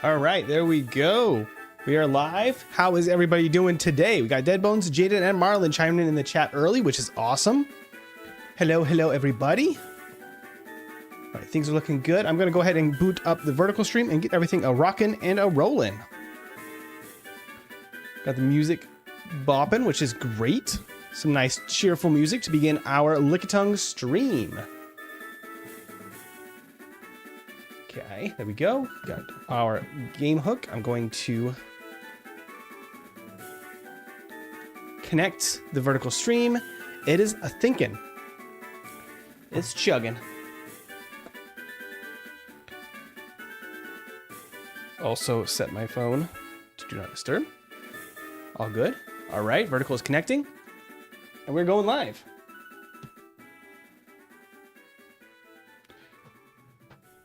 All right, there we go. We are live. How is everybody doing today? We got Deadbones, Jaden, and Marlon chiming in the chat early, which is awesome. Hello, everybody. All right, things are looking good. I'm going to go ahead and boot up the vertical stream and get everything a rockin' and a rollin'. Got the music bopping, which is great. Some nice cheerful music to begin our Lickitung stream. Okay, there we go. Got our game hook. I'm going to connect the vertical stream. It is a thinking. It's chugging. Also set my phone to do not disturb. All good. All right, vertical is connecting. And we're going live.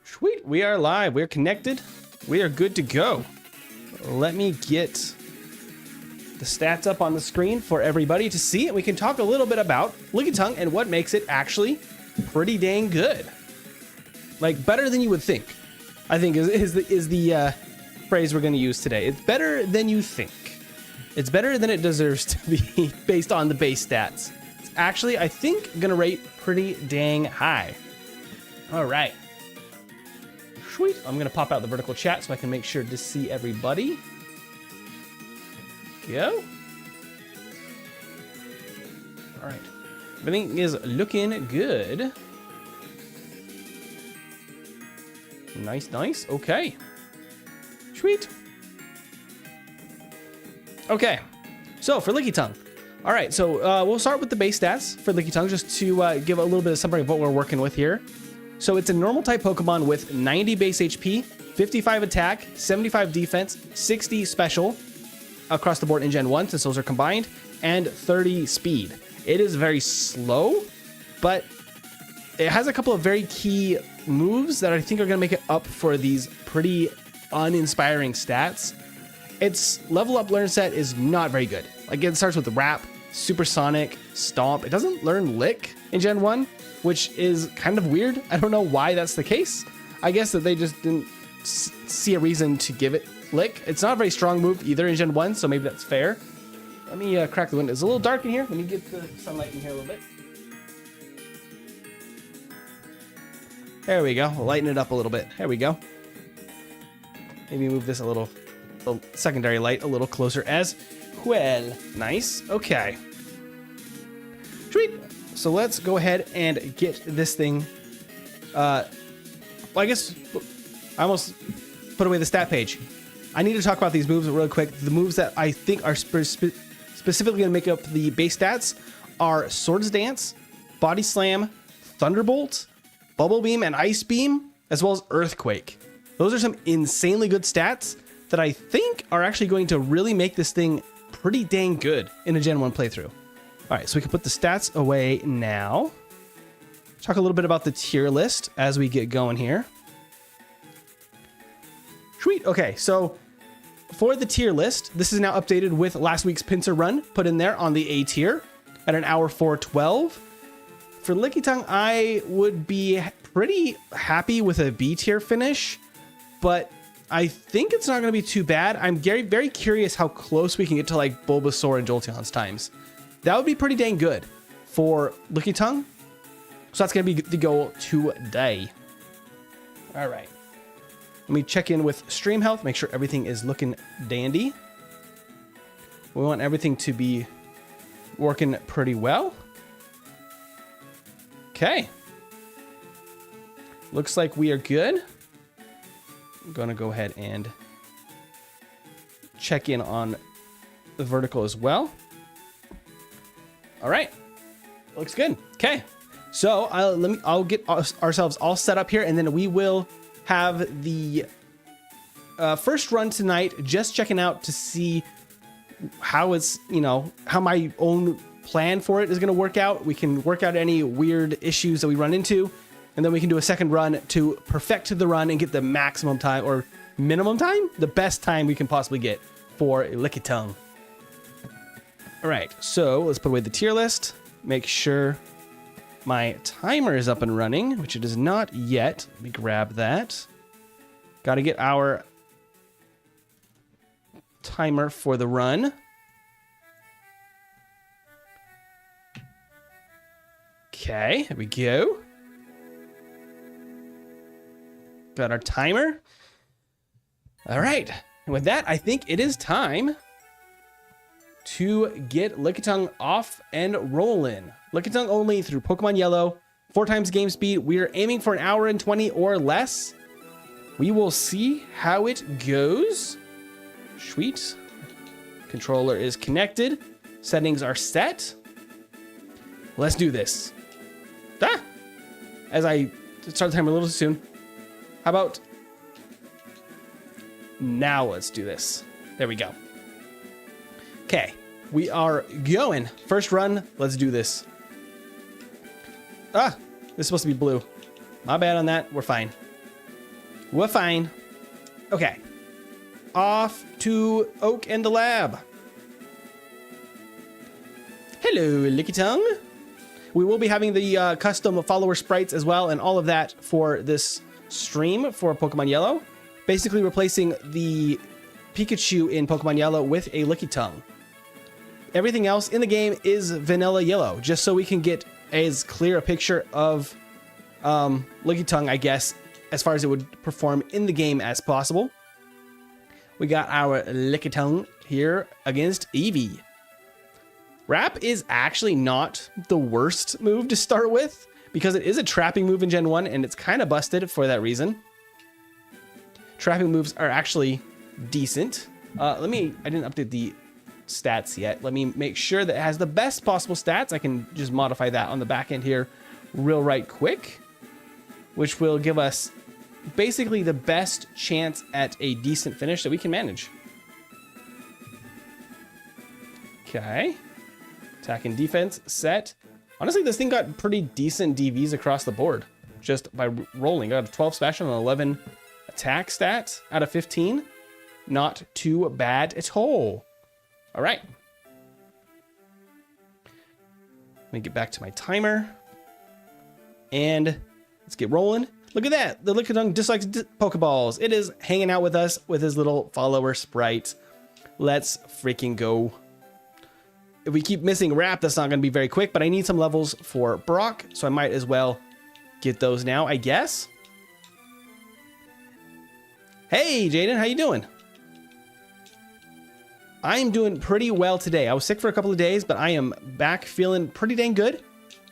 Sweet, we are live. We're connected. We are good to go. Let me get the stats up on the screen for everybody to see. And we can talk a little bit about Lickitung and what makes it actually pretty dang good. Like, better than you would think, I think is the phrase we're going to use today. It's better than you think. It's better than it deserves to be based on the base stats. It's actually, I think, going to rate pretty dang high. All right. Sweet. I'm going to pop out the vertical chat so I can make sure to see everybody. Go. All right. Everything is looking good. Nice, nice. Okay. Sweet. Okay. So for Lickitung. All right. So we'll start with the base stats for Lickitung just to give a little bit of summary of what we're working with here. So it's a normal type Pokemon with 90 base HP, 55 attack, 75 defense, 60 special across the board in Gen 1 since those are combined, and 30 speed. It is very slow, but it has a couple of very key moves that I think are going to make it up for these pretty uninspiring stats. Its level up learn set is not very good. Like, it starts with Wrap, Supersonic, Stomp. It doesn't learn Lick in Gen 1, which is kind of weird. I don't know why that's the case. I guess that they just didn't see a reason to give it Lick. It's not a very strong move either in Gen 1, so maybe that's fair. Let me crack the window. It's a little dark in here. Let me get the sunlight in here a little bit. There we go. Lighten it up a little bit. There we go. Maybe move this the secondary light a little closer as well. Nice. Okay. Sweet. So let's go ahead and get this thing. Well, I guess I almost put away the stat page. I need to talk about these moves really quick. The moves that I think are specifically going to make up the base stats are Swords Dance, Body Slam, Thunderbolt, Bubble Beam, and Ice Beam, as well as Earthquake. Those are some insanely good stats that I think are actually going to really make this thing pretty dang good in a Gen 1 playthrough. All right, so we can put the stats away now. Talk a little bit about the tier list as we get going here. Sweet. Okay, so for the tier list, this is now updated with last week's pincer run put in there on the A tier at an hour 4:12. For Lickitung, I would be pretty happy with a B tier finish, but I think it's not going to be too bad. I'm very curious how close we can get to like Bulbasaur and Jolteon's times. That would be pretty dang good for Lickitung. So that's going to be the goal today. All right. Let me check in with stream health, make sure everything is looking dandy. We want everything to be working pretty well. Okay. Looks like we are good. I'm going to go ahead and check in on the vertical as well. All right. Looks good. Okay. So I'll get ourselves all set up here, and then we will have the first run tonight, just checking out to see how it's, how my own plan for it is going to work out. We can work out any weird issues that we run into, and then we can do a second run to perfect the run and get the maximum time or minimum time, the best time we can possibly get for Lickitung. All right, so let's put away the tier list. Make sure my timer is up and running, which it is not yet. Let me grab that. Got to get our timer for the run. Okay, here we go. Got our timer. All right, and with that, I think it is time to get Lickitung off and rolling. Lickitung only through Pokemon Yellow, 4 times game speed. We are aiming for an hour and 20 or less. We will see how it goes. Sweet. Controller is connected. Settings are set. Let's do this. Ah! As I start the timer a little too soon. How about now? Let's do this. There we go. Okay, we are going. First run, let's do this. Ah, this is supposed to be blue. My bad on that. We're fine. We're fine. Okay. Off to Oak and the lab. Hello, Lickitung. We will be having the custom follower sprites as well and all of that for this stream for Pokemon Yellow. Basically replacing the Pikachu in Pokemon Yellow with a Lickitung. Everything else in the game is vanilla yellow, just so we can get as clear a picture of Lickitung, I guess, as far as it would perform in the game as possible. We got our Lickitung here against Eevee. Wrap is actually not the worst move to start with, because it is a trapping move in Gen 1, and it's kind of busted for that reason. Trapping moves are actually decent. I didn't update the stats yet. Let me make sure that it has the best possible stats. I can just modify that on the back end here real right quick, which will give us basically the best chance at a decent finish that we can manage. Okay. Attack and defense set. Honestly, this thing got pretty decent DVs across the board just by rolling. Got a 12 special and 11 attack stats out of 15. Not too bad at all. All right. Let me get back to my timer. And let's get rolling. Look at that. The Lickitung dislikes Pokeballs. It is hanging out with us with his little follower sprite. Let's freaking go. If we keep missing Wrap, that's not going to be very quick, but I need some levels for Brock, so I might as well get those now, I guess. Hey, Jaden, how you doing? I'm doing pretty well today. I was sick for a couple of days, but I am back feeling pretty dang good.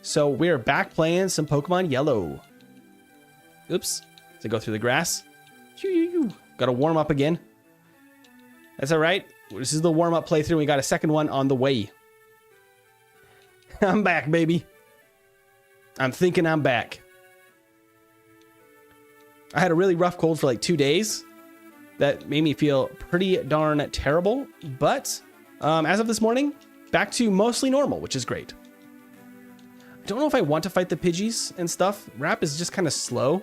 So we're back playing some Pokemon Yellow. Oops. To go through the grass. Got to warm up again. That's all right. This is the warm-up playthrough. We got a second one on the way. I'm back, baby. I'm thinking I'm back. I had a really rough cold for like 2 days. That made me feel pretty darn terrible. But as of this morning, back to mostly normal, which is great. I don't know if I want to fight the Pidgeys and stuff. Wrap is just kind of slow.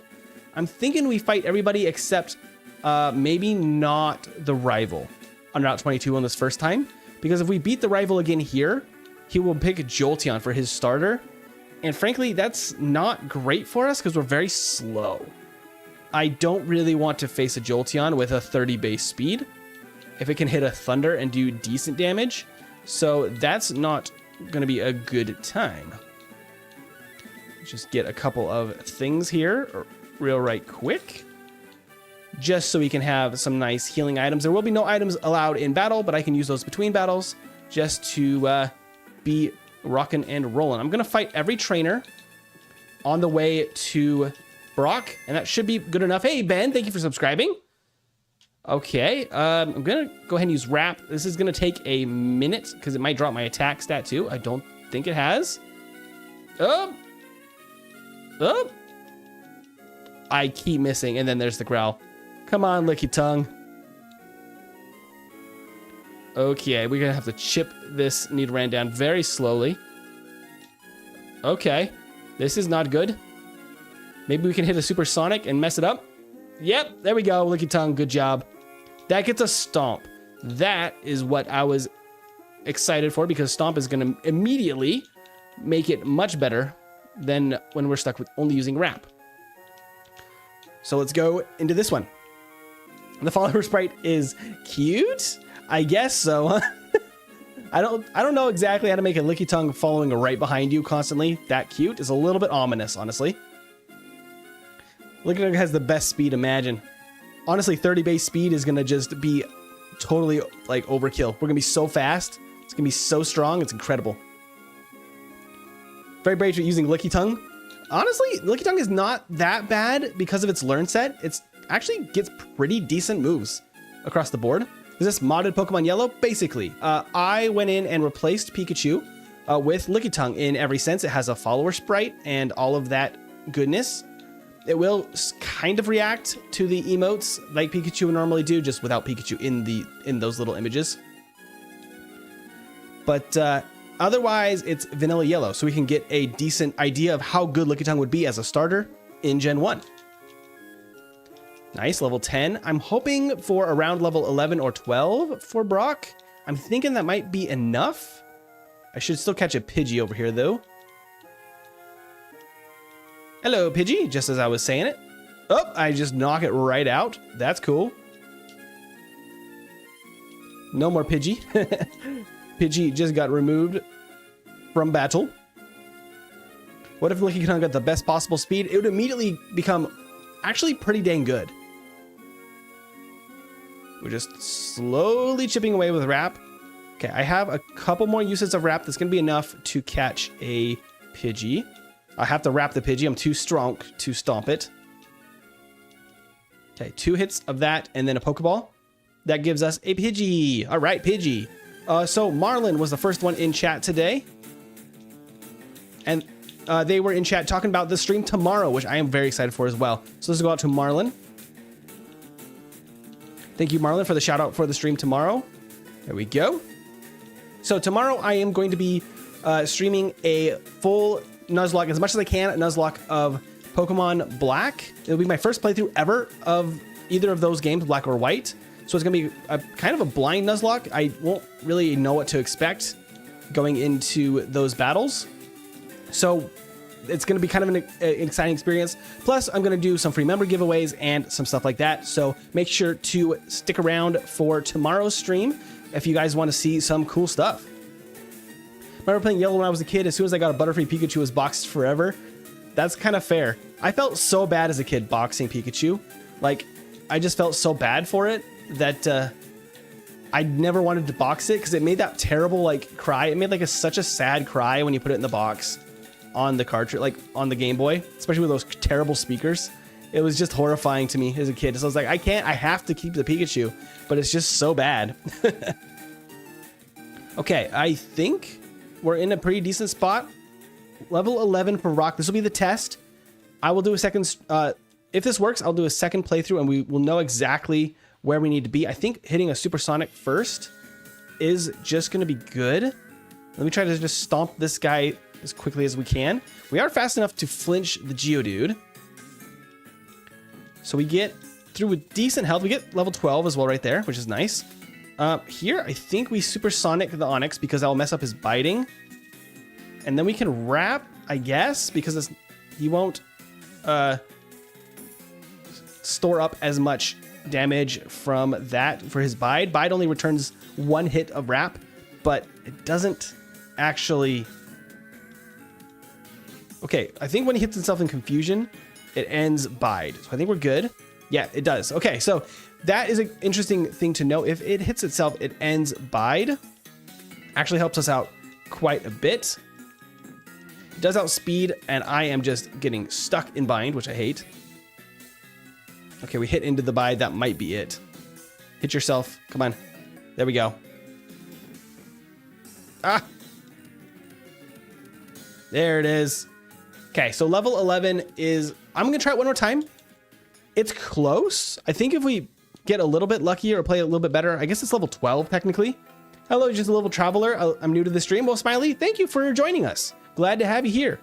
I'm thinking we fight everybody except maybe not the rival on Route 22 on this first time. Because if we beat the rival again here, he will pick Jolteon for his starter. And frankly, that's not great for us because we're very slow. I don't really want to face a Jolteon with a 30 base speed if it can hit a Thunder and do decent damage. So that's not going to be a good time. Just get a couple of things here real right quick. Just so we can have some nice healing items. There will be no items allowed in battle, but I can use those between battles just to be rocking and rolling. I'm going to fight every trainer on the way to Brock, and that should be good enough. Hey, Ben, thank you for subscribing. Okay, I'm going to go ahead and use Wrap. This is going to take a minute because it might drop my attack stat too. I don't think it has. I keep missing, and then there's the growl. Come on, Lickitung. Okay, we're gonna have to chip this Nidoran down very slowly. Okay, this is not good. Maybe we can hit a Supersonic and mess it up. Yep, there we go, Lickitung, good job. That gets a Stomp. That is what I was excited for, because Stomp is gonna immediately make it much better than when we're stuck with only using Wrap. So let's go into this one. The follower sprite is cute. I guess so, huh? I don't know exactly how to make a Lickitung following right behind you constantly that cute. It's a little bit ominous, honestly. Lickitung has the best speed, imagine. Honestly, 30 base speed is gonna just be totally like overkill. We're gonna be so fast. It's gonna be so strong. It's incredible. Very brave for using Lickitung. Honestly, Lickitung is not that bad because of its learn set. It's actually gets pretty decent moves across the board. Is this modded Pokemon Yellow? Basically, I went in and replaced Pikachu with Lickitung in every sense. It has a follower sprite and all of that goodness. It will kind of react to the emotes like Pikachu would normally do, just without Pikachu in those little images. But otherwise, it's vanilla yellow, so we can get a decent idea of how good Lickitung would be as a starter in Gen 1. Nice, level 10. I'm hoping for around level 11 or 12 for Brock. I'm thinking that might be enough. I should still catch a Pidgey over here, though. Hello, Pidgey, just as I was saying it. Oh, I just knock it right out. That's cool. No more Pidgey. Pidgey just got removed from battle. What if Lickitung got the best possible speed? It would immediately become actually pretty dang good. We're just slowly chipping away with Wrap. Okay, I have a couple more uses of Wrap. That's going to be enough to catch a Pidgey. I have to wrap the Pidgey. I'm too strong to stomp it. Okay, 2 hits of that and then a Pokeball. That gives us a Pidgey. All right, Pidgey. So Marlon was the first one in chat today. And they were in chat talking about the stream tomorrow, which I am very excited for as well. So let's go out to Marlon. Thank you, Marlon, for the shout out for the stream tomorrow. There we go. So tomorrow I am going to be streaming a full Nuzlocke, as much as I can, a Nuzlocke of Pokemon Black. It'll be my first playthrough ever of either of those games, Black or White. So it's going to be a kind of a blind Nuzlocke. I won't really know what to expect going into those battles. So it's going to be kind of an exciting experience. Plus, I'm going to do some free member giveaways and some stuff like that. So make sure to stick around for tomorrow's stream if you guys want to see some cool stuff. Remember playing Yellow when I was a kid? As soon as I got a Butterfree, Pikachu was boxed forever. That's kind of fair. I felt so bad as a kid boxing Pikachu. Like, I just felt so bad for it that I never wanted to box it because it made that terrible like cry. It made like such a sad cry when you put it in the box on the cartridge, like on the Game Boy, especially with those terrible speakers. It was just horrifying to me as a kid. So I was like, I have to keep the Pikachu, but it's just so bad. Okay, I think we're in a pretty decent spot. Level 11 for Rock. This will be the test. I will do a second. If this works, I'll do a second playthrough and we will know exactly where we need to be. I think hitting a Supersonic first is just going to be good. Let me try to just stomp this guy as quickly as we can. We are fast enough to flinch the Geodude. So we get through with decent health. We get level 12 as well right there, which is nice. Here, I think we Supersonic the Onix because I'll mess up his biting. And then we can Wrap, I guess, because he won't store up as much damage from that for his Bide. Bide only returns 1 hit of Wrap, but it doesn't actually... Okay, I think when he hits himself in Confusion, it ends Bide. So I think we're good. Yeah, it does. Okay, so that is an interesting thing to know. If it hits itself, it ends Bide. Actually helps us out quite a bit. It does outspeed, and I am just getting stuck in Bind, which I hate. Okay, we hit into the Bide. That might be it. Hit yourself. Come on. There we go. Ah! There it is. Okay, so level 11 is... I'm going to try it one more time. It's close. I think if we get a little bit luckier or play a little bit better, I guess it's level 12 technically. Hello, just a level traveler. I'm new to the stream. Well, Smiley, thank you for joining us. Glad to have you here.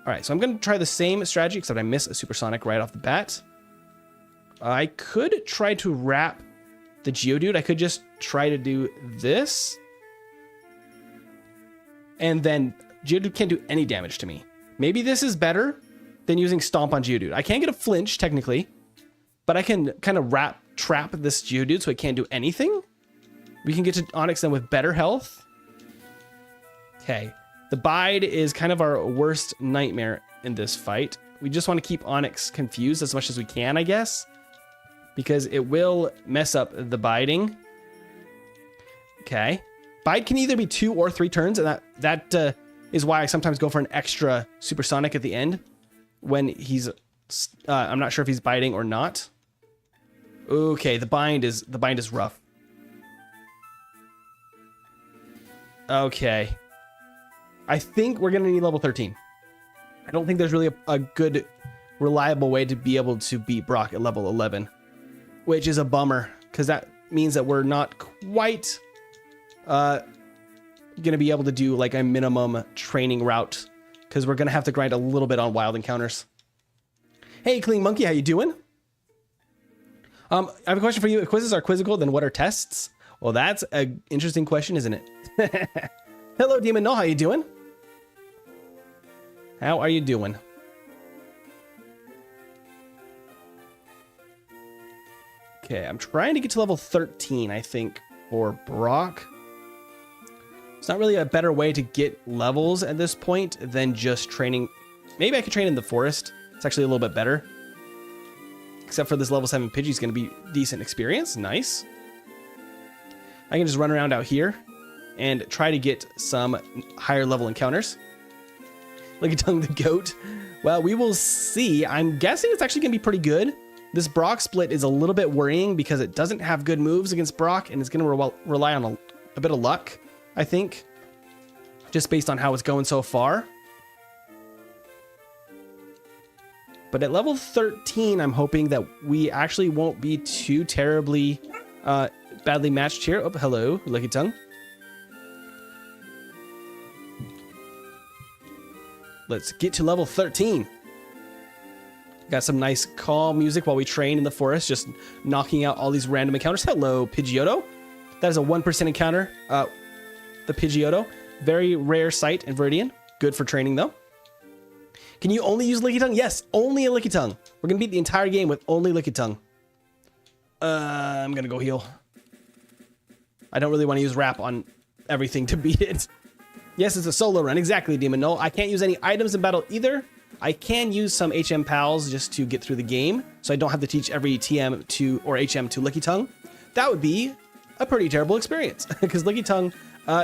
All right, so I'm going to try the same strategy, except I miss a Supersonic right off the bat. I could try to Wrap the Geodude. I could just try to do this. And then Geodude can't do any damage to me. Maybe this is better than using Stomp on Geodude. I can't get a flinch, technically, but I can kind of trap this Geodude so it can't do anything. We can get to Onyx then with better health. Okay. The Bide is kind of our worst nightmare in this fight. We just want to keep Onyx confused as much as we can, I guess, because it will mess up the biding. Okay. Bide can either be 2 or 3 turns, and that is why I sometimes go for an extra supersonic at the end when he's I'm not sure if he's biting or not. Okay, the bind is rough. Okay. I think we're gonna need level 13. I don't think there's really a good, reliable way to be able to beat Brock at level 11, which is a bummer, because that means that we're not quite gonna be able to do like a minimum training route, because we're gonna have to grind a little bit on wild encounters. Hey, Clean Monkey, how you doing? I have a question for you. If quizzes are quizzical, then what are tests? Well, that's an interesting question, isn't it? Hello, Demon Null, how you doing? How are you doing? Okay, I'm trying to get to level 13, I think, for Brock. It's not really a better way to get levels at this point than just training. Maybe I could train in the forest. It's actually a little bit better. Except for this level 7 Pidgey is going to be decent experience. Nice. I can just run around out here and try to get some higher level encounters. Lickitung the goat. Well, we will see. I'm guessing it's actually going to be pretty good. This Brock split is a little bit worrying because it doesn't have good moves against Brock, and it's going to rely on a bit of luck, I think, just based on how it's going so far. But at level 13, I'm hoping that we actually won't be too terribly badly matched here. Oh, hello, Lickitung. Let's get to level 13. Got some nice calm music while we train in the forest, just knocking out all these random encounters. Hello, Pidgeotto. That is a 1% encounter. The Pidgeotto. Very rare sight in Viridian. Good for training, though. Can you only use Lickitung? Yes, only a Lickitung. We're going to beat the entire game with only Lickitung. I'm going to go heal. I don't really want to use Wrap on everything to beat it. Yes, it's a solo run. Exactly, Demon Null. I can't use any items in battle either. I can use some HM pals just to get through the game, so I don't have to teach every TM to or HM to Lickitung. That would be a pretty terrible experience, because Lickitung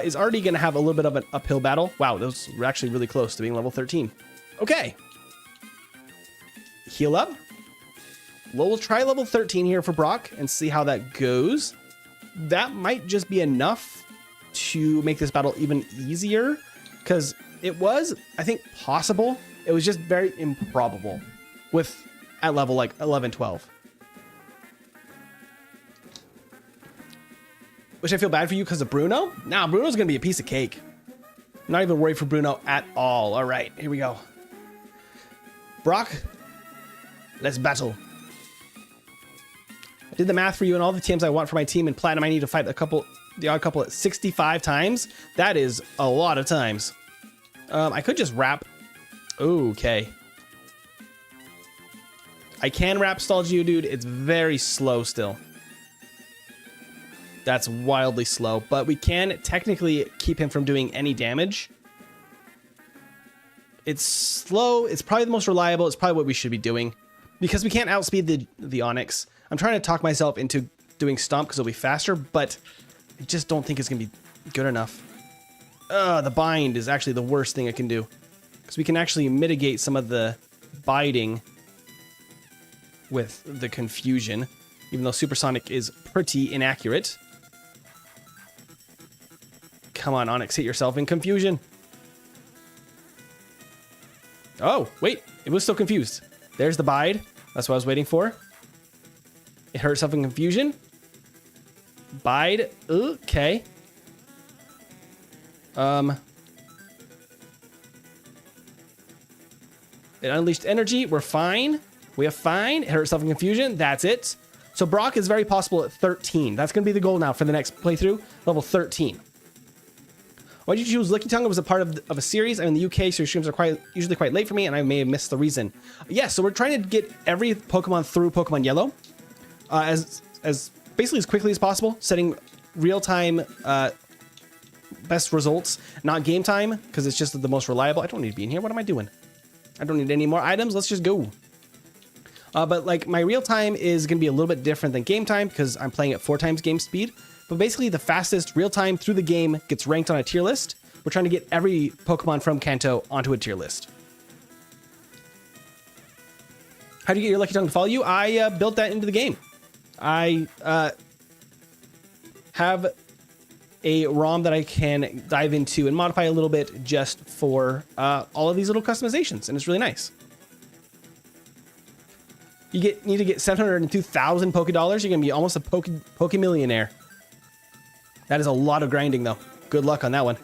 is already going to have a little bit of an uphill battle. Wow, those were actually really close to being level 13. Okay. Heal up. Well, we'll try level 13 here for Brock and see how that goes. That might just be enough to make this battle even easier, because it was, I think, possible. It was just very improbable with at level like 11, 12. Which I feel bad for you because of Bruno. Nah, Bruno's going to be a piece of cake. I'm not even worried for Bruno at all. All right, here we go. Brock, let's battle. I did the math for you and all the TMs I want for my team. In Platinum, I need to fight the odd couple at 65 times. That is a lot of times. I could just Wrap. Okay. I can Wrap stall Geodude. It's very slow still. That's wildly slow, but we can technically keep him from doing any damage. It's slow. It's probably the most reliable. It's probably what we should be doing, because we can't outspeed the Onix. I'm trying to talk myself into doing Stomp because it'll be faster, but I just don't think it's going to be good enough. The bind is actually the worst thing I can do, because we can actually mitigate some of the biting with the confusion, even though Supersonic is pretty inaccurate. Come on, Onix, hit yourself in confusion. Oh, wait, it was still confused. There's the bide. That's what I was waiting for. It hurt itself in confusion. Bide. Okay. It unleashed energy. We're fine. We have fine. It hurt itself in confusion. That's it. So Brock is very possible at 13. That's going to be the goal now for the next playthrough. Level 13. Why did you choose Lickitung? It was a part of a series. I'm in the UK, so your streams are usually quite late for me, and I may have missed the reason. Yeah, so we're trying to get every Pokemon through Pokemon Yellow as basically as quickly as possible, setting real-time best results, not game time, because it's just the most reliable. I don't need to be in here. What am I doing? I don't need any more items. Let's just go. But like my real time is going to be a little bit different than game time because I'm playing at 4 times game speed. But basically the fastest real time through the game gets ranked on a tier list. We're trying to get every Pokemon from Kanto onto a tier list. How do you get your Lickitung to follow you? I built that into the game. I have a ROM that I can dive into and modify a little bit just for all of these little customizations, and it's really nice. You need to get 702,000 Poké Dollars. You're gonna be almost a Poke millionaire. That is a lot of grinding, though. Good luck on that one.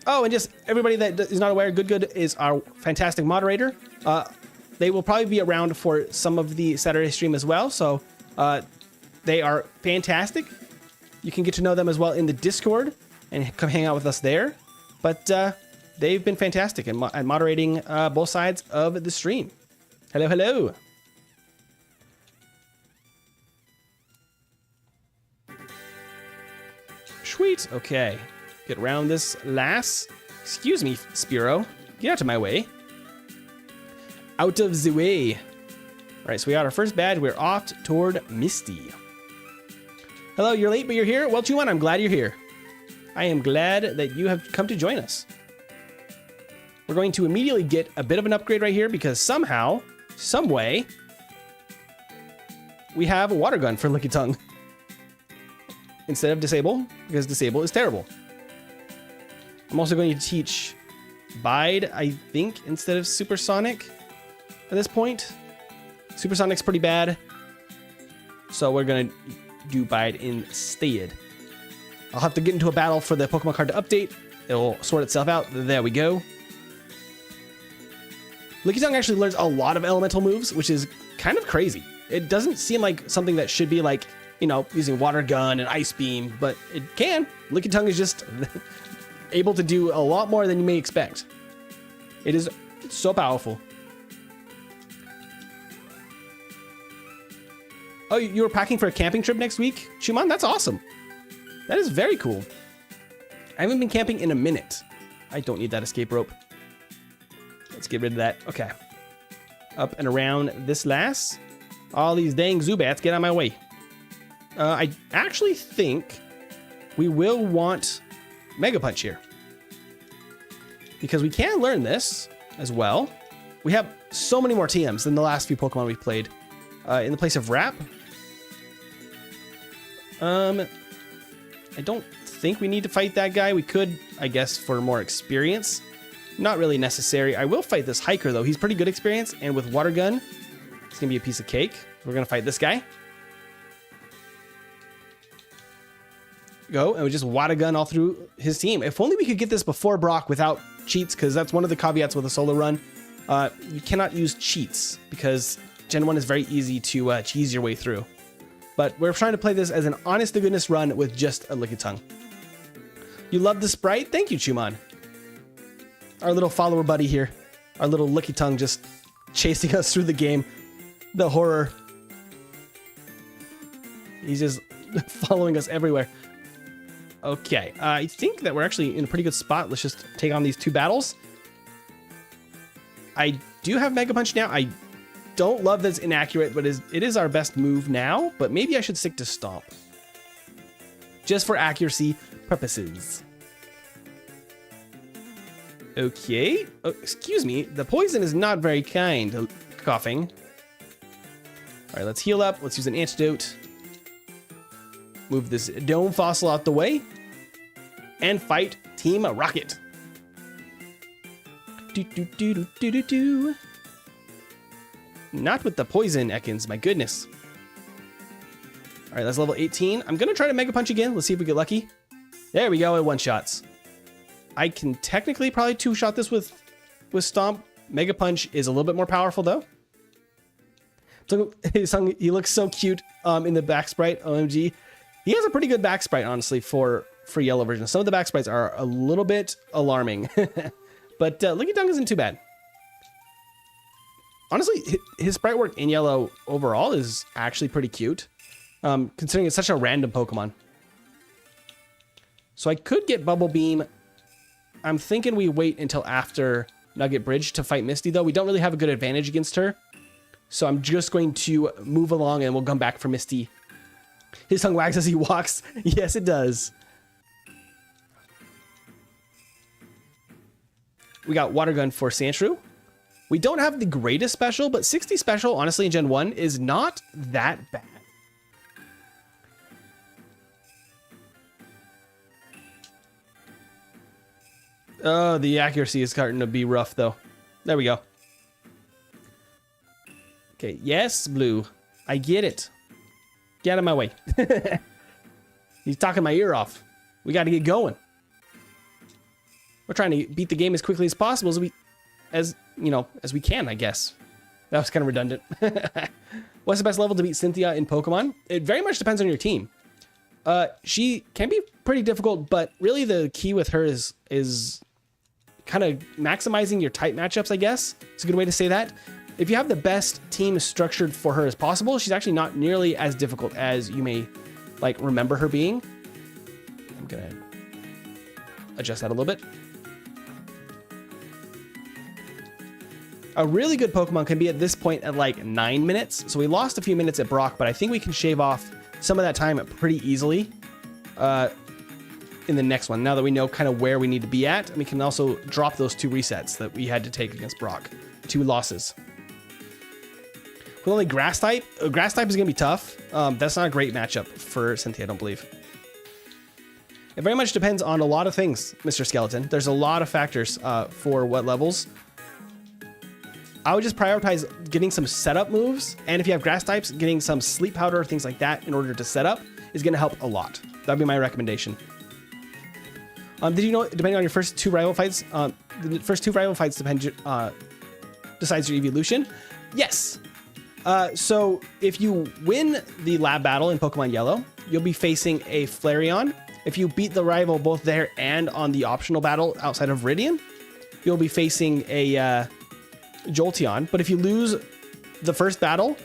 Oh, and just everybody that is not aware, Good is our fantastic moderator. They will probably be around for some of the Saturday stream as well, so they are fantastic. You can get to know them as well in the Discord and come hang out with us there. But they've been fantastic at moderating both sides of the stream. Hello, hello. Sweet. Okay. Get around this lass. Excuse me, Spiro. Get out of my way. Out of the way. All right, so we got our first badge. We're off toward Misty. Hello, you're late, but you're here. Well, Chuan, I'm glad you're here. I am glad that you have come to join us. We're going to immediately get a bit of an upgrade right here because somehow, some way, we have a water gun for Lickitung instead of disable, because disable is terrible. I'm also going to teach Bide, I think, instead of Supersonic at this point. Supersonic's pretty bad, so we're going to do Bide instead. I'll have to get into a battle for the Pokemon card to update. It'll sort itself out. There we go. Lickitung actually learns a lot of elemental moves, which is kind of crazy. It doesn't seem like something that should be like, you know, using water gun and ice beam, but it can. Lickitung is just able to do a lot more than you may expect. It is so powerful. Oh, you were packing for a camping trip next week? Shuman, that's awesome. That is very cool. I haven't been camping in a minute. I don't need that escape rope. Let's get rid of that. Okay. Up and around this lass. All these dang Zubats, get out of my way. I actually think we will want Mega Punch here, because we can learn this as well. We have so many more TMs than the last few Pokemon we've played. In the place of Wrap, I don't think we need to fight that guy. We could, I guess, for more experience. Not really necessary. I will fight this hiker, though. He's pretty good experience, and with Water Gun, it's gonna be a piece of cake. We're gonna fight this guy. Go, and we just Water Gun all through his team. If only we could get this before Brock without cheats, because that's one of the caveats with a solo run. You cannot use cheats, because Gen 1 is very easy to cheese your way through. But we're trying to play this as an honest-to-goodness run with just a Lickitung. You love the sprite? Thank you, Chuman. Our little follower buddy here. Our little Lickitung just chasing us through the game. The horror. He's just following us everywhere. Okay, I think that we're actually in a pretty good spot. Let's just take on these 2 battles. I do have Mega Punch now. I don't love that it's inaccurate, but it is our best move now. But maybe I should stick to Stomp, just for accuracy purposes. Okay. Oh, excuse me. The poison is not very kind. Coughing. All right, let's heal up. Let's use an antidote. Move this Dome Fossil out the way. And fight Team Rocket. Do. Not with the poison, Ekans. My goodness. All right, that's level 18. I'm going to try to Mega Punch again. Let's see if we get lucky. There we go, at 1-shots. I can technically probably 2-shot this with Stomp. Mega Punch is a little bit more powerful, though. So he looks so cute in the back sprite. OMG. He has a pretty good back sprite, honestly, for yellow version. Some of the back sprites are a little bit alarming. But Lickitung isn't too bad. honestly, his sprite work in yellow overall is actually pretty cute, considering it's such a random Pokemon. So I could get Bubble Beam. I'm thinking we wait until after Nugget Bridge to fight Misty, though. We don't really have a good advantage against her. So I'm just going to move along and we'll come back for Misty. His tongue wags as he walks. Yes, it does. We got Water Gun for Sandshrew. We don't have the greatest special, but 60 special, honestly, in Gen 1 is not that bad. Oh, the accuracy is starting to be rough, though. There we go. Okay, yes, Blue. I get it. Get out of my way. He's talking my ear off. We got to get going. We're trying to beat the game as quickly as possible as we can, I guess. That was kind of redundant. What's the best level to beat Cynthia in Pokemon? It very much depends on your team. She can be pretty difficult, but really the key with her is kind of maximizing your type matchups, I guess. It's a good way to say that. If you have the best team structured for her as possible, she's actually not nearly as difficult as you may remember her being. I'm gonna adjust that a little bit. A really good Pokemon can be at this point at 9 minutes. So we lost a few minutes at Brock, but I think we can shave off some of that time pretty easily in the next one. Now that we know kind of where we need to be at, and we can also drop those 2 resets that we had to take against Brock. 2 losses. With only Grass type is going to be tough. That's not a great matchup for Cynthia, I don't believe. It very much depends on a lot of things, Mr. Skeleton. There's a lot of factors for what levels. I would just prioritize getting some setup moves, and if you have grass types, getting some sleep powder or things like that in order to set up is going to help a lot. That'd be my recommendation. Did you know, depending on your first 2 rival fights, the first 2 rival fights decides your evolution? Yes. So if you win the lab battle in Pokemon Yellow, you'll be facing a Flareon. If you beat the rival both there and on the optional battle outside of Viridian, you'll be facing a Jolteon. But if you lose the first battle,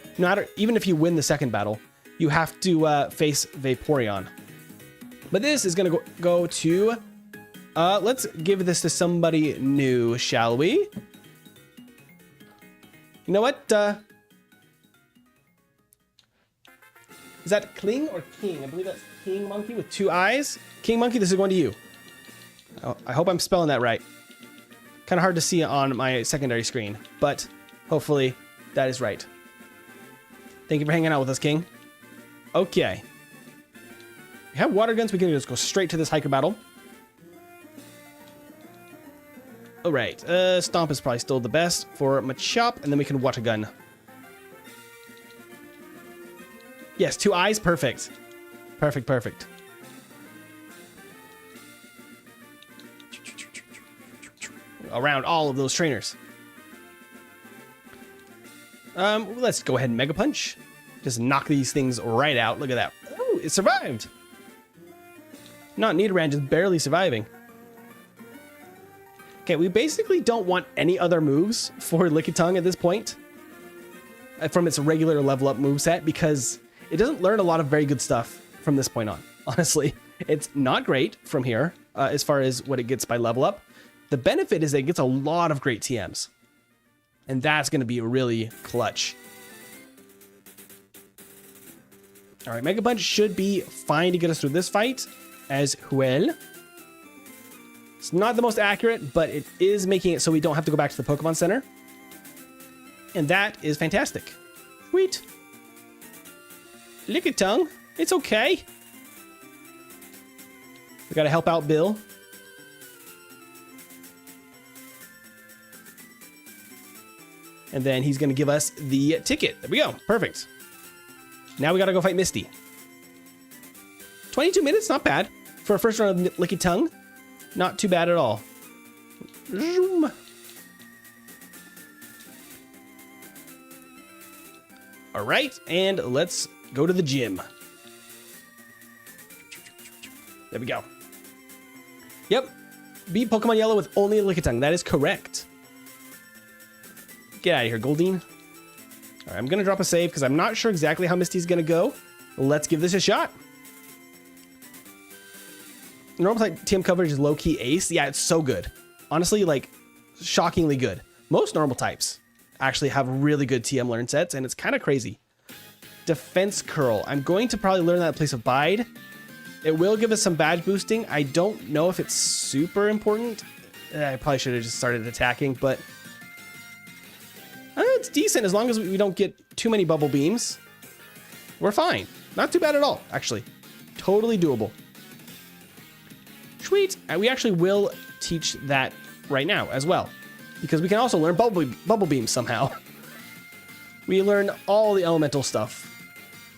even if you win the second battle, you have to face Vaporeon. But this is going to go to... let's give this to somebody new, shall we? You know what? Is that Kling or King? I believe that's King Monkey with 2 eyes. King Monkey, this is going to you. Oh, I hope I'm spelling that right. Kind of hard to see on my secondary screen, but hopefully that is right. Thank you for hanging out with us, King. Okay. We have water guns. We can just go straight to this hiker battle. All right. Stomp is probably still the best for Machop, and then we can water gun. Yes, 2 eyes. Perfect. Perfect, perfect. Around all of those trainers. Let's go ahead and Mega Punch. Just knock these things right out. Look at that. Oh, it survived. Not Nidoran, just barely surviving. Okay, we basically don't want any other moves for Lickitung at this point from its regular level up moveset because it doesn't learn a lot of very good stuff from this point on. Honestly, it's not great from here as far as what it gets by level up. The benefit is that it gets a lot of great TMs. And that's going to be really clutch. All right, Mega Punch should be fine to get us through this fight as well. It's not the most accurate, but it is making it so we don't have to go back to the Pokemon Center. And that is fantastic. Sweet. Lickitung, it's okay. We got to help out Bill. And then he's going to give us the ticket. There we go. Perfect. Now we got to go fight Misty. 22 minutes, not bad. For a first round of Lickitung, not too bad at all. Zoom. All right, and let's go to the gym. There we go. Yep. Beat Pokemon Yellow with only a Lickitung. That is correct. Get out of here, Goldeen. All right, I'm going to drop a save because I'm not sure exactly how Misty's going to go. Let's give this a shot. Normal type TM coverage is low-key ace. Yeah, it's so good. Honestly, like, shockingly good. Most normal types actually have really good TM learn sets, and it's kind of crazy. Defense curl. I'm going to probably learn that in place of bide. It will give us some badge boosting. I don't know if it's super important. I probably should have just started attacking, but it's decent as long as we don't get too many bubble beams. We're fine. Not too bad at all, actually. Totally doable. Sweet. We actually will teach that right now as well, because we can also learn bubble beams somehow. We learn all the elemental stuff,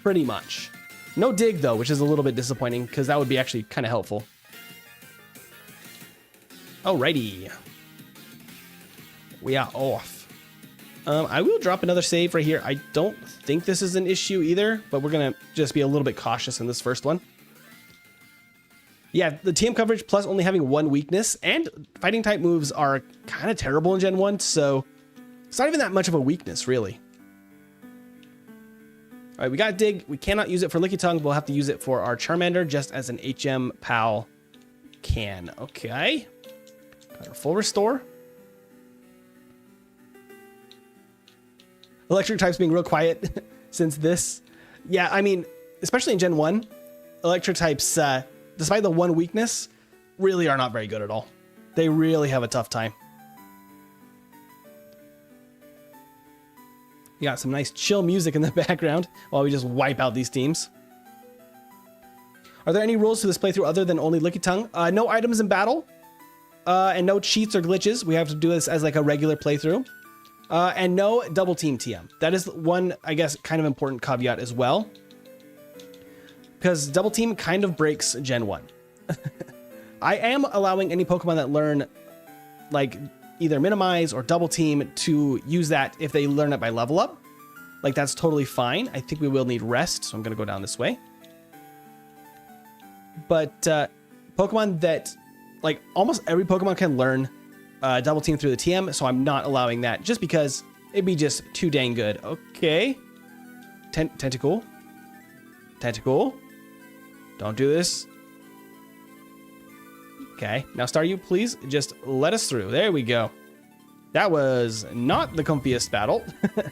pretty much. No dig, though, which is a little bit disappointing, because that would be actually kind of helpful. Alrighty. We are off. I will drop another save right here. I don't think this is an issue either, but we're going to just be a little bit cautious in this first one. Yeah, the TM coverage plus only having one weakness, and fighting type moves are kind of terrible in Gen 1, so it's not even that much of a weakness, really. All right, we got Dig. We cannot use it for Lickitung. We'll have to use it for our Charmander, just as an HM Pal can. Okay. Got our full restore. Electric types being real quiet since this. Yeah, I mean, especially in Gen 1, electric types, despite the one weakness, really are not very good at all. They really have a tough time. You got some nice chill music in the background while we just wipe out these teams. Are there any rules to this playthrough other than only Lickitung? No items in battle, and no cheats or glitches. We have to do this as like a regular playthrough. And no double team TM. That is one, I guess, kind of important caveat as well. Because double team kind of breaks Gen 1. I am allowing any Pokemon that learn, like, either minimize or double team to use that if they learn it by level up. Like, that's totally fine. I think we will need rest, so I'm going to go down this way. But Pokemon that, like, almost every Pokemon can learn double team through the TM, so I'm not allowing that just because it'd be just too dang good. Okay. Tentacle. Tentacle. Don't do this. Okay, now Staryu, please just let us through. There we go. That was not the comfiest battle. All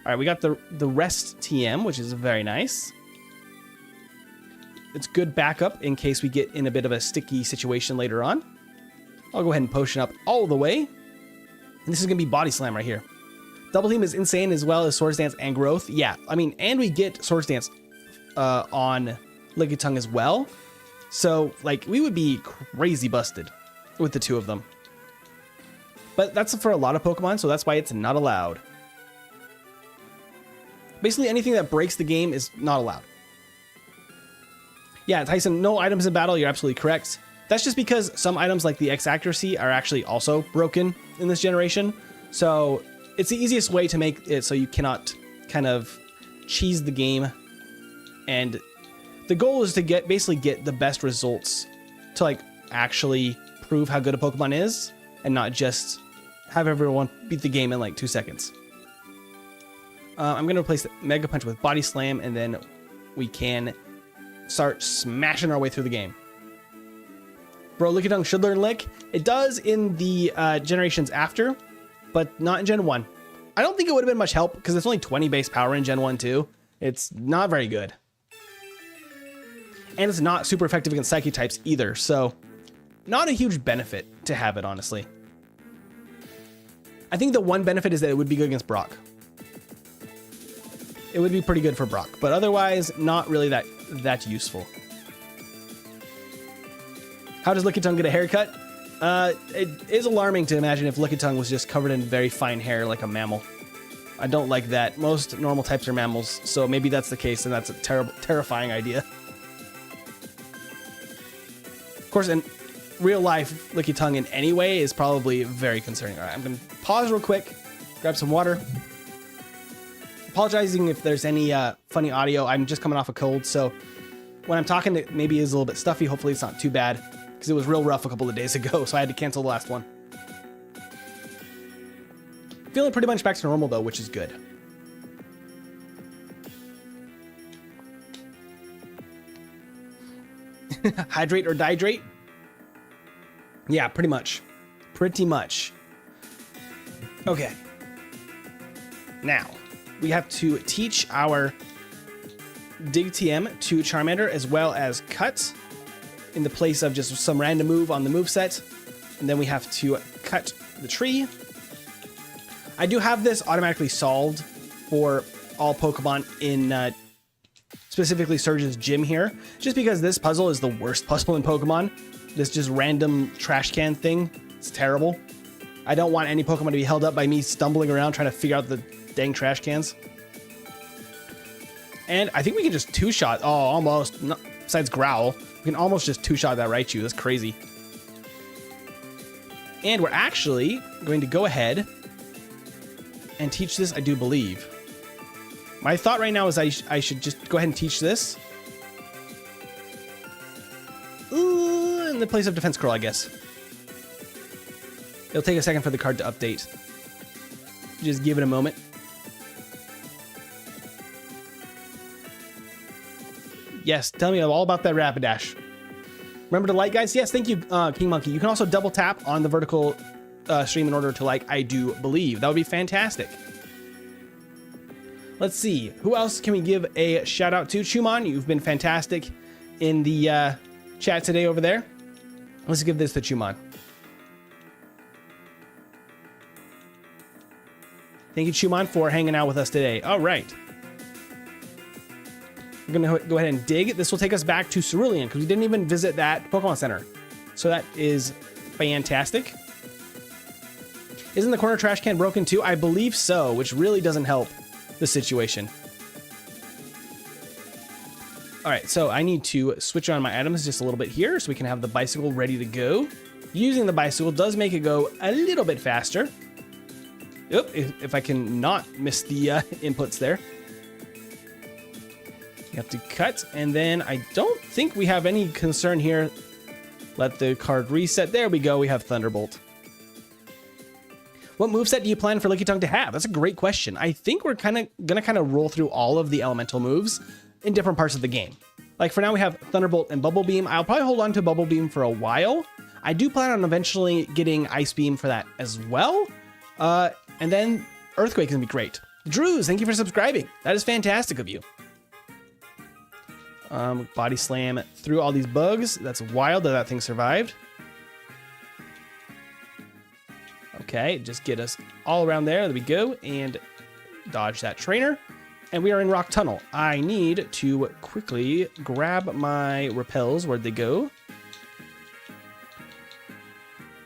right, we got the rest TM, which is very nice. It's good backup in case we get in a bit of a sticky situation later on. I'll go ahead and potion up all the way. And this is going to be Body Slam right here. Double Team is insane as well as Swords Dance and Growth. Yeah, I mean, and we get Swords Dance on Lickitung as well. So, like, we would be crazy busted with the two of them. But that's for a lot of Pokemon, so that's why it's not allowed. Basically, anything that breaks the game is not allowed. Yeah, Tyson, no items in battle. You're absolutely correct. That's just because some items like the X accuracy are actually also broken in this generation. So it's the easiest way to make it so you cannot kind of cheese the game. And the goal is to basically get the best results to like actually prove how good a Pokemon is and not just have everyone beat the game in like 2 seconds. I'm going to replace the Mega Punch with Body Slam, and then we can start smashing our way through the game. Bro, Lickitung should learn Lick. It does in the generations after, but not in Gen 1. I don't think it would have been much help because it's only 20 base power in Gen 1 too. It's not very good. And it's not super effective against Psychic types either, so not a huge benefit to have it, honestly. I think the one benefit is that it would be good against Brock. It would be pretty good for Brock, but otherwise not really that useful. How does Lickitung get a haircut? It is alarming to imagine if Lickitung was just covered in very fine hair like a mammal. I don't like that. Most normal types are mammals, so maybe that's the case, and that's a terrifying idea. Of course, in real life, Lickitung in any way is probably very concerning. All right, I'm going to pause real quick, grab some water. Apologizing if there's any funny audio. I'm just coming off a cold, so when I'm talking, it maybe is a little bit stuffy. Hopefully it's not too bad, because it was real rough a couple of days ago, so I had to cancel the last one. Feeling pretty much back to normal, though, which is good. Hydrate or dihydrate? Yeah, pretty much. Pretty much. Okay. Now, we have to teach our Dig TM to Charmander as well as Cut in the place of just some random move on the moveset. And then we have to cut the tree. I do have this automatically solved for all Pokemon in specifically Surge's gym here, just because this puzzle is the worst puzzle in Pokemon. This just random trash can thing. It's terrible. I don't want any Pokemon to be held up by me stumbling around trying to figure out the dang trash cans. And I think we can just two-shot. Oh, almost. No, besides Growl, we can almost just two-shot that Raichu. That's crazy. And we're actually going to go ahead and teach this, I do believe. My thought right now is I should just go ahead and teach this. Ooh, in the place of Defense Curl, I guess. It'll take a second for the card to update. Just give it a moment. Yes, tell me all about that Rapidash. Remember to like, guys? Yes, thank you, King Monkey. You can also double tap on the vertical stream in order to like, I do believe. That would be fantastic. Let's see. Who else can we give a shout out to? Chumon, you've been fantastic in the chat today over there. Let's give this to Chumon. Thank you, Chumon, for hanging out with us today. All right. We're going to go ahead and dig. This will take us back to Cerulean because we didn't even visit that Pokemon Center. So that is fantastic. Isn't the corner trash can broken too? I believe so, which really doesn't help the situation. All right, so I need to switch on my items just a little bit here so we can have the bicycle ready to go. Using the bicycle does make it go a little bit faster. Oop, if I can not miss the inputs there. You have to cut, and then I don't think we have any concern here. Let the card reset. There we go. We have Thunderbolt. What moveset do you plan for Lickitung to have? That's a great question. I think we're gonna roll through all of the elemental moves in different parts of the game. Like for now, we have Thunderbolt and Bubble Beam. I'll probably hold on to Bubble Beam for a while. I do plan on eventually getting Ice Beam for that as well. And then Earthquake is gonna be great. Drews, thank you for subscribing. That is fantastic of you. Body Slam through all these bugs. That's wild that thing survived. Okay, just get us all around there. There we go. And dodge that trainer. And we are in Rock Tunnel. I need to quickly grab my repels. Where'd they go?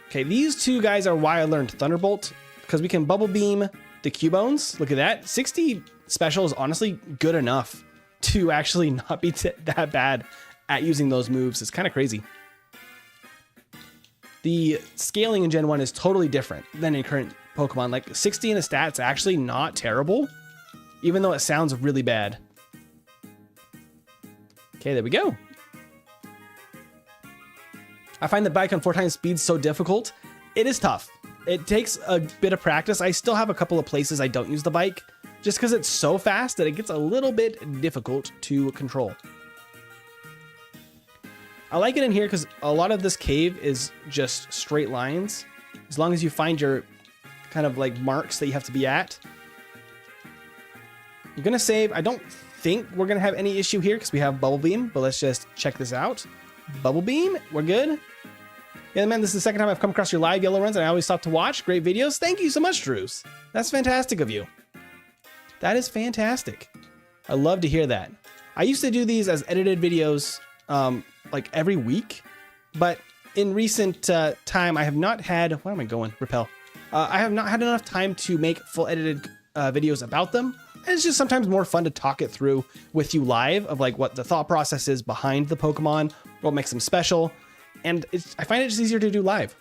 Okay, these two guys are why I learned Thunderbolt, because we can Bubble Beam the Cubones. Look at that. 60 special is honestly good enough to actually not be that bad at using those moves. It's kind of crazy. The scaling in Gen 1 is totally different than in current Pokemon. Like 60 in the stats actually not terrible, even though it sounds really bad. Okay, there we go. I find the bike on 4 times speed so difficult. It is tough. It takes a bit of practice. I still have a couple of places I don't use the bike just because it's so fast that it gets a little bit difficult to control. I like it in here because a lot of this cave is just straight lines. As long as you find your kind of like marks that you have to be at. I'm going to save. I don't think we're going to have any issue here because we have Bubble Beam, but let's just check this out. Bubble Beam, we're good. Yeah, man, this is the second time I've come across your live yellow runs and I always stop to watch. Great videos. Thank you so much, Drews. That's fantastic of you. That is fantastic. I love to hear that. I used to do these as edited videos like every week, but in recent time, I have not had, where am I going? Repel. I have not had enough time to make full edited videos about them. And it's just sometimes more fun to talk it through with you live of like what the thought process is behind the Pokemon, what makes them special. And I find it just easier to do live.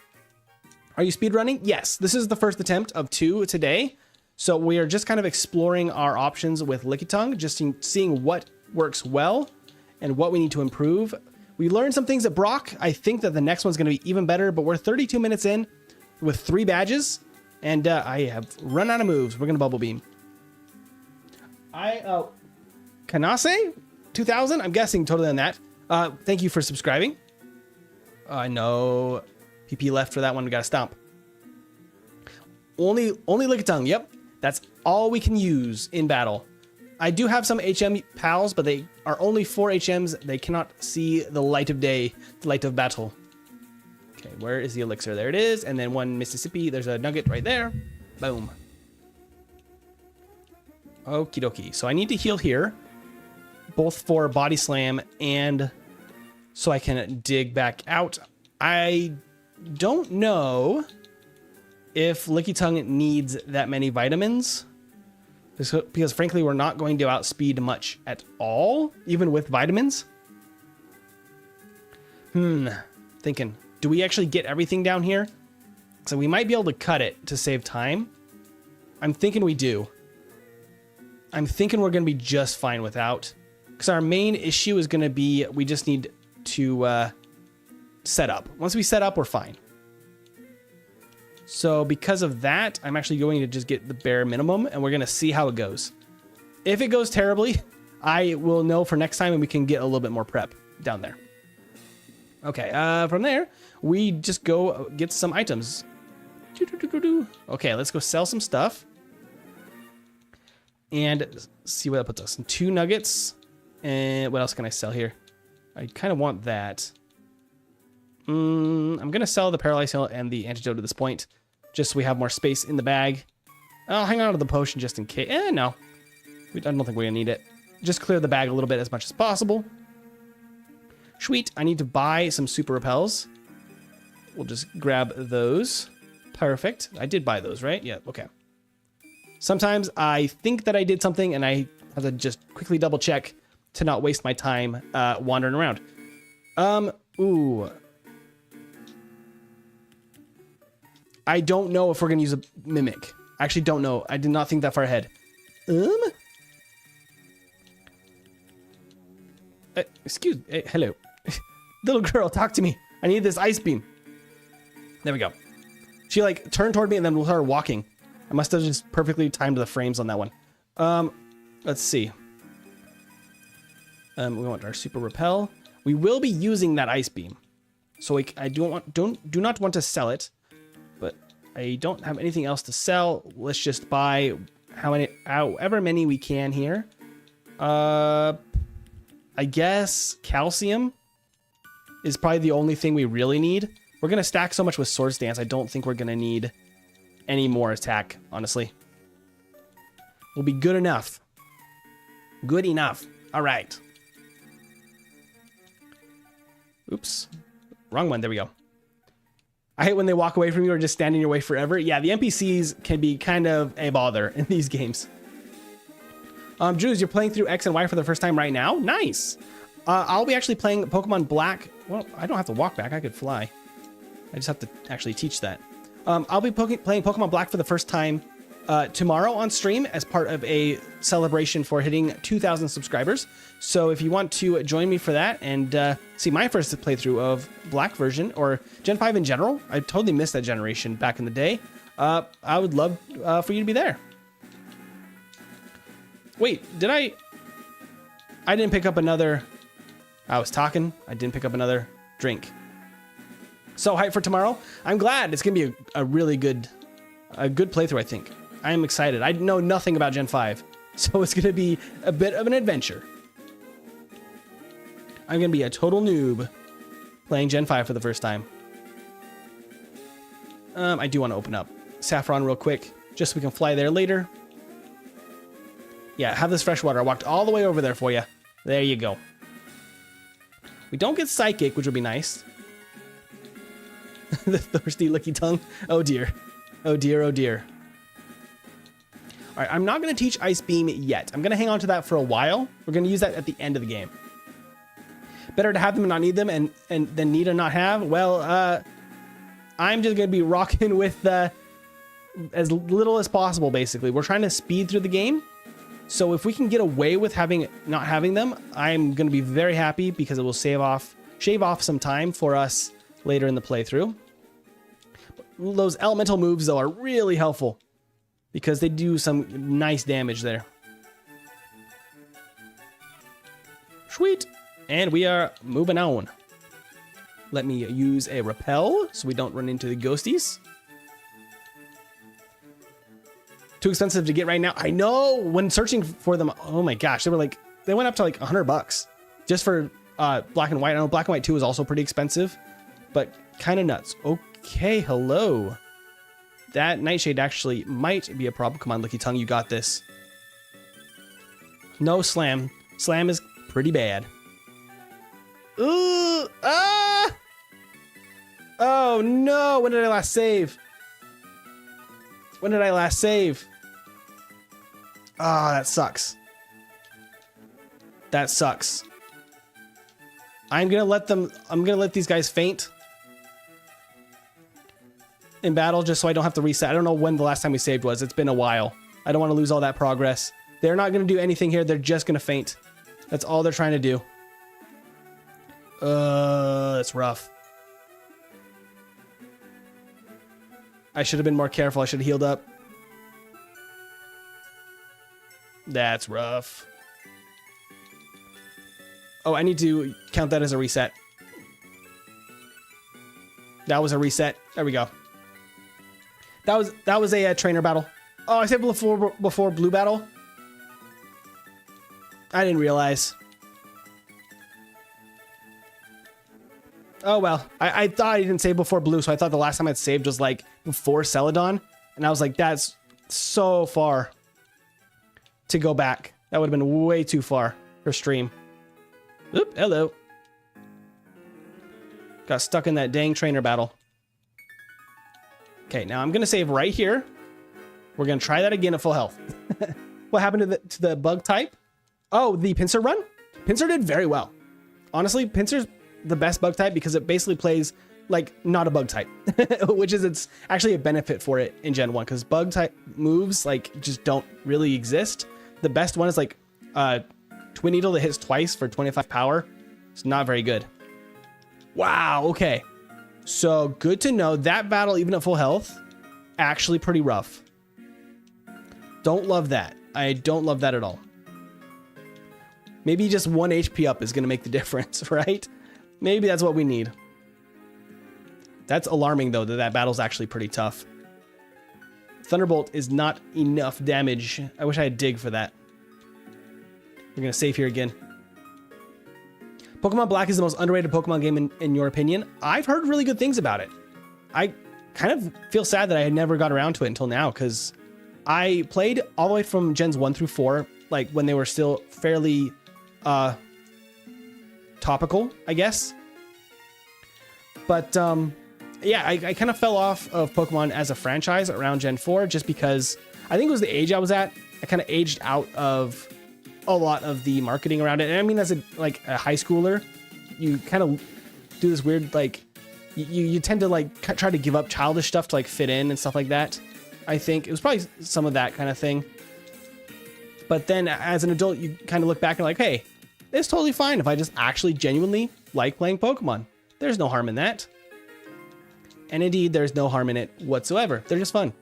Are you speedrunning? Yes, this is the first attempt of 2 today. So we are just kind of exploring our options with Lickitung, just seeing what works well and what we need to improve. We learned some things at Brock. I think that the next one's going to be even better, but we're 32 minutes in with 3 badges, and I have run out of moves. We're going to Bubble Beam. Kanase 2000, I'm guessing totally on that. Thank you for subscribing. I know PP left for that one. We got to stomp. Only Lickitung. Yep. That's all we can use in battle. I do have some HM pals, but they are only 4 HMs. They cannot see the light of day, the light of battle. Okay, where is the elixir? There it is. And then 1 Mississippi. There's a nugget right there. Boom. Okie dokie. So I need to heal here, both for body slam and so I can dig back out. I don't know if Lickitung needs that many vitamins, because frankly, we're not going to outspeed much at all, even with vitamins. Thinking, do we actually get everything down here? So we might be able to cut it to save time. I'm thinking we do. I'm thinking we're going to be just fine without, because our main issue is going to be we just need to set up. Once we set up, we're fine. So because of that, I'm actually going to just get the bare minimum, and we're going to see how it goes. If it goes terribly, I will know for next time, and we can get a little bit more prep down there. Okay, from there, we just go get some items. Okay, let's go sell some stuff. And see what that puts us. 2 nuggets. And what else can I sell here? I kind of want that. I'm going to sell the paralyzed heal and the antidote at this point, just so we have more space in the bag. I'll hang on to the potion just in case. No. I don't think we're going to need it. Just clear the bag a little bit as much as possible. Sweet. I need to buy some super repels. We'll just grab those. Perfect. I did buy those, right? Yeah, okay. Sometimes I think that I did something and I have to just quickly double check to not waste my time wandering around. Ooh. I don't know if we're going to use a mimic. I actually don't know. I did not think that far ahead. Excuse me. Hello. Little girl, talk to me. I need this ice beam. There we go. She like turned toward me and then started walking. I must have just perfectly timed the frames on that one. Let's see. We want our super repel. We will be using that ice beam. So I do not want to sell it, but I don't have anything else to sell. Let's just buy however many we can here. I guess calcium is probably the only thing we really need. We're going to stack so much with Swords Dance, I don't think we're going to need any more attack, honestly. Will be good enough. Good enough. All right. Oops. Wrong one. There we go. I hate when they walk away from you or just stand in your way forever. Yeah, the NPCs can be kind of a bother in these games. Drews, you're playing through X and Y for the first time right now? Nice. I'll be actually playing Pokemon Black. Well, I don't have to walk back. I could fly. I just have to actually teach that. I'll be playing Pokemon Black for the first time tomorrow on stream as part of a celebration for hitting 2,000 subscribers. So if you want to join me for that and see my first playthrough of Black version or Gen 5 in general, I totally missed that generation back in the day. I would love for you to be there. Wait, I didn't pick up another... I was talking. I didn't pick up another drink. So hyped for tomorrow. I'm glad. It's going to be a really good playthrough, I think. I am excited. I know nothing about Gen 5, so it's going to be a bit of an adventure. I'm going to be a total noob playing Gen 5 for the first time. I do want to open up Saffron real quick, just so we can fly there later. Yeah, have this fresh water. I walked all the way over there for you. There you go. We don't get Psychic, which would be nice. The thirsty Lickitung. Oh dear. Oh dear, oh dear. All right, I'm not going to teach Ice Beam yet. I'm going to hang on to that for a while. We're going to use that at the end of the game. Better to have them and not need them and than need and not have. Well, I'm just going to be rocking with as little as possible, basically. We're trying to speed through the game. So if we can get away with not having them, I'm going to be very happy because it will shave off some time for us later in the playthrough. Those elemental moves, though, are really helpful because they do some nice damage there. Sweet. And we are moving on. Let me use a repel so we don't run into the ghosties. Too expensive to get right now. I know, when searching for them, oh my gosh, they went up to like $100 just for black and white. I know black and white 2 is also pretty expensive, but kind of nuts. Okay, hello. That Nightshade actually might be a problem. Come on, Lickitung, you got this. No Slam. Slam is pretty bad. Ooh, ah! Oh no, when did I last save? When did I last save? Ah, that sucks. That sucks. I'm gonna let these guys faint in battle just so I don't have to reset. I don't know when the last time we saved was. It's been a while. I don't want to lose all that progress. They're not gonna do anything here. They're just gonna faint. That's all they're trying to do. It's rough. I should have been more careful. I should have healed up. That's rough. Oh, I need to count that as a reset. That was a reset. There we go. That was a trainer battle. Oh, I said before blue battle. I didn't realize. Oh well, I thought I didn't save before blue, so I thought the last time I'd saved was like before Celadon, and I was like, that's so far to go back. That would have been way too far for stream. Oop, hello. Got stuck in that dang trainer battle. Okay, now I'm gonna save right here. We're gonna try that again at full health. What happened to the bug type? Oh, the pincer run? Pincer did very well. Honestly, pincer's the best bug type because it basically plays like not a bug type, which is it's actually a benefit for it in Gen 1 because bug type moves like just don't really exist. The best one is like Twin Needle that hits twice for 25 power. It's not very good. Wow, okay. So good to know that battle, even at full health, actually pretty rough. Don't love that. I don't love that at all. Maybe just 1 HP up is going to make the difference, right? Maybe that's what we need. That's alarming, though, that battle's actually pretty tough. Thunderbolt is not enough damage. I wish I had Dig for that. We're going to save here again. Pokemon Black is the most underrated Pokemon game in your opinion. I've heard really good things about it. I kind of feel sad that I had never got around to it until now, because I played all the way from Gens 1 through 4, like when they were still fairly topical, I guess. But yeah, I kind of fell off of Pokemon as a franchise around Gen 4 just because I think it was the age I was at. I kind of aged out of a lot of the marketing around it. And I mean, as a high schooler, you kind of do this weird, like, you tend to like try to give up childish stuff to like fit in and stuff like that. I think it was probably some of that kind of thing. But then as an adult, you kind of look back and like, hey, it's totally fine if I just actually genuinely like playing Pokemon. There's no harm in that. And indeed, there's no harm in it whatsoever. They're just fun.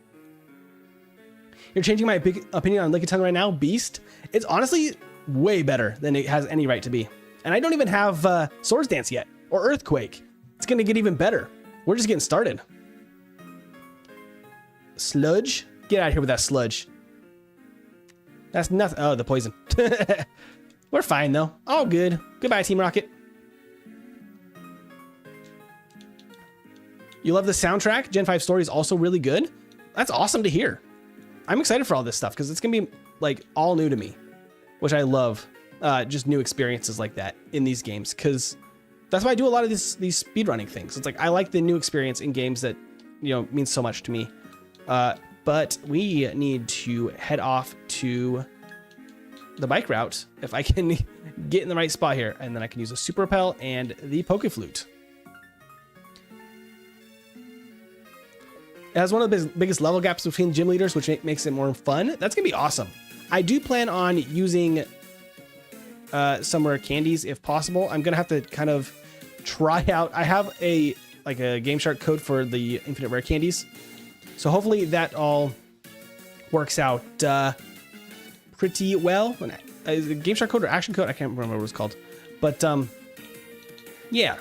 You're changing my opinion on Lickitung right now, Beast. It's honestly way better than it has any right to be. And I don't even have Swords Dance yet, or Earthquake. It's gonna get even better. We're just getting started. Sludge? Get out of here with that sludge. That's nothing. Oh, the poison. We're fine though. All good. Goodbye, Team Rocket. You love the soundtrack? Gen 5 story is also really good. That's awesome to hear. I'm excited for all this stuff because it's gonna be like all new to me, which I love. Just new experiences like that in these games, because that's why I do a lot of these speedrunning things. It's like I like the new experience in games that, you know, means so much to me. But we need to head off to the bike route if I can get in the right spot here, and then I can use a Super Repel and the Poke Flute. It has one of the biggest level gaps between gym leaders, which makes it more fun. That's gonna be awesome. I do plan on using some rare candies if possible. I'm gonna have to kind of try out. I have a Game Shark code for the infinite rare candies, so hopefully that all works out pretty well. Is it Game Shark code or Action code? I can't remember what it was called, but Yeah.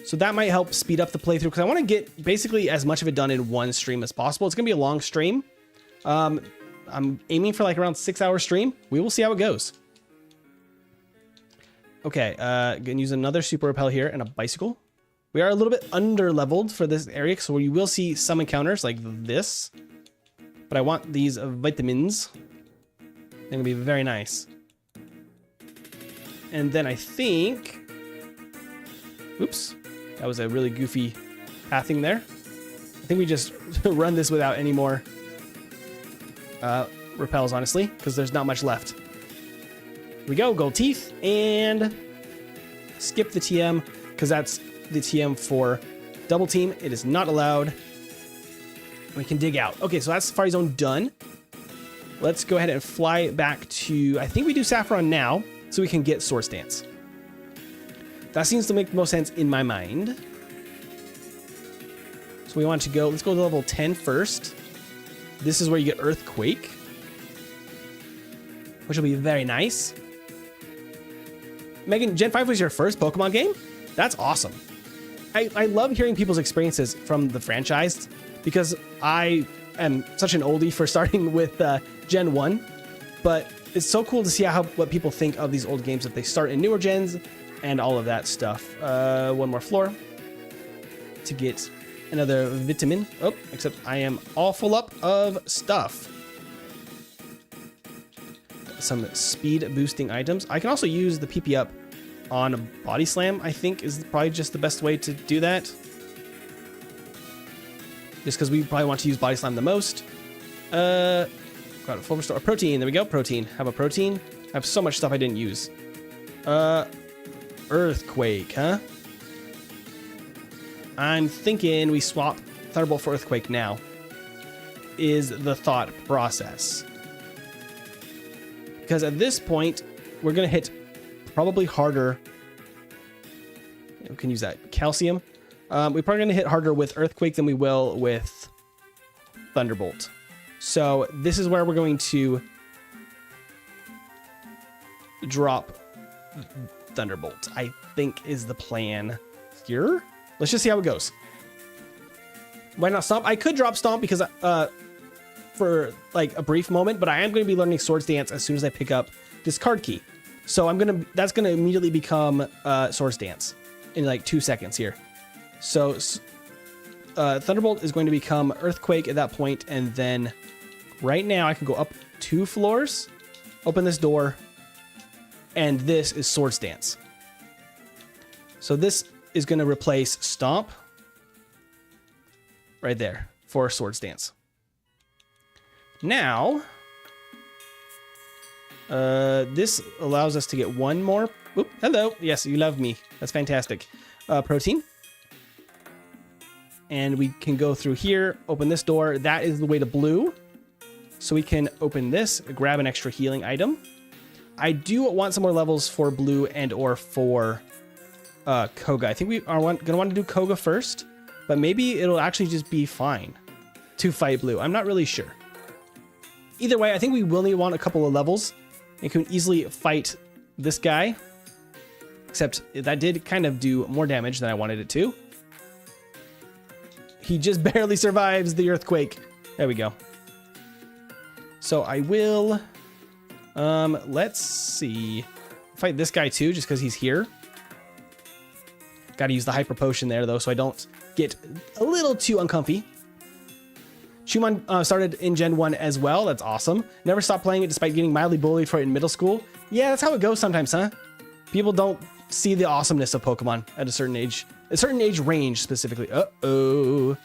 So that might help speed up the playthrough because I want to get basically as much of it done in one stream as possible. It's going to be a long stream. I'm aiming for like around 6-hour stream. We will see how it goes. Okay, gonna use another super repel here and a bicycle. We are a little bit under leveled for this area, so you will see some encounters like this. But I want these vitamins. They're gonna be very nice. And then I think, oops, that was a really goofy pathing there. I think we just run this without any more repels, honestly, because there's not much left. Here we go, gold teeth, and skip the TM, because that's the TM for double team. It is not allowed. We can dig out. Okay, so that's Safari Zone done. Let's go ahead and fly back to, I think we do Saffron now, so we can get Sword Stance. That seems to make the most sense in my mind. So we want to go, let's go to level 10 first. This is where you get Earthquake, which will be very nice. Megan, Gen 5 was your first Pokemon game? That's awesome. I love hearing people's experiences from the franchise because I am such an oldie for starting with Gen 1, but it's so cool to see what people think of these old games if they start in newer gens and all of that stuff. One more floor to get another vitamin. Oh, except I am all full up of stuff. Some speed boosting items. I can also use the PP up on a body slam, I think is probably just the best way to do that. Just because we probably want to use body slam the most. Got a full restore. Protein, there we go, protein. Have a protein. I have so much stuff I didn't use. Earthquake, huh? I'm thinking we swap Thunderbolt for Earthquake now. Is the thought process. Because at this point, we're going to hit probably harder. We can use that. Calcium. We're probably going to hit harder with Earthquake than we will with Thunderbolt. So this is where we're going to drop Thunderbolt, I think is the plan here. Let's just see how it goes. Why not Stomp? I could drop Stomp because for like a brief moment, but I am going to be learning Swords Dance as soon as I pick up this card key. So that's going to immediately become Swords Dance in like 2 seconds here. So Thunderbolt is going to become Earthquake at that point, and then right now I can go up 2 floors, open this door, and this is Swords Dance. So this is going to replace Stomp right there for Swords Dance. Now, this allows us to get one more. Oop, hello. Yes, you love me. That's fantastic. Protein. And we can go through here, open this door. That is the way to blue. So we can open this, grab an extra healing item. I do want some more levels for blue and or for Koga. I think we are going to want to do Koga first, but maybe it'll actually just be fine to fight blue. I'm not really sure. Either way, I think we will want a couple of levels and can easily fight this guy. Except that did kind of do more damage than I wanted it to. He just barely survives the earthquake. There we go. So I will, let's see. Fight this guy too, just because he's here. Got to use the hyper potion there though, so I don't get a little too uncomfy. Shumon started in Gen 1 as well. That's awesome. Never stopped playing it despite getting mildly bullied for it in middle school. Yeah, that's how it goes sometimes, huh? People don't see the awesomeness of Pokemon at a certain age range specifically. Uh-oh.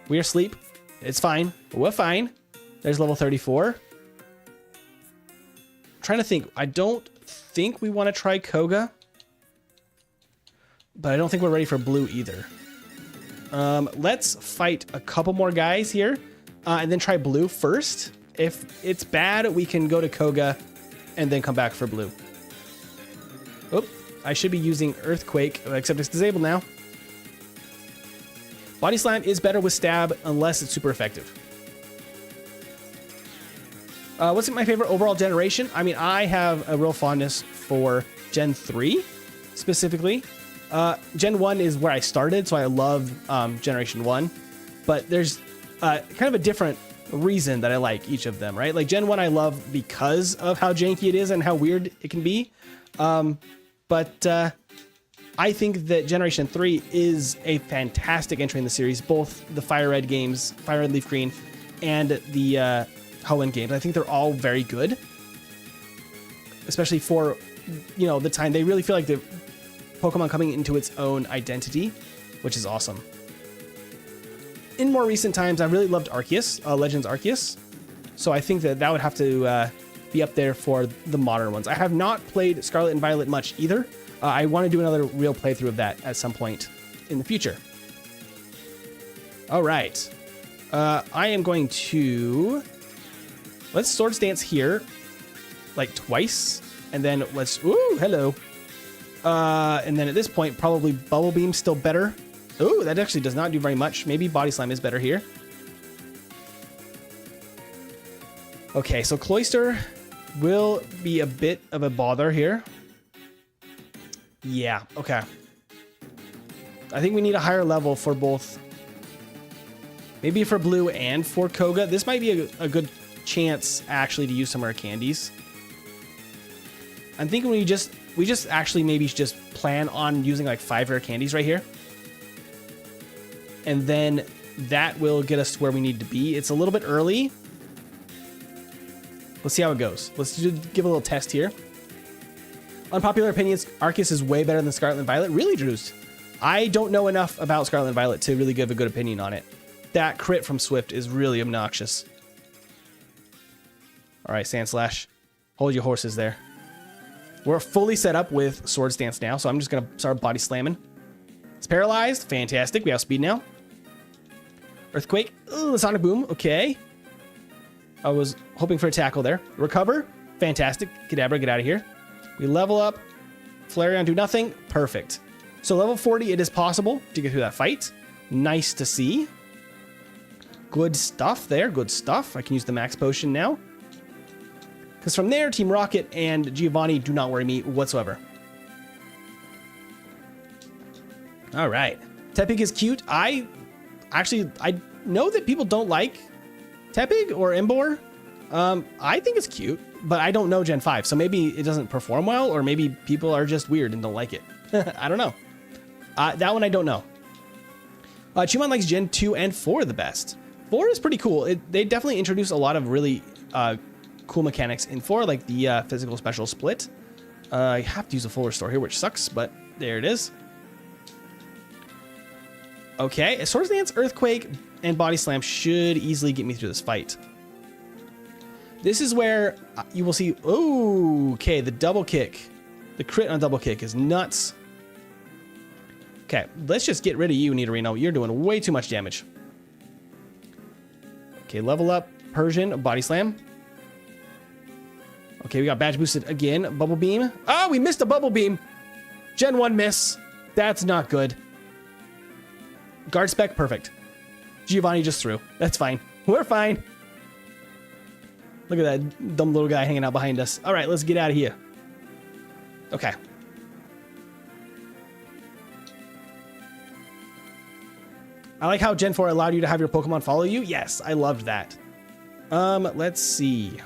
We're asleep. It's fine. We're fine. There's level 34. I'm trying to think. I don't think we want to try Koga. But I don't think we're ready for blue either. Let's fight a couple more guys here. And then try blue first. If it's bad, we can go to Koga and then come back for blue. Oop, I should be using Earthquake, except it's disabled now. Body Slam is better with Stab unless it's super effective. What's my favorite overall generation? I mean, I have a real fondness for Gen 3 specifically. Gen 1 is where I started, so I love Generation 1. But there's kind of a different reason that I like each of them, right? Like Gen 1 I love because of how janky it is and how weird it can be. But I think that Generation 3 is a fantastic entry in the series, both the Fire Red games, Fire Red Leaf Green, and the Hoenn games. I think they're all very good, especially for, you know, the time. They really feel like the Pokemon coming into its own identity, which is awesome. In more recent times, I really loved Arceus, Legends Arceus. So I think that that would have to be up there for the modern ones. I have not played Scarlet and Violet much either. I want to do another real playthrough of that at some point in the future. All right. I am going to... Let's Swords Dance here, like twice. And then let's... Ooh, hello. And then at this point, probably Bubble Beam's still better. Ooh, that actually does not do very much. Maybe Body Slam is better here. Okay, so Cloyster will be a bit of a bother here. Yeah, okay. I think we need a higher level for both. Maybe for Blue and for Koga. This might be a good chance actually to use some rare candies. I'm thinking we just actually maybe just plan on using like 5 rare candies right here. And then that will get us to where we need to be. It's a little bit early. Let's see how it goes. Let's give a little test here. Unpopular opinions, Arceus is way better than Scarlet and Violet. Really, Drews? I don't know enough about Scarlet and Violet to really give a good opinion on it. That crit from Swift is really obnoxious. All right, Sand Slash. Hold your horses there. We're fully set up with Swords Dance now, so I'm just going to start body slamming. It's paralyzed. Fantastic. We have speed now. Earthquake. Ooh, Sonic Boom. Okay. I was hoping for a tackle there. Recover. Fantastic. Kadabra, get out of here. We level up. Flareon, do nothing. Perfect. So level 40, it is possible to get through that fight. Nice to see. Good stuff there. Good stuff. I can use the max potion now. Because from there, Team Rocket and Giovanni do not worry me whatsoever. All right. Tepig is cute. I know that people don't like Tepig or Emboar. I think it's cute, but I don't know Gen 5, so maybe it doesn't perform well, or maybe people are just weird and don't like it. I don't know. That one I don't know. Chumon likes Gen 2 and 4 the best. 4 is pretty cool. They definitely introduce a lot of really cool mechanics in 4, like the physical special split. I have to use a full restore here, which sucks, but there it is. Okay, Swords Dance, Earthquake, and Body Slam should easily get me through this fight. This is where you will see... Oh, okay, the double kick. The crit on double kick is nuts. Okay, let's just get rid of you, Nidorino. You're doing way too much damage. Okay, level up. Persian, Body Slam. Okay, we got badge boosted again. Bubble Beam. Oh, we missed a Bubble Beam. Gen 1 miss. That's not good. Guard Spec, perfect. Giovanni just threw. That's fine. We're fine. Look at that dumb little guy hanging out behind us. All right, let's get out of here. Okay. I like how Gen 4 allowed you to have your Pokemon follow you. Yes, I loved that. Let's see.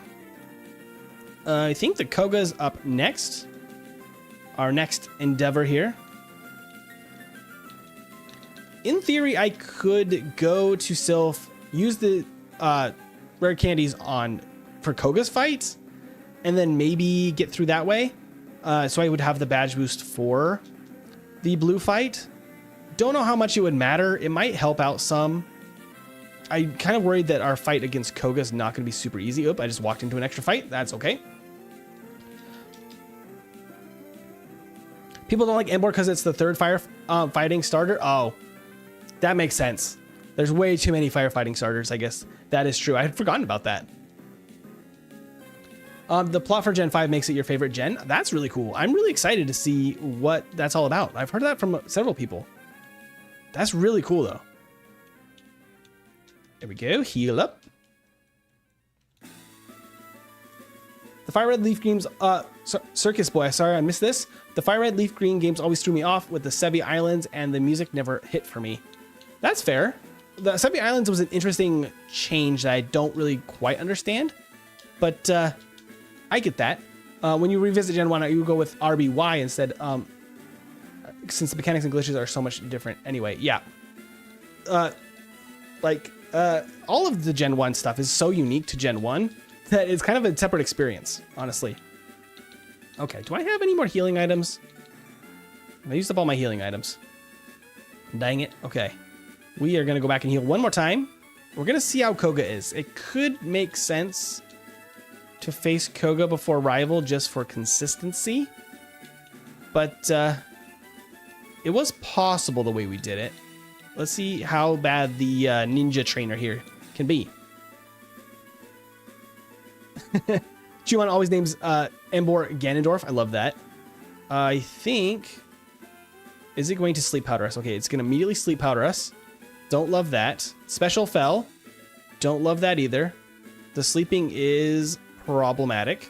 I think the Koga's up next. Our next endeavor here. In theory, I could go to Sylph, use the rare candies for Koga's fight, and then maybe get through that way. So I would have the badge boost for the blue fight. Don't know how much it would matter. It might help out some. I'm kind of worried that our fight against Koga is not going to be super easy. Oop, I just walked into an extra fight. That's okay. People don't like Emboar because it's the third fighting starter. Oh, that makes sense. There's way too many firefighting starters, I guess. That is true. I had forgotten about that. The plot for Gen 5 makes it your favorite gen. That's really cool. I'm really excited to see what that's all about. I've heard that from several people. That's really cool, though. There we go. Heal up. The Fire Red Leaf Green's, Circus Boy, sorry I missed this. The Fire Red Leaf Green games always threw me off with the Sebi Islands and the music never hit for me. That's fair. The Sebi Islands was an interesting change that I don't really quite understand, but I get that. When you revisit Gen 1, you go with RBY instead, since the mechanics and glitches are so much different anyway. Yeah. All of the Gen 1 stuff is so unique to Gen 1 that it's kind of a separate experience, honestly. Okay, do I have any more healing items? I used up all my healing items. Dang it. Okay. We are going to go back and heal one more time. We're going to see how Koga is. It could make sense to face Koga before Rival just for consistency. But it was possible the way we did it. Let's see how bad the ninja trainer here can be. Chumon always names Embor Ganondorf. I love that. I think... Is it going to sleep powder us? Okay, it's going to immediately sleep powder us. Don't love that. Special fell. Don't love that either. The sleeping is problematic.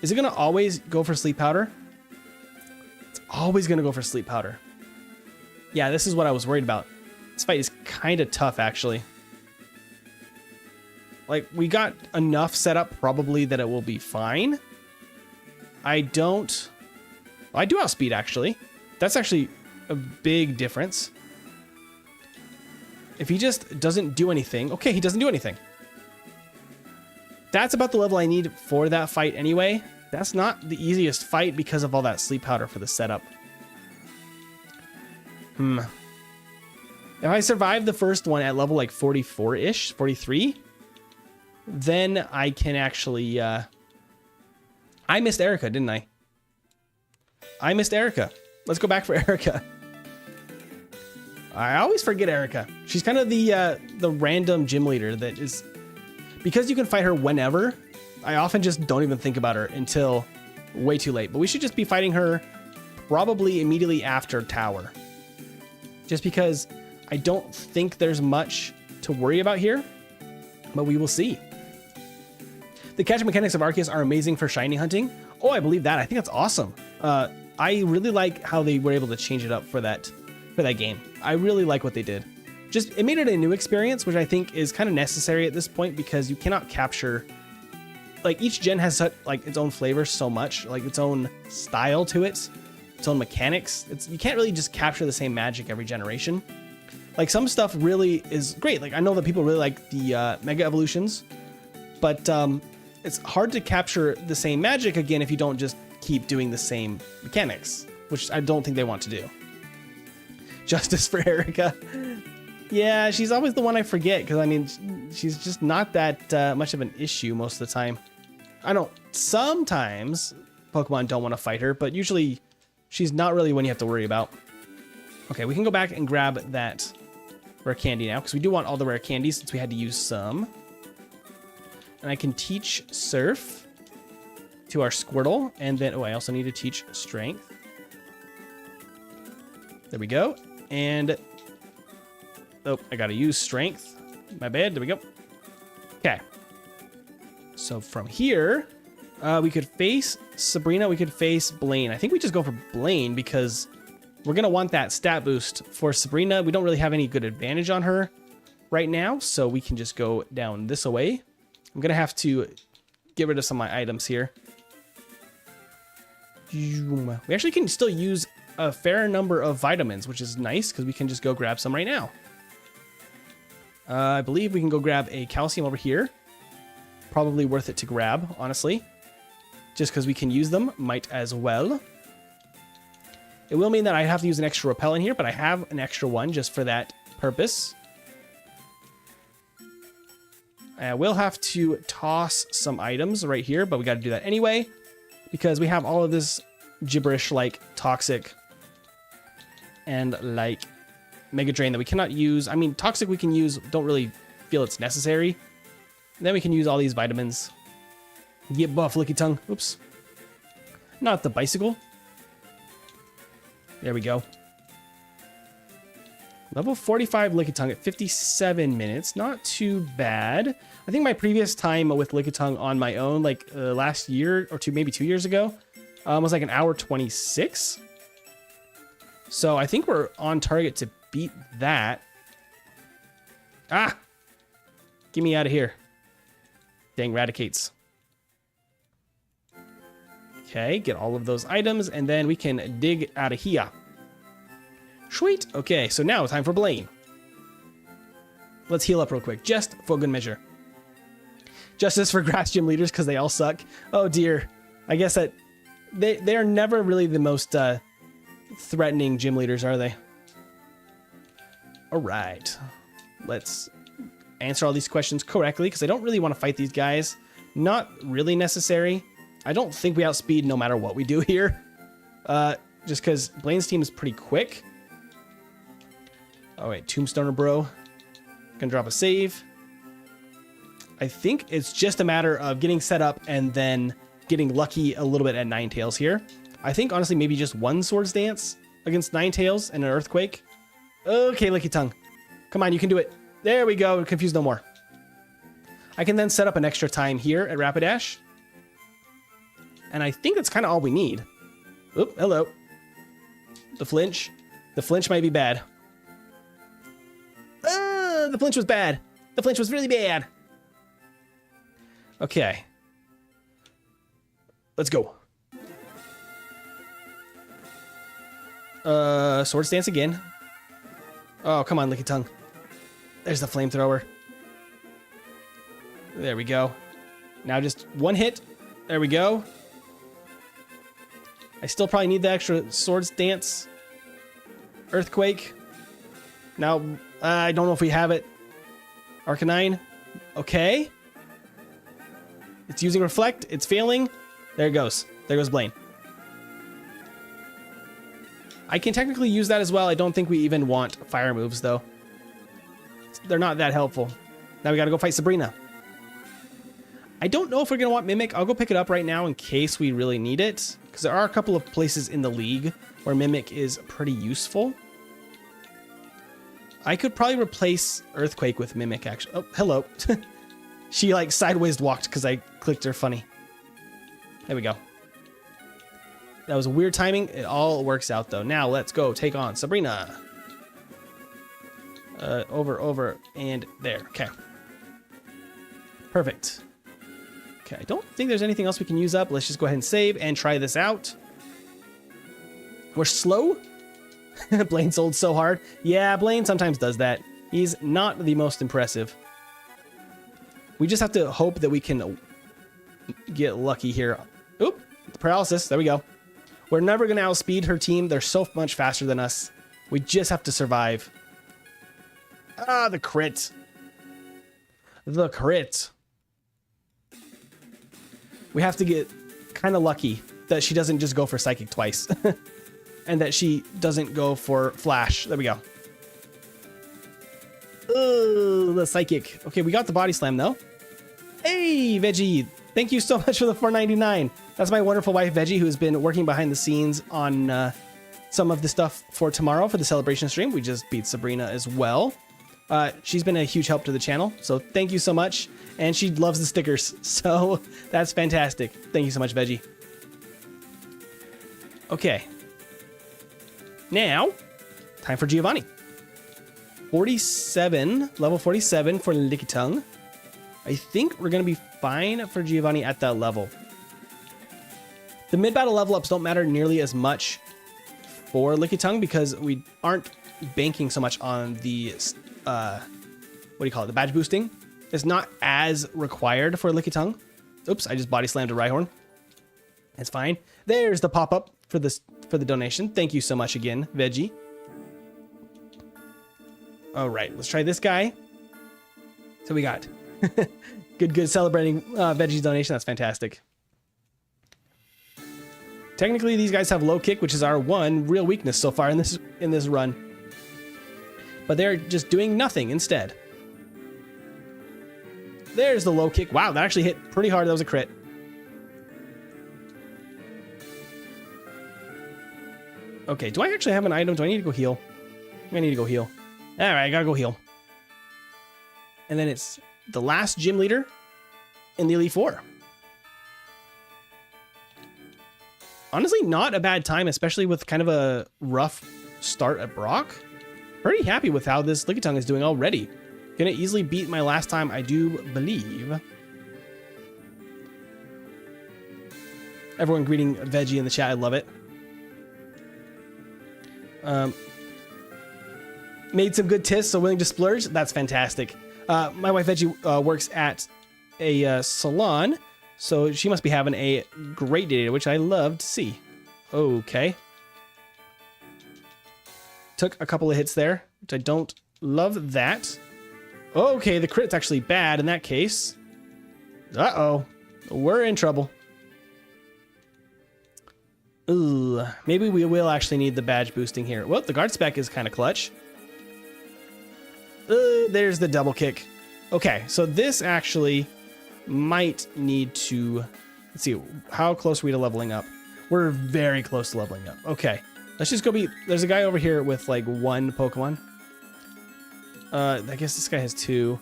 Is it going to always go for sleep powder? It's always going to go for sleep powder. Yeah, this is what I was worried about. This fight is kind of tough, actually. Like, we got enough set up probably that it will be fine. I do outspeed, actually. That's actually a big difference. If he just doesn't do anything... Okay, he doesn't do anything. That's about the level I need for that fight anyway. That's not the easiest fight because of all that sleep powder for the setup. If I survive the first one at level like 44-ish, 43, then I can actually... I missed Erica, didn't I? I missed Erica. Let's go back for Erica. I always forget Erica. She's kind of the random gym leader that is... Because you can fight her whenever, I often just don't even think about her until way too late. But we should just be fighting her probably immediately after Tower. Just because I don't think there's much to worry about here, but we will see. The catch mechanics of Arceus are amazing for shiny hunting. Oh, I believe that. I think that's awesome. I really like how they were able to change it up for that game. I really like what they did. Just, it made it a new experience, which I think is kind of necessary at this point because you cannot capture, like each gen has such, like its own flavor so much, like its own style to it, its own mechanics. You can't really just capture the same magic every generation. Like some stuff really is great. Like I know that people really like the Mega Evolutions, but it's hard to capture the same magic again if you don't just keep doing the same mechanics, which I don't think they want to do. Justice for Erica. Yeah, she's always the one I forget because I mean, she's just not that much of an issue most of the time. Sometimes Pokemon don't want to fight her, but usually she's not really one you have to worry about. Okay, we can go back and grab that rare candy now because we do want all the rare candies since we had to use some. And I can teach Surf to our Squirtle, and then, I also need to teach Strength. There we go. And, I gotta use Strength. My bad, there we go. Okay. So from here, we could face Sabrina, we could face Blaine. I think we just go for Blaine because we're gonna want that stat boost for Sabrina. We don't really have any good advantage on her right now, so we can just go down this way. I'm gonna have to get rid of some of my items here. We actually can still use a fair number of vitamins, which is nice because we can just go grab some right now. I believe we can go grab a calcium over here. Probably worth it to grab, honestly. Just because we can use them, might as well. It will mean that I have to use an extra repel in here, but I have an extra one just for that purpose. I will have to toss some items right here, but we got to do that anyway because we have all of this gibberish like Toxic and like Mega Drain that we cannot use. I mean, Toxic we can use, don't really feel it's necessary. And then we can use all these vitamins. Get buff, Lickitung. Oops. Not the bicycle. There we go. Level 45 Lickitung at 57 minutes. Not too bad. I think my previous time with Lickitung on my own, like last year or two, maybe 2 years ago, was like an hour 26. So I think we're on target to beat that. Ah! Get me out of here. Dang Raticates. Okay, get all of those items, and then we can dig out of here. Sweet. Okay, so now time for Blaine. Let's heal up real quick, just for good measure. Justice for grass gym leaders, because they all suck. Oh dear. I guess that they are never really the most threatening gym leaders, are they? All right. Let's answer all these questions correctly, because I don't really want to fight these guys. Not really necessary. I don't think we outspeed no matter what we do here. Just because Blaine's team is pretty quick. Oh wait, Tombstoner bro. Gonna drop a save. I think it's just a matter of getting set up and then getting lucky a little bit at Ninetales here. I think honestly maybe just one Swords Dance against Ninetales and an Earthquake. Okay, Lickitung. Come on, you can do it. There we go, confused no more. I can then set up an extra time here at Rapidash. And I think that's kind of all we need. Oop, hello. The flinch. The flinch might be bad. The flinch was bad. The flinch was really bad. Okay. Let's go. Swords Dance again. Oh, come on, Lickitung. There's the flamethrower. There we go. Now just one hit. There we go. I still probably need the extra Swords Dance. Earthquake. Now, I don't know if we have it. Arcanine. Okay. It's using Reflect. It's failing. There it goes. There goes Blaine. I can technically use that as well. I don't think we even want fire moves, though. They're not that helpful. Now we gotta go fight Sabrina. I don't know if we're gonna want Mimic. I'll go pick it up right now in case we really need it. Because there are a couple of places in the league where Mimic is pretty useful. I could probably replace Earthquake with Mimic, actually. Oh, hello. She, like, sideways walked because I clicked her funny. There we go. That was weird timing. It all works out, though. Now, let's go take on Sabrina. Over, and there. Okay. Perfect. Okay, I don't think there's anything else we can use up. Let's just go ahead and save and try this out. We're slow. Blaine sold so hard. Yeah, Blaine sometimes does that. He's not the most impressive. We just have to hope that we can get lucky here. Oop, paralysis. There we go. We're never going to outspeed her team. They're so much faster than us. We just have to survive. Ah, the crit. The crit. We have to get kind of lucky that she doesn't just go for Psychic twice. And that she doesn't go for Flash. There we go. Oh, the Psychic. Okay, we got the Body Slam, though. Hey, Veggie. Thank you so much for the $4.99. That's my wonderful wife, Veggie, who has been working behind the scenes on some of the stuff for tomorrow for the celebration stream. We just beat Sabrina as well. She's been a huge help to the channel, so thank you so much. And she loves the stickers, so that's fantastic. Thank you so much, Veggie. Okay. Now, time for Giovanni. 47, level 47 for Lickitung. I think we're going to be fine for Giovanni at that level. The mid-battle level ups don't matter nearly as much for Lickitung because we aren't banking so much on the, what do you call it, the badge boosting. It's not as required for Lickitung. Oops, I just body slammed a Rhyhorn. It's fine. There's the pop-up for this for the donation. Thank you so much again, Veggie. All right, let's try this guy. So we got good celebrating Veggie's donation. That's fantastic. Technically, these guys have low kick, which is our one real weakness so far in this run. But they're just doing nothing instead. There's the low kick. Wow, that actually hit pretty hard. That was a crit. Okay, do I actually have an item? Do I need to go heal? I need to go heal. All right, I gotta go heal. And then it's the last gym leader in the Elite Four. Honestly, not a bad time, especially with kind of a rough start at Brock. Pretty happy with how this Lickitung is doing already. Gonna easily beat my last time, I do believe. Everyone greeting Veggie in the chat, I love it. Made some good tists, so willing to splurge. That's fantastic. My wife Veggie works at a salon, so she must be having a great day, which I love to see. Okay. Took a couple of hits there, which I don't love that. Okay, the crit's actually bad in that case. Uh-oh. We're in trouble. Ooh, maybe we will actually need the badge boosting here. Well, the guard spec is kind of clutch. There's the double kick. Okay, so this actually might need to... Let's see, how close are we to leveling up? We're very close to leveling up. Okay, let's just go be... There's a guy over here with like one Pokemon. I guess this guy has two.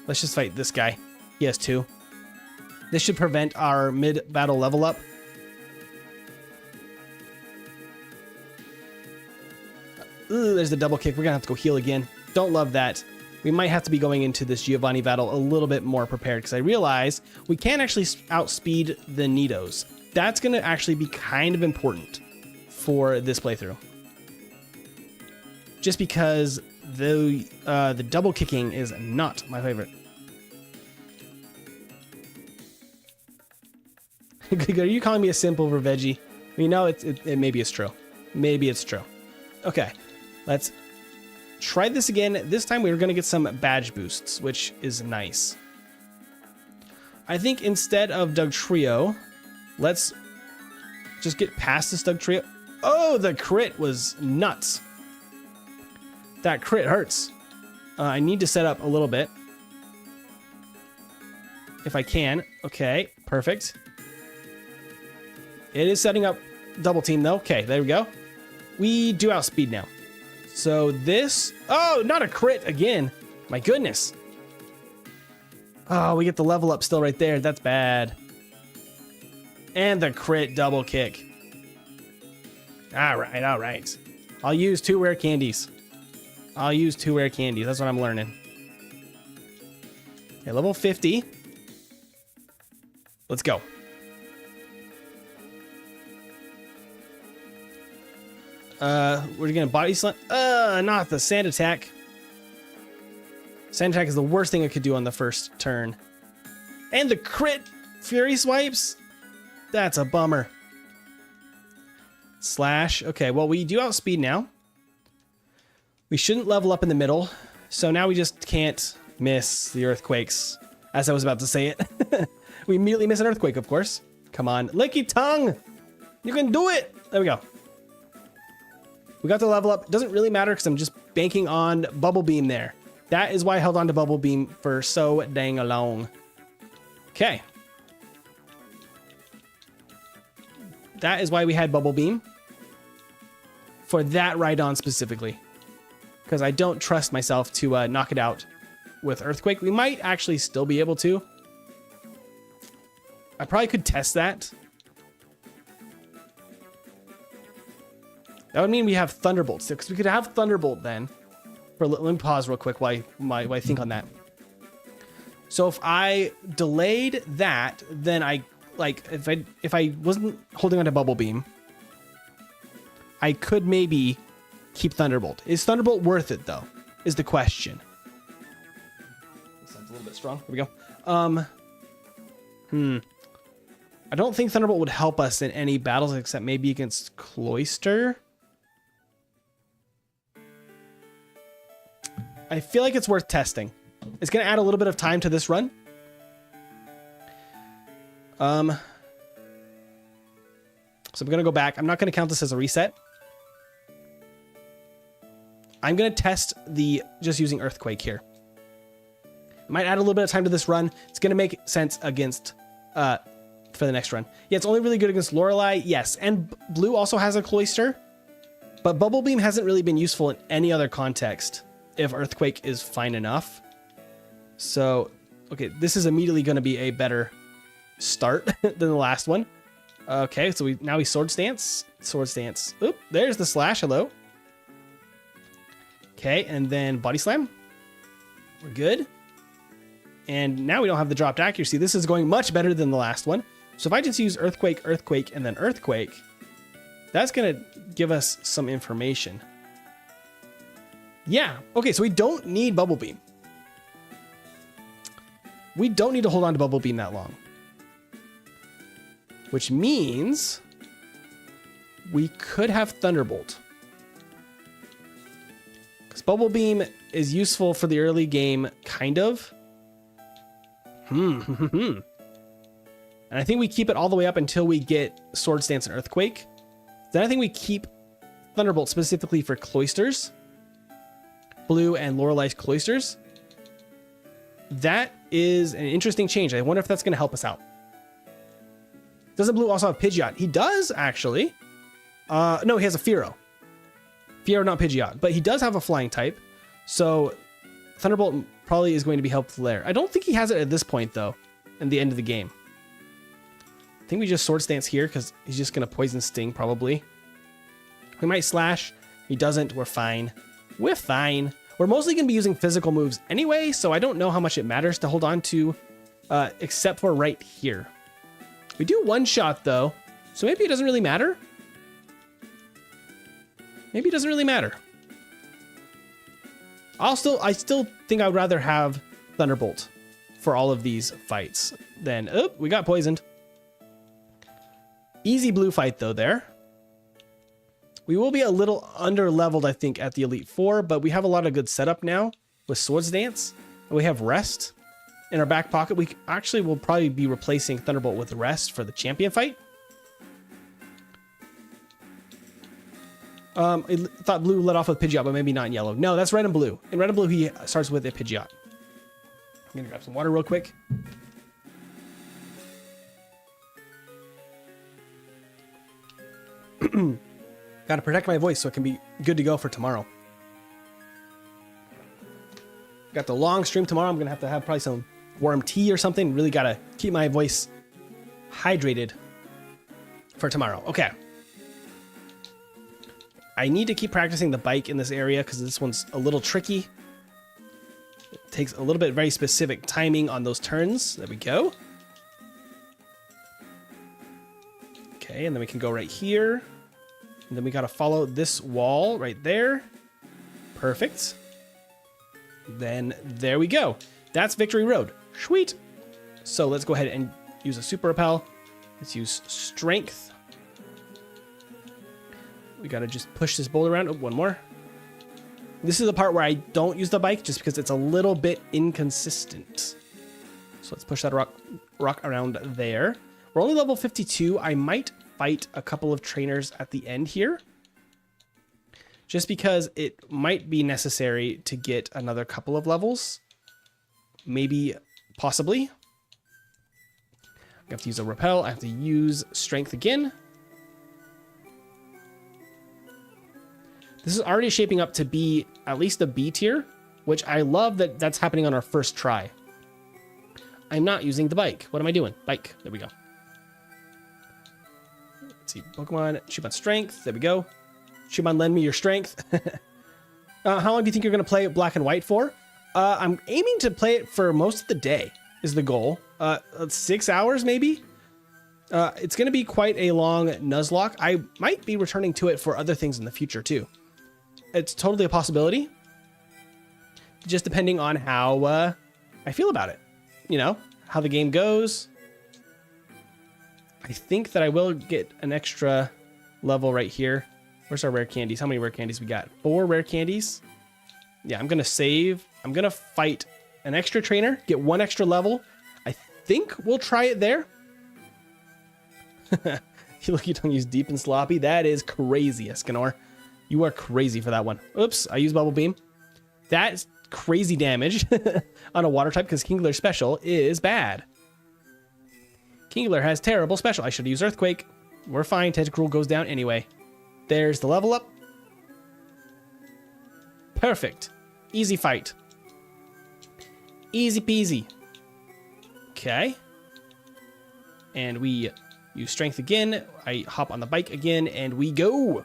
Let's just fight this guy. He has two. This should prevent our mid-battle level up. Ooh, there's the double kick. We're gonna have to go heal again. Don't love that. We might have to be going into this Giovanni battle a little bit more prepared, because I realize we can actually outspeed the Nidos. That's gonna actually be kind of important for this playthrough. Just because the double kicking is not my favorite. Are you calling me a simp over Veggie? You know, it maybe it's true. Maybe it's true. Okay, let's try this again. This time we're going to get some badge boosts, which is nice. I think instead of Doug Trio, let's just get past this Doug Trio. Oh, the crit was nuts. That crit hurts. I need to set up a little bit. If I can. Okay, perfect. It is setting up double team though. Okay, there we go. We do outspeed now. So this... Oh, not a crit again. My goodness. Oh, we get the level up still right there. That's bad. And the crit double kick. All right, all right. I'll use 2 rare candies. I'll use 2 rare candies. That's what I'm learning. Okay, level 50. Let's go. We're gonna body slam. Not the sand attack. Sand attack is the worst thing I could do on the first turn. And the crit fury swipes. That's a bummer. Slash. Okay, well, we do outspeed now. We shouldn't level up in the middle. So now we just can't miss the earthquakes, as I was about to say it. We immediately miss an earthquake, of course. Come on. Lickitung! You can do it! There we go. We got the level up. It doesn't really matter because I'm just banking on Bubble Beam there. That is why I held on to Bubble Beam for so dang long. Okay. That is why we had Bubble Beam. For that Rhydon specifically. Because I don't trust myself to knock it out with Earthquake. We might actually still be able to. I probably could test that. That would mean we have Thunderbolt still, because we could have Thunderbolt then. Let me pause real quick while I think on that. So if I delayed that, then if I wasn't holding on to Bubble Beam, I could maybe keep Thunderbolt. Is Thunderbolt worth it though? Is the question. This sounds a little bit strong. Here we go. I don't think Thunderbolt would help us in any battles except maybe against Cloyster. I feel like it's worth testing. It's going to add a little bit of time to this run. So I'm going to go back. I'm not going to count this as a reset. I'm going to test just using Earthquake here. Might add a little bit of time to this run. It's going to make sense against, for the next run. Yeah, it's only really good against Lorelei. Yes. And Blue also has a Cloyster. But Bubble Beam hasn't really been useful in any other context if Earthquake is fine enough. So, okay, this is immediately going to be a better start than the last one. Okay, so now we Sword Stance. Sword Stance. Oop, there's the slash. Hello. Okay, and then Body Slam. We're good. And now we don't have the dropped accuracy. This is going much better than the last one. So if I just use Earthquake, Earthquake, and then Earthquake, that's going to give us some information. Yeah, okay, so we don't need Bubble Beam. We don't need to hold on to Bubble Beam that long. Which means we could have Thunderbolt. Because Bubble Beam is useful for the early game, kind of. And I think we keep it all the way up until we get Sword Stance and Earthquake. Then I think we keep Thunderbolt specifically for Cloisters. Blue and Lorelei's Cloisters. That is an interesting change. I wonder if that's going to help us out. Doesn't Blue also have Pidgeot? He does, actually. No, he has a Fearow. Fearow, not Pidgeot. But he does have a flying type. So Thunderbolt probably is going to be helpful there. I don't think he has it at this point, though, in the end of the game. I think we just Sword Stance here because he's just going to Poison Sting, probably. We might Slash. He doesn't. We're fine. We're fine. We're mostly going to be using physical moves anyway, so I don't know how much it matters to hold on to, except for right here. We do one-shot, though, so maybe it doesn't really matter. Maybe it doesn't really matter. I still think I would rather have Thunderbolt for all of these fights than... Oh, we got poisoned. Easy blue fight, though, there. We will be a little under-leveled, I think, at the Elite Four, but we have a lot of good setup now with Swords Dance. And we have Rest in our back pocket. We actually will probably be replacing Thunderbolt with Rest for the champion fight. I thought blue led off with Pidgeot, but maybe not in yellow. No, that's red and blue. In red and blue, he starts with a Pidgeot. I'm going to grab some water real quick. Got to protect my voice so it can be good to go for tomorrow. Got the long stream tomorrow. I'm going to have probably some warm tea or something. Really got to keep my voice hydrated for tomorrow. Okay. I need to keep practicing the bike in this area because this one's a little tricky. It takes a little bit very specific timing on those turns. There we go. Okay, and then we can go right here. And then we got to follow this wall right there. Perfect. Then there we go. That's Victory Road. Sweet. So let's go ahead and use a Super Repel. Let's use Strength. We got to just push this boulder around. Oh, one more. This is the part where I don't use the bike just because it's a little bit inconsistent. So let's push that rock around there. We're only level 52. I might fight a couple of trainers at the end here, just because it might be necessary to get another couple of levels. Maybe, possibly. I have to use a Repel. I have to use Strength again. This is already shaping up to be at least a B tier, which I love that that's happening on our first try. I'm not using the bike. What am I doing? Bike. There we go. Let's see. Pokemon. Shubon Strength. There we go. Shubon, lend me your strength. How long do you think you're going to play Black and White for? I'm aiming to play it for most of the day is the goal. 6 hours maybe? It's going to be quite a long Nuzlocke. I might be returning to it for other things in the future too. It's totally a possibility. Just depending on how I feel about it. You know, how the game goes. I think that I will get an extra level right here. Where's our rare candies? How many rare candies we got? 4 rare candies. Yeah, I'm going to save. I'm going to fight an extra trainer, get 1 extra level. I think we'll try it there. Lickitung used Deep and Sloppy. That is crazy, Escanor. You are crazy for that one. Oops, I used Bubble Beam. That's crazy damage on a water type because Kingler special is bad. Kingler has terrible special. I should use Earthquake. We're fine. Tentacruel goes down anyway. There's the level up. Perfect. Easy fight. Easy peasy. Okay. And we use strength again. I hop on the bike again, and we go.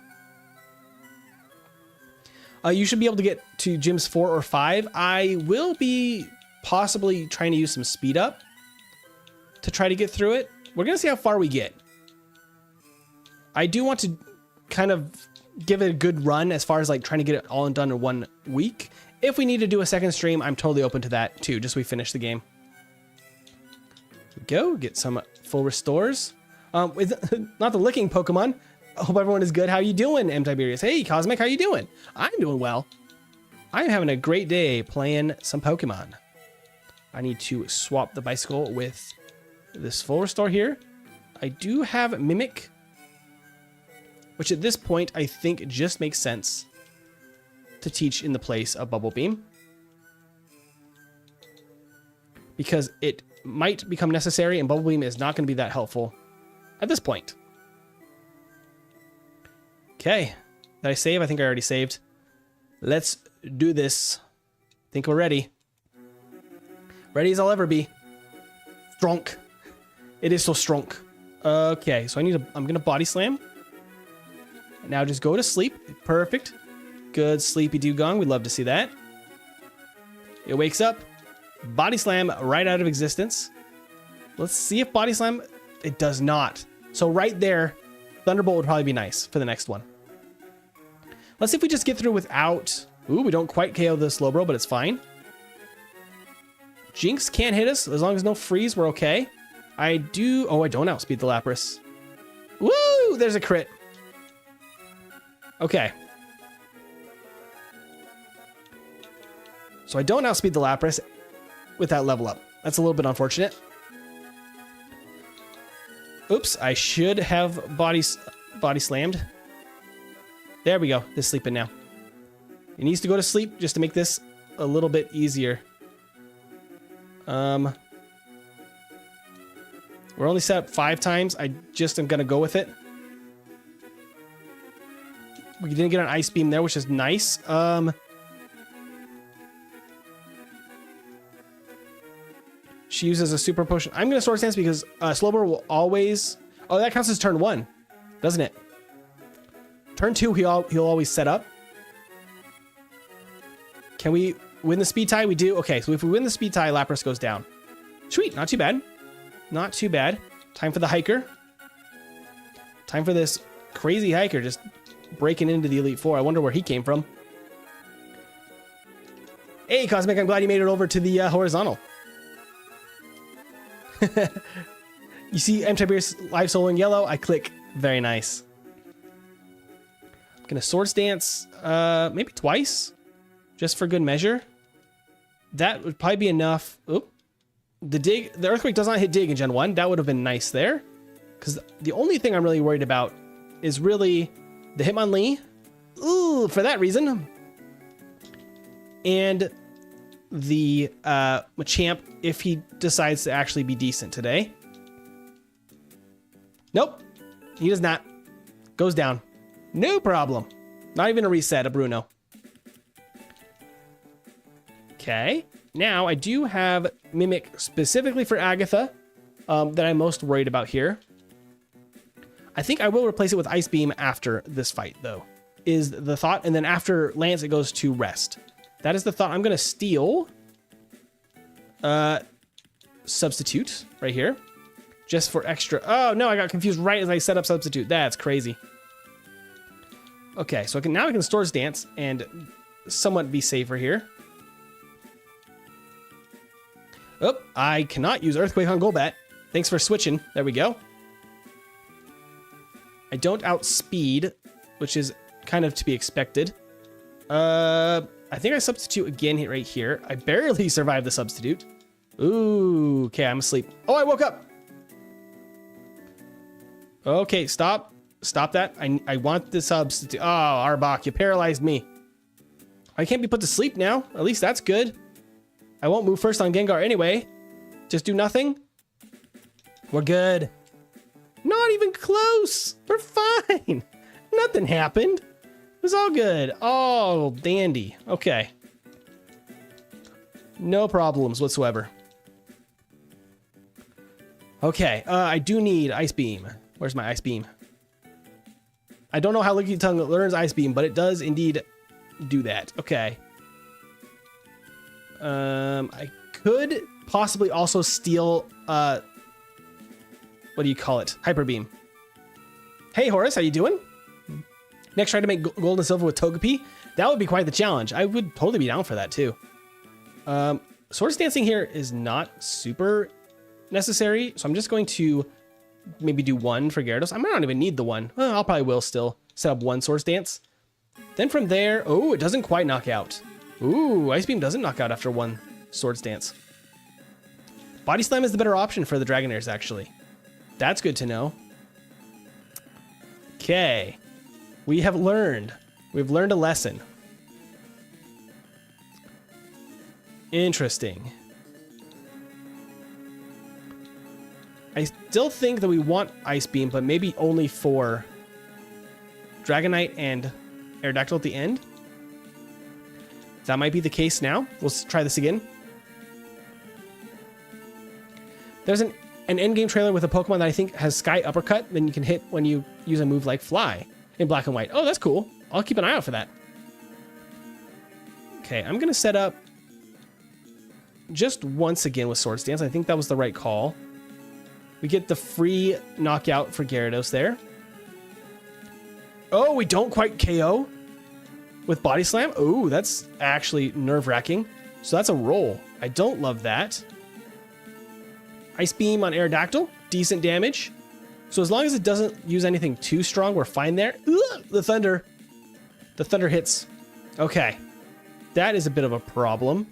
You should be able to get to gyms 4 or 5. I will be possibly trying to use some speed up to try to get through it. We're going to see how far we get. I do want to kind of give it a good run as far as like trying to get it all done in 1 week. If we need to do a second stream, I'm totally open to that too, just so we finish the game. Go get some full restores. With not the licking Pokemon. I hope everyone is good. How you doing, M. Tiberius? Hey, Cosmic, how you doing? I'm doing well. I'm having a great day playing some Pokemon. I need to swap the bicycle with this full restore here. I do have Mimic, which at this point I think just makes sense to teach in the place of Bubble Beam, because it might become necessary and Bubble Beam is not going to be that helpful at this point. Okay, did I save? I think I already saved. Let's do this. Think we're ready. Ready as I'll ever be. Strong. It is so strong. Okay, so I'm gonna body slam. Now just go to sleep. Perfect. Good sleepy dugong. We'd love to see that. It wakes up. Body slam right out of existence. Let's see if body slam. It does not. So right there, Thunderbolt would probably be nice for the next one. Let's see if we just get through without... Ooh, we don't quite KO the Slowbro, but it's fine. Jinx can't hit us. As long as no freeze, we're okay. I don't outspeed the Lapras. Woo! There's a crit. Okay. So I don't outspeed the Lapras with that level up. That's a little bit unfortunate. Oops, I should have body slammed. There we go. It's sleeping now. It needs to go to sleep just to make this a little bit easier. We're only set up 5 times. I just am gonna go with it. We didn't get an Ice Beam there, which is nice. She uses a Super Potion. I'm gonna Sword Stance because Slowbro will always... Oh, that counts as turn 1, doesn't it? Turn 2, he'll always set up. Can we win the speed tie? We do. Okay, so if we win the speed tie, Lapras goes down. Sweet, not too bad. Not too bad. Time for the hiker. Time for this crazy hiker just breaking into the Elite Four. I wonder where he came from. Hey, Cosmic, I'm glad you made it over to the horizontal. You see M. Tiberius live soloing yellow? I click. Very nice. I'm gonna Sword Stance maybe twice, just for good measure. That would probably be enough. Oop. The Earthquake does not hit Dig in Gen 1. That would have been nice there. Because the only thing I'm really worried about is really the Hitmonlee. Ooh, for that reason. And the Machamp, if he decides to actually be decent today. Nope. He does not. Goes down. No problem. Not even a reset, a Bruno. Okay. Now, I do have Mimic specifically for Agatha that I'm most worried about here. I think I will replace it with Ice Beam after this fight, though, is the thought. And then after Lance, it goes to Rest. That is the thought. I'm going to steal Substitute right here. Just for extra... Oh, no, I got confused right as I set up Substitute. That's crazy. Okay, so now I can Sword Stance and somewhat be safer here. Oh, I cannot use Earthquake on Golbat. Thanks for switching. There we go. I don't outspeed, which is kind of to be expected. I think I substitute again right here. I barely survived the substitute. Ooh, okay, I'm asleep. Oh, I woke up. Okay, stop. Stop that. I want the substitute. Oh, Arbok, you paralyzed me. I can't be put to sleep now. At least that's good. I won't move first on Gengar anyway. Just do nothing. We're good. Not even close. We're fine. Nothing happened. It's all good. Oh, dandy. Okay. No problems whatsoever. Okay, I do need Ice Beam. Where's my Ice Beam? I don't know how Lickitung learns Ice Beam, but it does indeed do that. Okay. I could possibly also steal, what do you call it? Hyper Beam. Hey, Horace, how you doing? Next, try to make gold and silver with Togepi. That would be quite the challenge. I would totally be down for that, too. Swords dancing here is not super necessary, so I'm just going to maybe do one for Gyarados. I might not even need the one. Well, I'll probably will still set up one Swords Dance. Then from there, oh, it doesn't quite knock out. Ooh, Ice Beam doesn't knock out after one Swords Dance. Body Slam is the better option for the Dragonairs, actually. That's good to know. Okay. We've learned a lesson. Interesting. I still think that we want Ice Beam, but maybe only for Dragonite and Aerodactyl at the end. That might be the case now. We'll try this again. There's an endgame trailer with a Pokemon that I think has Sky Uppercut, then you can hit when you use a move like Fly in Black and White. Oh, that's cool. I'll keep an eye out for that. Okay, I'm going to set up just once again with Swords Dance. I think that was the right call. We get the free knockout for Gyarados there. Oh, we don't quite KO with Body Slam. Oh, that's actually nerve-wracking. So that's a roll. I don't love that. Ice Beam on Aerodactyl. Decent damage. So as long as it doesn't use anything too strong, we're fine there. Ugh, the thunder. The thunder hits. Okay. That is a bit of a problem.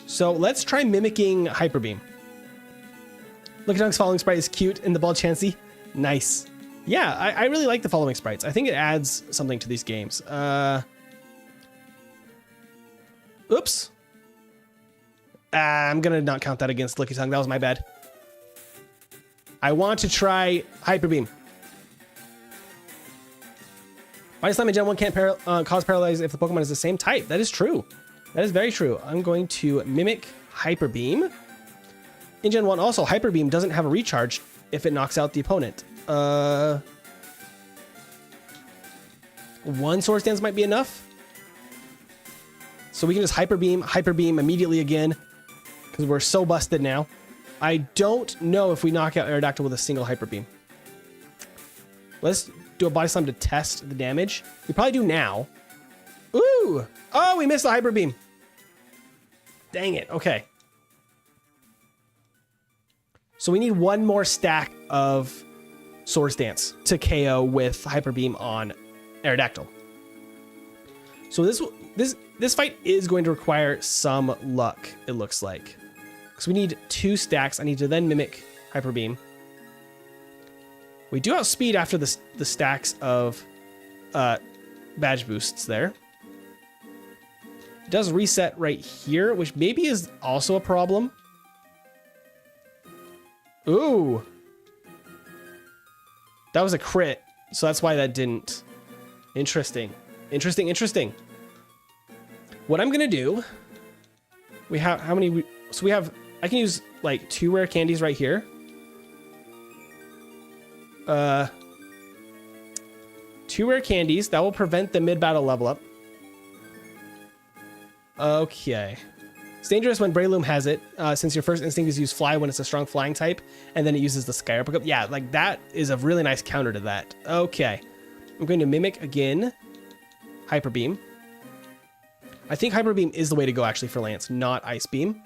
So let's try mimicking Hyper Beam. Lickitung's following sprite is cute in the Ball Chansey. Nice. Yeah, I really like the following sprites. I think it adds something to these games. Oops. I'm gonna not count that against Lickitung. That was my bad. I want to try Hyper Beam. Body Slam in Gen 1 can't cause paralyze if the Pokemon is the same type. That is true. That is very true. I'm going to mimic Hyper Beam. In Gen 1 also, Hyper Beam doesn't have a recharge if it knocks out the opponent. One Swords Dance might be enough. So we can just Hyper Beam immediately again, because we're so busted now. I don't know if we knock out Aerodactyl with a single Hyper Beam. Let's do a Body Slam to test the damage. We probably do now. Ooh! Oh, we missed the Hyper Beam. Dang it. Okay. So we need one more stack of Swords Dance to KO with Hyper Beam on Aerodactyl. So this fight is going to require some luck, it looks like. Because we need 2 stacks. I need to then mimic Hyper Beam. We do outspeed after the stacks of badge boosts there. It does reset right here, which maybe is also a problem. Ooh. That was a crit, so that's why that didn't. Interesting. Interesting. What I'm gonna do, we have how many? So we have. I can use like 2 rare candies right here. 2 rare candies that will prevent the mid-battle level up. Okay. It's dangerous when Breloom has it, since your first instinct is use Fly when it's a strong flying type, and then it uses the Sky Uppercut. Yeah, like that is a really nice counter to that. Okay. I'm going to mimic again Hyper Beam. I think Hyper Beam is the way to go actually for Lance, not Ice Beam.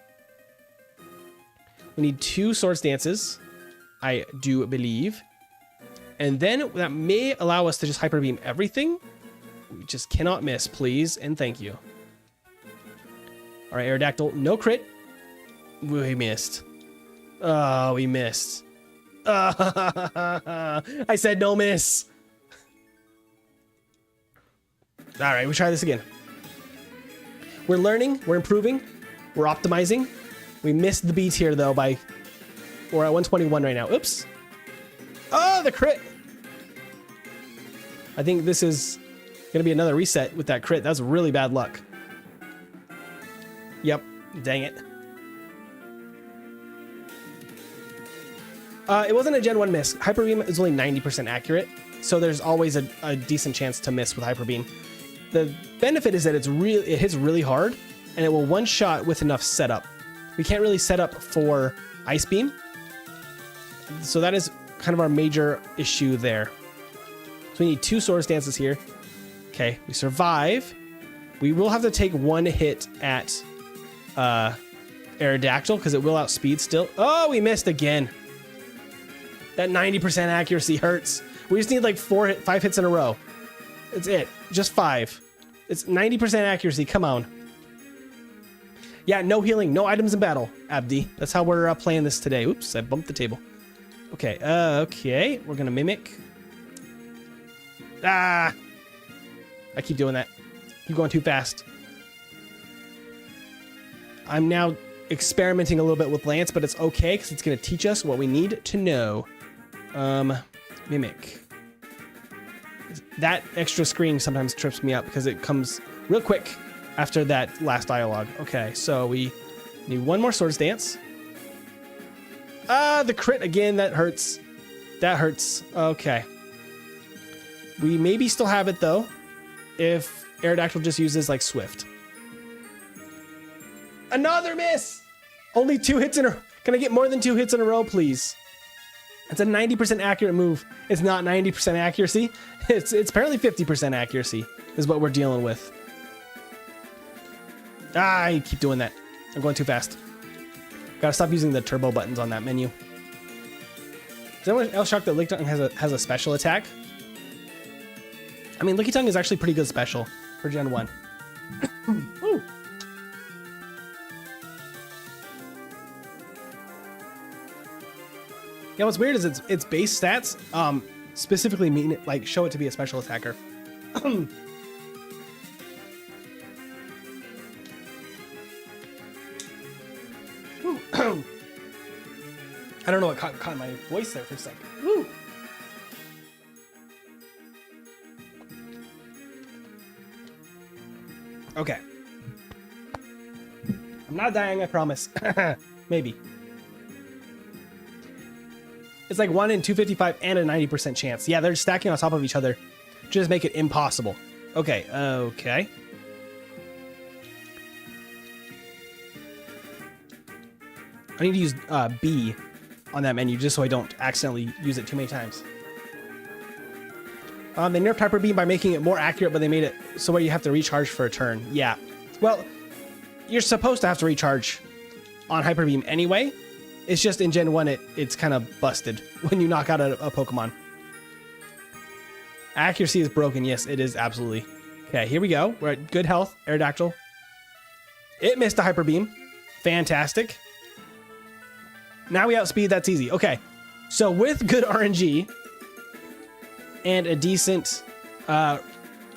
We need 2 Swords Dances, I do believe. And then that may allow us to just Hyper Beam everything. We just cannot miss, please, and thank you. All right, Aerodactyl, no crit. We missed. Oh, we missed. I said no miss. All right, we try this again. We're learning, we're improving, we're optimizing. We missed the beat here though we're at 121 right now. Oops. Oh, the crit. I think this is going to be another reset with that crit. That's really bad luck. Yep. Dang it. It wasn't a Gen 1 miss. Hyper Beam is only 90% accurate, so there's always a decent chance to miss with Hyper Beam. The benefit is that it hits really hard, and it will one-shot with enough setup. We can't really set up for Ice Beam, so that is kind of our major issue there. So we need 2 Swords Dances here. Okay, we survive. We will have to take 1 hit at Aerodactyl because it will outspeed still. Oh, we missed again. That 90% accuracy hurts. We just need like 5 hits in a row. It's it. Just 5. It's 90% accuracy. Come on. Yeah, no healing, no items in battle, Abdi. That's how we're playing this today. Oops, I bumped the table. Okay, okay. We're gonna mimic. Ah! I keep doing that. Keep going too fast. I'm now experimenting a little bit with Lance, but it's okay because it's gonna teach us what we need to know. Mimic. That extra screen sometimes trips me up because it comes real quick after that last dialogue. Okay, so we need 1 more Swords Dance. The crit again, that hurts. That hurts. Okay. We maybe still have it though, if Aerodactyl just uses like Swift. Another miss! Only 2 hits in a row. Can I get more than 2 hits in a row, please? It's a 90% accurate move. It's not 90% accuracy. It's apparently 50% accuracy is what we're dealing with. Ah, I keep doing that. I'm going too fast. Gotta stop using the turbo buttons on that menu. Is anyone else shocked that Lickitung has a special attack? I mean, Lickitung is actually pretty good special for Gen 1. Ooh. Yeah, what's weird is its base stats specifically mean like show it to be a special attacker. I don't know what caught my voice there for a second. Woo. Okay. I'm not dying, I promise. Maybe. It's like 1 in 255 and a 90% chance. Yeah, they're stacking on top of each other. Just make it impossible. Okay, okay. I need to use B on that menu just so I don't accidentally use it too many times. They nerfed Hyper Beam by making it more accurate, but they made it so where you have to recharge for a turn. Yeah. Well, you're supposed to have to recharge on Hyper Beam anyway. It's just in Gen 1, it's kind of busted when you knock out a Pokemon. Accuracy is broken. Yes, it is absolutely. Okay, here we go. We're at good health. Aerodactyl. It missed a Hyper Beam. Fantastic. Now we outspeed. That's easy. Okay, so with good RNG and a decent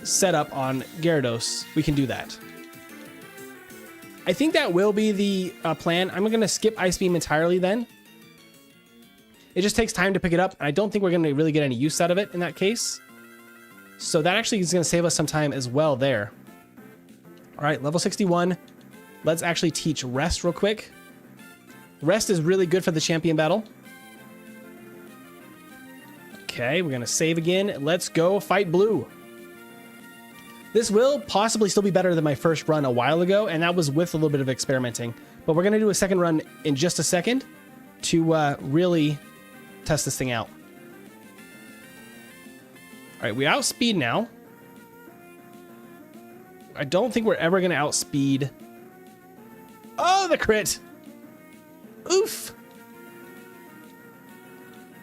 setup on Gyarados, we can do that. I think that will be the plan. I'm going to skip Ice Beam entirely then. It just takes time to pick it up, and I don't think we're going to really get any use out of it in that case. So that actually is going to save us some time as well there. All right, level 61. Let's actually teach Rest real quick. Rest is really good for the champion battle. Okay, we're going to save again. Let's go fight Blue. This will possibly still be better than my first run a while ago, and that was with a little bit of experimenting. But we're going to do a second run in just a second to really test this thing out. All right, we outspeed now. I don't think we're ever going to outspeed. Oh, the crit. Oof.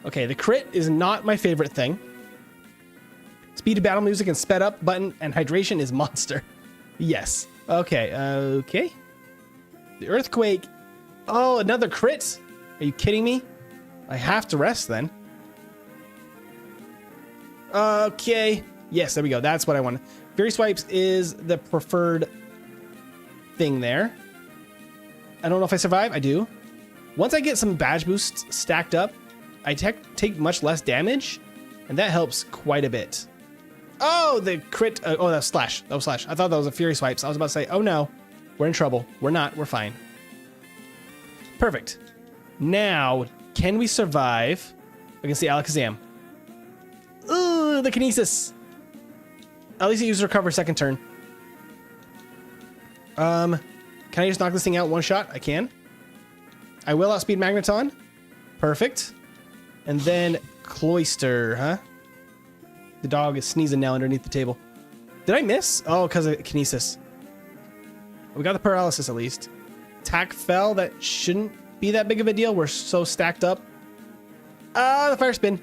Okay, the crit is not my favorite thing. Speed to battle music and sped up button and hydration is monster. Yes. Okay, okay. The earthquake. Oh, another crit. Are you kidding me? I have to rest then. Okay. Yes, there we go. That's what I want. Fury Swipes is the preferred thing there. I don't know if I survive. I do. Once I get some badge boosts stacked up, I take much less damage, and that helps quite a bit. Oh, the crit. Oh, that was slash. That was slash. I thought that was a fury swipes. I was about to say, oh no, we're in trouble. We're not. We're fine. Perfect. Now, can we survive against the Alakazam? Ooh, the Kinesis. At least it used recover second turn. Can I just knock this thing out one shot? I can. I will outspeed Magneton. Perfect. And then Cloyster, huh? The dog is sneezing now underneath the table. Did I miss? Oh, because of Kinesis. We got the paralysis at least. Attack fell. That shouldn't be that big of a deal. We're so stacked up. The fire spin.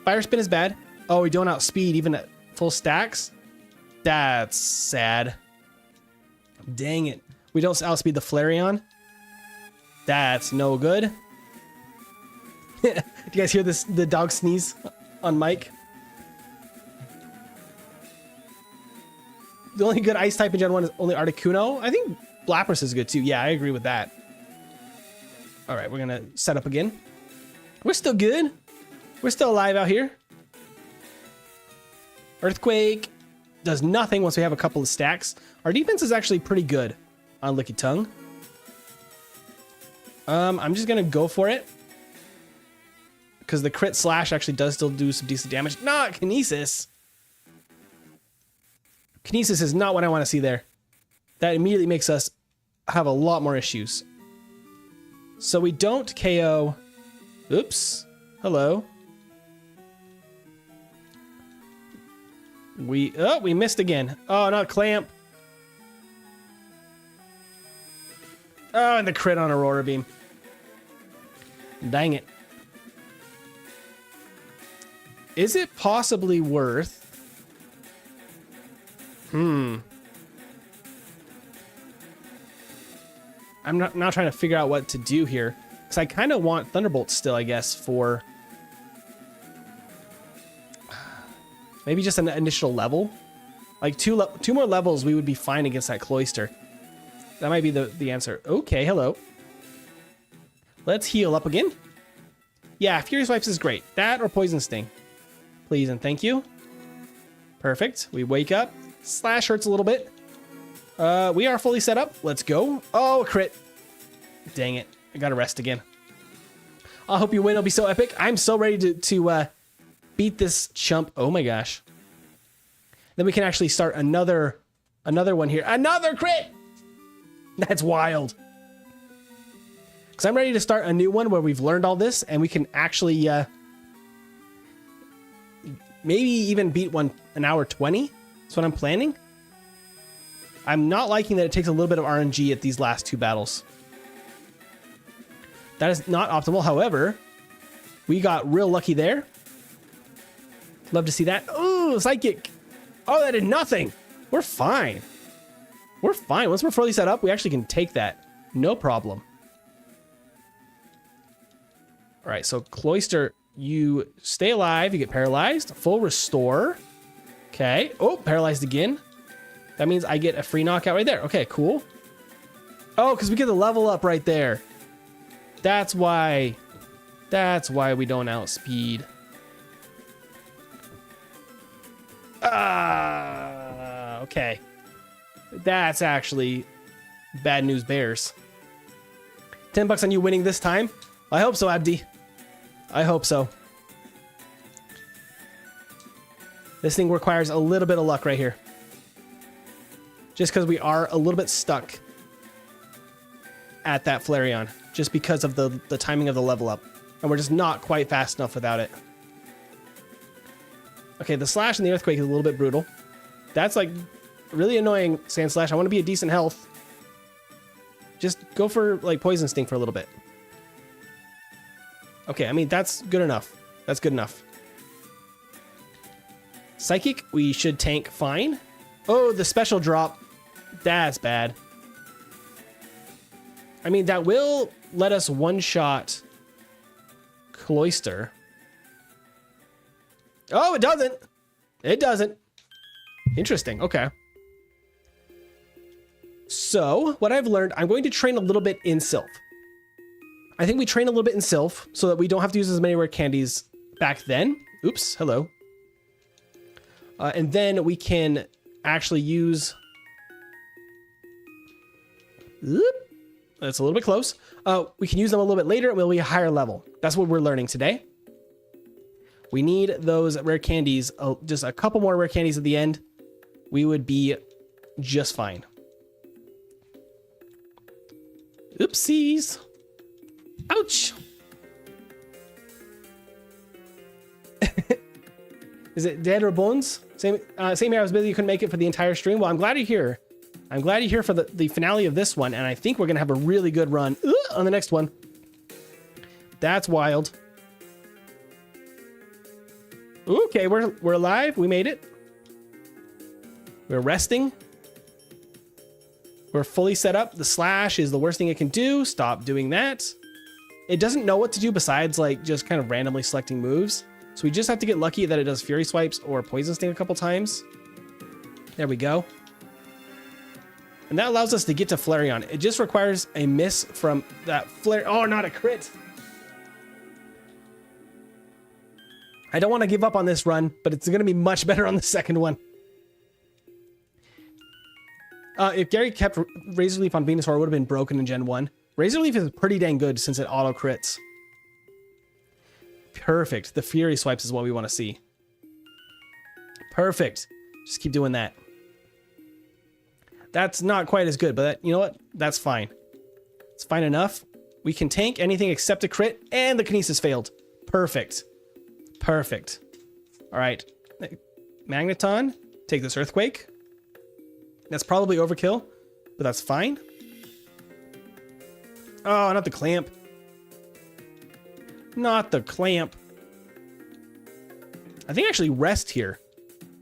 Fire spin is bad. Oh, we don't outspeed even at full stacks. That's sad. Dang it. We don't outspeed the Flareon. That's no good. Do you guys hear this? The dog sneeze on mic? The only good ice type in Gen 1 is only Articuno. I think Lapras is good too. Yeah, I agree with that. All right, we're going to set up again. We're still good. We're still alive out here. Earthquake does nothing once we have a couple of stacks. Our defense is actually pretty good on Lickitung. I'm just going to go for it. Because the crit slash actually does still do some decent damage. Not Kinesis. Kinesis is not what I want to see there. That immediately makes us have a lot more issues. So we don't KO. Oops. Hello. We missed again. Oh, not Clamp. Oh, and the crit on Aurora Beam. Dang it. Is it possibly worth... I'm not trying to figure out what to do here. Because I kind of want Thunderbolt still, I guess, for... maybe just an initial level. Like two more levels, we would be fine against that Cloyster. That might be the answer. Okay, hello. Let's heal up again. Yeah, Fury Swipes is great. That or Poison Sting. Please and thank you. Perfect. We wake up. Slash hurts a little bit. We are fully set up. Let's go. Oh, a crit. Dang it. I gotta rest again. I hope you win. It'll be so epic. I'm so ready to beat this chump. Oh my gosh. Then we can actually start another one here. Another crit! That's wild. Because I'm ready to start a new one where we've learned all this and we can actually maybe even beat one an hour 20. That's what I'm planning. I'm not liking that it takes a little bit of RNG at these last two battles. That is not optimal. However, we got real lucky there. Love to see that. Ooh, Psychic. Oh, that did nothing. We're fine. We're fine. Once we're fully set up, we actually can take that. No problem. All right, so Cloyster, you stay alive. You get paralyzed. Full restore. Okay. Oh, paralyzed again. That means I get a free knockout right there. Okay, cool. Oh, because we get the level up right there. That's why we don't outspeed. Okay. That's actually bad news bears. $10 on you winning this time. I hope so, Abdi. I hope so. This thing requires a little bit of luck right here. Just because we are a little bit stuck at that Flareon. Just because of the timing of the level up. And we're just not quite fast enough without it. Okay, the slash and the earthquake is a little bit brutal. That's like really annoying, Sand Slash. I want to be a decent health. Just go for like Poison Sting for a little bit. Okay, I mean, that's good enough. That's good enough. Psychic, we should tank fine. Oh, the special drop. That's bad. I mean, that will let us one-shot Cloyster. Oh, it doesn't. It doesn't. Interesting. Okay. So, what I've learned, I'm going to train a little bit in Sylph. I think we train a little bit in Sylph so that we don't have to use as many rare candies back then. Oops. Hello. And then we can actually use... That's a little bit close. We can use them a little bit later. It will be a higher level. That's what we're learning today. We need those rare candies. Just a couple more rare candies at the end. We would be just fine. Oopsies. Ouch. Is it dead or bones? Same here. I was busy. You couldn't make it for the entire stream. Well, I'm glad you're here. I'm glad you're here for the finale of this one. And I think we're going to have a really good run on the next one. That's wild. Okay, we're alive. We made it. We're resting. We're fully set up. The slash is the worst thing it can do. Stop doing that. It doesn't know what to do besides like just kind of randomly selecting moves. So we just have to get lucky that it does Fury Swipes or Poison Sting a couple times. There we go. And that allows us to get to Flareon. It just requires a miss from that flare. Oh, not a crit. I don't want to give up on this run, but it's going to be much better on the second one. If Gary kept Razor Leaf on Venusaur, it would have been broken in Gen 1. Razor Leaf is pretty dang good since it auto crits. Perfect. The Fury Swipes is what we want to see. Perfect. Just keep doing that. That's not quite as good, but you know what? That's fine. It's fine enough. We can tank anything except a crit, and the Kinesis failed. Perfect. Perfect. All right. Magneton, take this Earthquake. That's probably overkill, but that's fine. Oh, not the clamp. Not the clamp. I think actually rest here.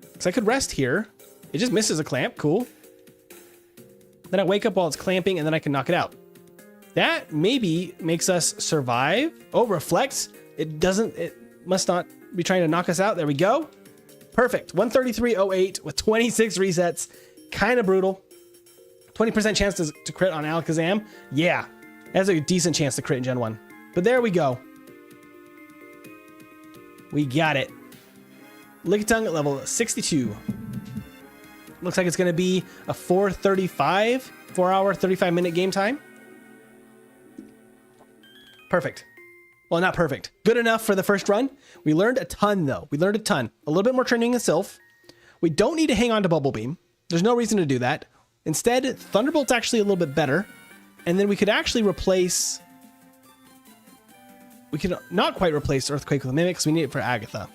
Because I could rest here. It just misses a clamp. Cool. Then I wake up while it's clamping, and then I can knock it out. That maybe makes us survive. Oh, reflect. It doesn't... It must not be trying to knock us out. There we go. Perfect. 133.08 with 26 resets. Kind of brutal. 20% chance to crit on Alakazam. Yeah. That's a decent chance to crit in Gen 1. But there we go. We got it. Lickitung at level 62. Looks like it's going to be a 4-hour, 35-minute game time. Perfect. Well, not perfect. Good enough for the first run. We learned a ton, though. We learned a ton. A little bit more training in Sylph. We don't need to hang on to Bubble Beam. There's no reason to do that. Instead, Thunderbolt's actually a little bit better. And then we could actually replace... We can not quite replace Earthquake with Mimic because we need it for Agatha.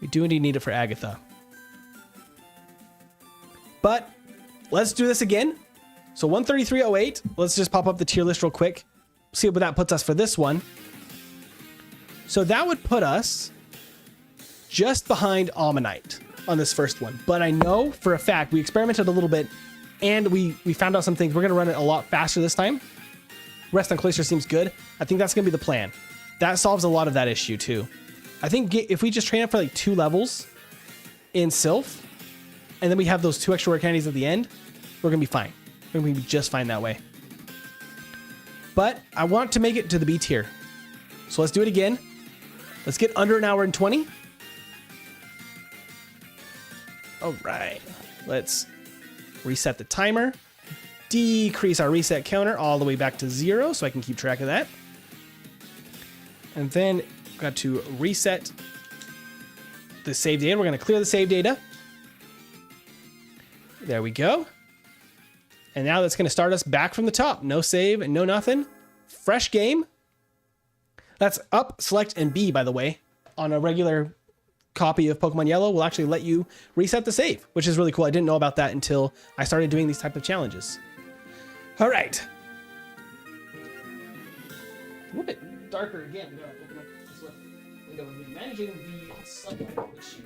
We do indeed need it for Agatha. But let's do this again. So 133.08. Let's just pop up the tier list real quick. See what that puts us for this one. So that would put us just behind Ammonite on this first one. But I know for a fact we experimented a little bit and we found out some things. We're going to run it a lot faster this time. Rest on Cloyster seems good. I think that's going to be the plan. That solves a lot of that issue too. I think if we just train up for like 2 levels in Sylph, and then we have those 2 extra rare candies at the end, we're going to be fine. We're going to be just fine that way. But I want to make it to the B tier. So let's do it again. Let's get under an hour and 20. All right. Let's reset the timer. Decrease our reset counter all the way back to 0 so I can keep track of that. And then got to reset the save data. We're going to clear the save data. There we go. And now that's going to start us back from the top. No save and no nothing. Fresh game. That's up, select, and B, by the way. On a regular copy of Pokemon Yellow will actually let you reset the save, which is really cool. I didn't know about that until I started doing these type of challenges. All right. A little bit darker again. I'm going to open up this window again. Managing the sunlight issue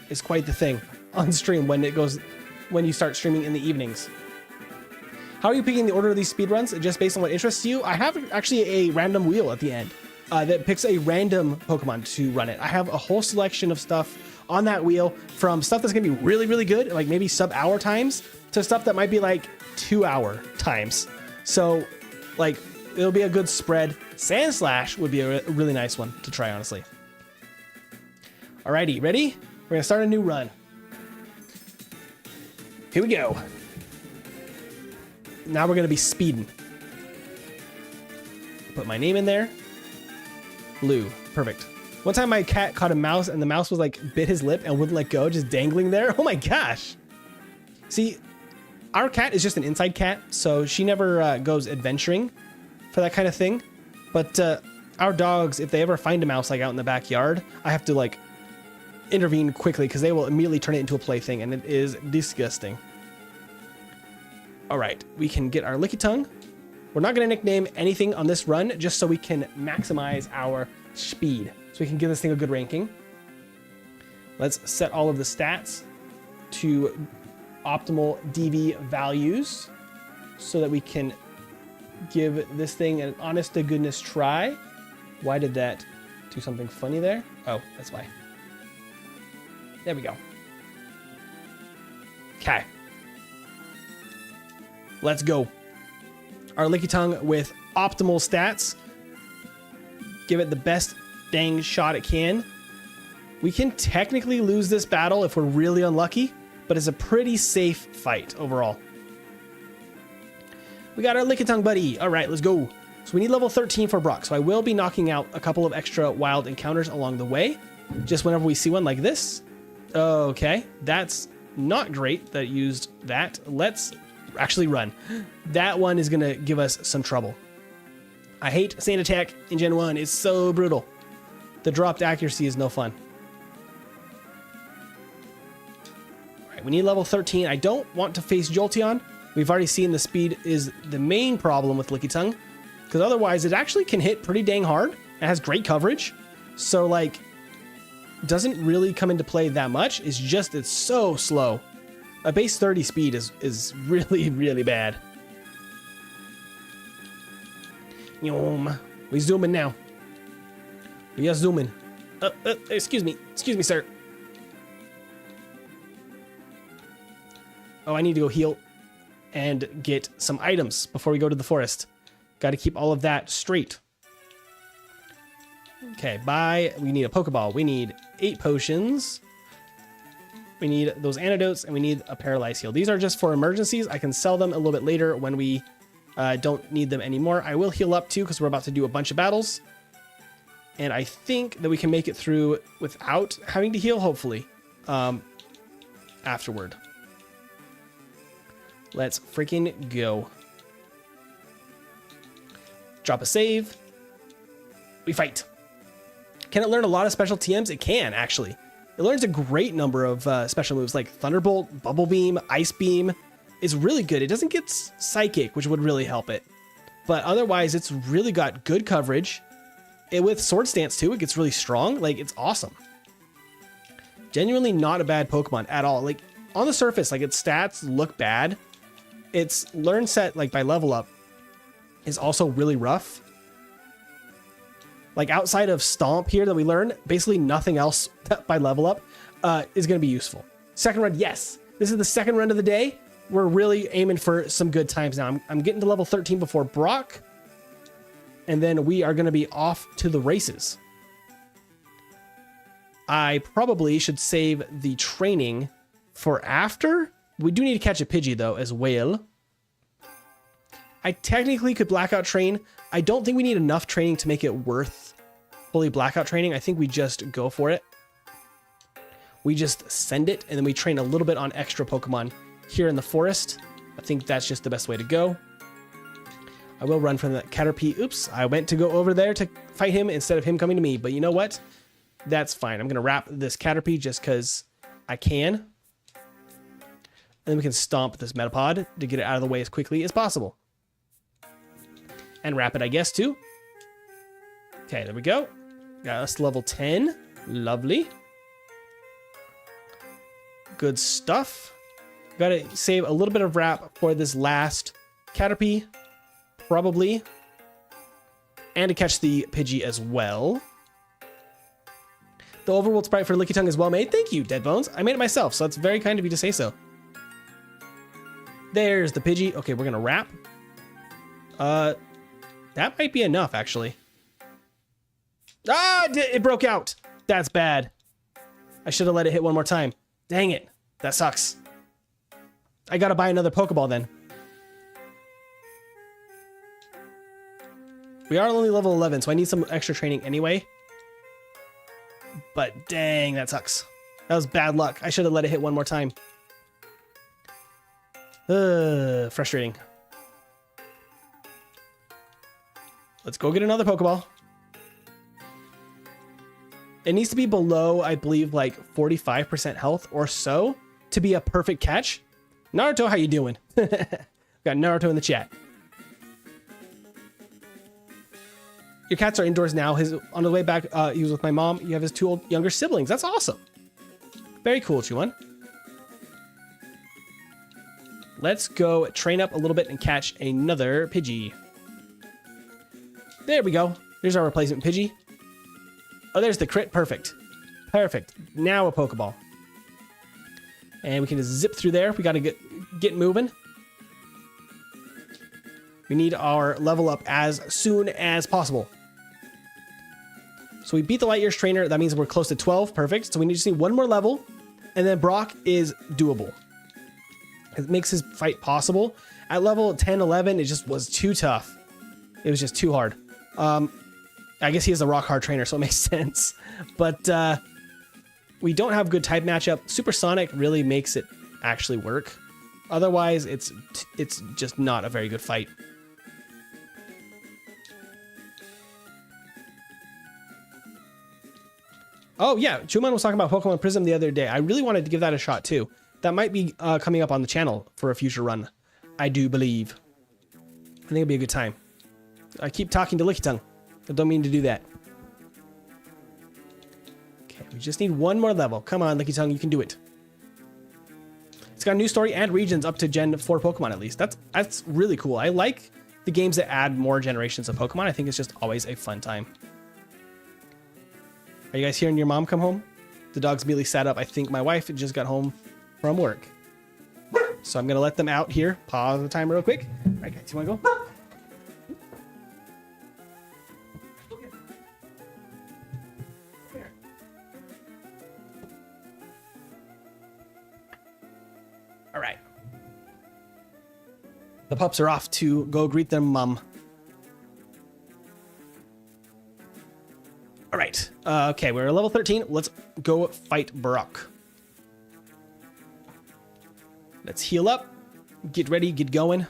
is quite the thing on stream when you start streaming in the evenings. How are you picking the order of these speedruns? Just based on what interests you? I have actually a random wheel at the end that picks a random Pokemon to run it. I have a whole selection of stuff on that wheel, from stuff that's going to be really, really good, like maybe sub-hour times, to stuff that might be like 2-hour times. So, like, it'll be a good spread. Sand Slash would be a really nice one to try, honestly. Alrighty, ready? We're gonna start a new run. Here we go. Now we're gonna be speeding. Put my name in there. Blue, perfect. One time my cat caught a mouse and the mouse was like bit his lip and wouldn't let go, just dangling there. Oh my gosh. See, our cat is just an inside cat, so she never goes adventuring for that kind of thing. But our dogs, if they ever find a mouse like out in the backyard, I have to like intervene quickly because they will immediately turn it into a plaything, and it is disgusting. All right, we can get our Lickitung. We're not going to nickname anything on this run just so we can maximize our speed, so we can give this thing a good ranking. Let's set all of the stats to optimal DV values so that we can give this thing an honest to goodness try. Why did that do something funny there? Oh, that's why. There we go. Okay. Let's go. Our Lickitung with optimal stats. Give it the best dang shot it can. We can technically lose this battle if we're really unlucky, but it's a pretty safe fight overall. We got our Lickitung buddy. All right, let's go. So we need level 13 for Brock. So I will be knocking out a couple of extra wild encounters along the way, just whenever we see one like this. Okay, that's not great that it used that. Let's actually run. That one is gonna give us some trouble. I hate Sand Attack in Gen 1. It's so brutal. The dropped accuracy is no fun. All right, we need level 13. I don't want to face Jolteon. We've already seen the speed is the main problem with Lickitung, because otherwise it actually can hit pretty dang hard. It has great coverage. So like, doesn't really come into play that much. It's just, it's so slow. A base 30 speed is really, really bad. We zooming now. We are zooming. Excuse me, sir. Oh, I need to go heal and get some items before we go to the forest. Got to keep all of that straight. Okay, bye. We need a Pokeball. We need 8 potions. We need those antidotes, and we need a paralyzed heal. These are just for emergencies. I can sell them a little bit later when we don't need them anymore. I will heal up too because we're about to do a bunch of battles. And I think that we can make it through without having to heal, hopefully, afterward. Let's freaking go. Drop a save. We fight. Can it learn a lot of special TMs? It can, actually. It learns a great number of special moves like Thunderbolt, Bubble Beam, Ice Beam. It's really good. It doesn't get Psychic, which would really help it. But otherwise, it's really got good coverage. With Sword Stance, too, it gets really strong. Like, it's awesome. Genuinely not a bad Pokemon at all. Like, on the surface, like, its stats look bad. Its learn set, like, by level up, is also really rough. Like, outside of Stomp here that we learned, basically nothing else by level up is going to be useful. Second run, yes. This is the second run of the day. We're really aiming for some good times now. I'm getting to level 13 before Brock. And then we are going to be off to the races. I probably should save the training for after. We do need to catch a Pidgey, though, as well. I technically could Blackout train. I don't think we need enough training to make it worth fully Blackout training. I think we just go for it. We just send it, and then we train a little bit on extra Pokemon here in the forest. I think that's just the best way to go. I will run from the Caterpie. Oops, I went to go over there to fight him instead of him coming to me. But you know what? That's fine. I'm going to wrap this Caterpie just because I can. And then we can stomp this Metapod to get it out of the way as quickly as possible. And wrap it, I guess, too. Okay, there we go. Got us level 10. Lovely. Good stuff. Got to save a little bit of wrap for this last Caterpie. Probably. And to catch the Pidgey as well. The overworld sprite for Lickitung is well made. Thank you, Dead Bones. I made it myself, so that's very kind of you to say so. There's the Pidgey. Okay, we're going to wrap. That might be enough, actually. Ah, it broke out. That's bad. I should have let it hit one more time. Dang it. That sucks. I gotta buy another Pokeball then. We are only level 11, so I need some extra training anyway. But dang, that sucks. That was bad luck. I should have let it hit one more time. Frustrating. Let's go get another Pokeball. It needs to be below, I believe, like 45% health or so to be a perfect catch. Naruto, how you doing? Got Naruto in the chat. Your cats are indoors now. On the way back, he was with my mom. You have his two younger siblings. That's awesome. Very cool, Chuan. Let's go train up a little bit and catch another Pidgey. There we go. There's our replacement Pidgey. Oh, there's the crit. Perfect. Perfect. Now a Pokeball. And we can just zip through there. We got to get moving. We need our level up as soon as possible. So we beat the Light Years trainer. That means we're close to 12. Perfect. So we just need one more level. And then Brock is doable. It makes his fight possible. At level 10, 11, it just was too tough. It was just too hard. I guess he is a rock hard trainer, so it makes sense. But we don't have good type matchup. Supersonic really makes it actually work. Otherwise, it's just not a very good fight. Oh yeah, Chuman was talking about Pokemon Prism the other day. I really wanted to give that a shot too. That might be coming up on the channel for a future run. I do believe. I think it'll be a good time. I keep talking to Lickitung. I don't mean to do that. Okay, we just need one more level. Come on, Lickitung, you can do it. It's got a new story and regions up to Gen 4 Pokemon at least. That's really cool. I like the games that add more generations of Pokemon. I think it's just always a fun time. Are you guys hearing your mom come home? The dog's immediately sat up. I think my wife just got home from work. So I'm going to let them out here. Pause the timer real quick. All right, guys, you want to go? All right. The pups are off to go greet their mom. All right. Okay, we're level 13. Let's go fight Brock. Let's heal up. Get ready. Get going.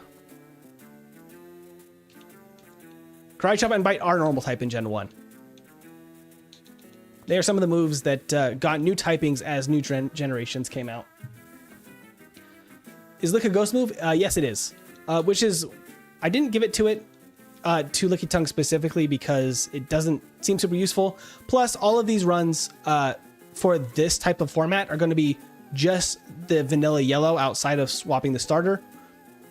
Cry, Chop, and Bite are normal type in Gen 1. They are some of the moves that got new typings as new generations came out. Is Lick a ghost move? Yes, it is. Which is... I didn't give it to Lickitung specifically because it doesn't seem super useful. Plus, all of these runs for this type of format are going to be just the vanilla yellow outside of swapping the starter,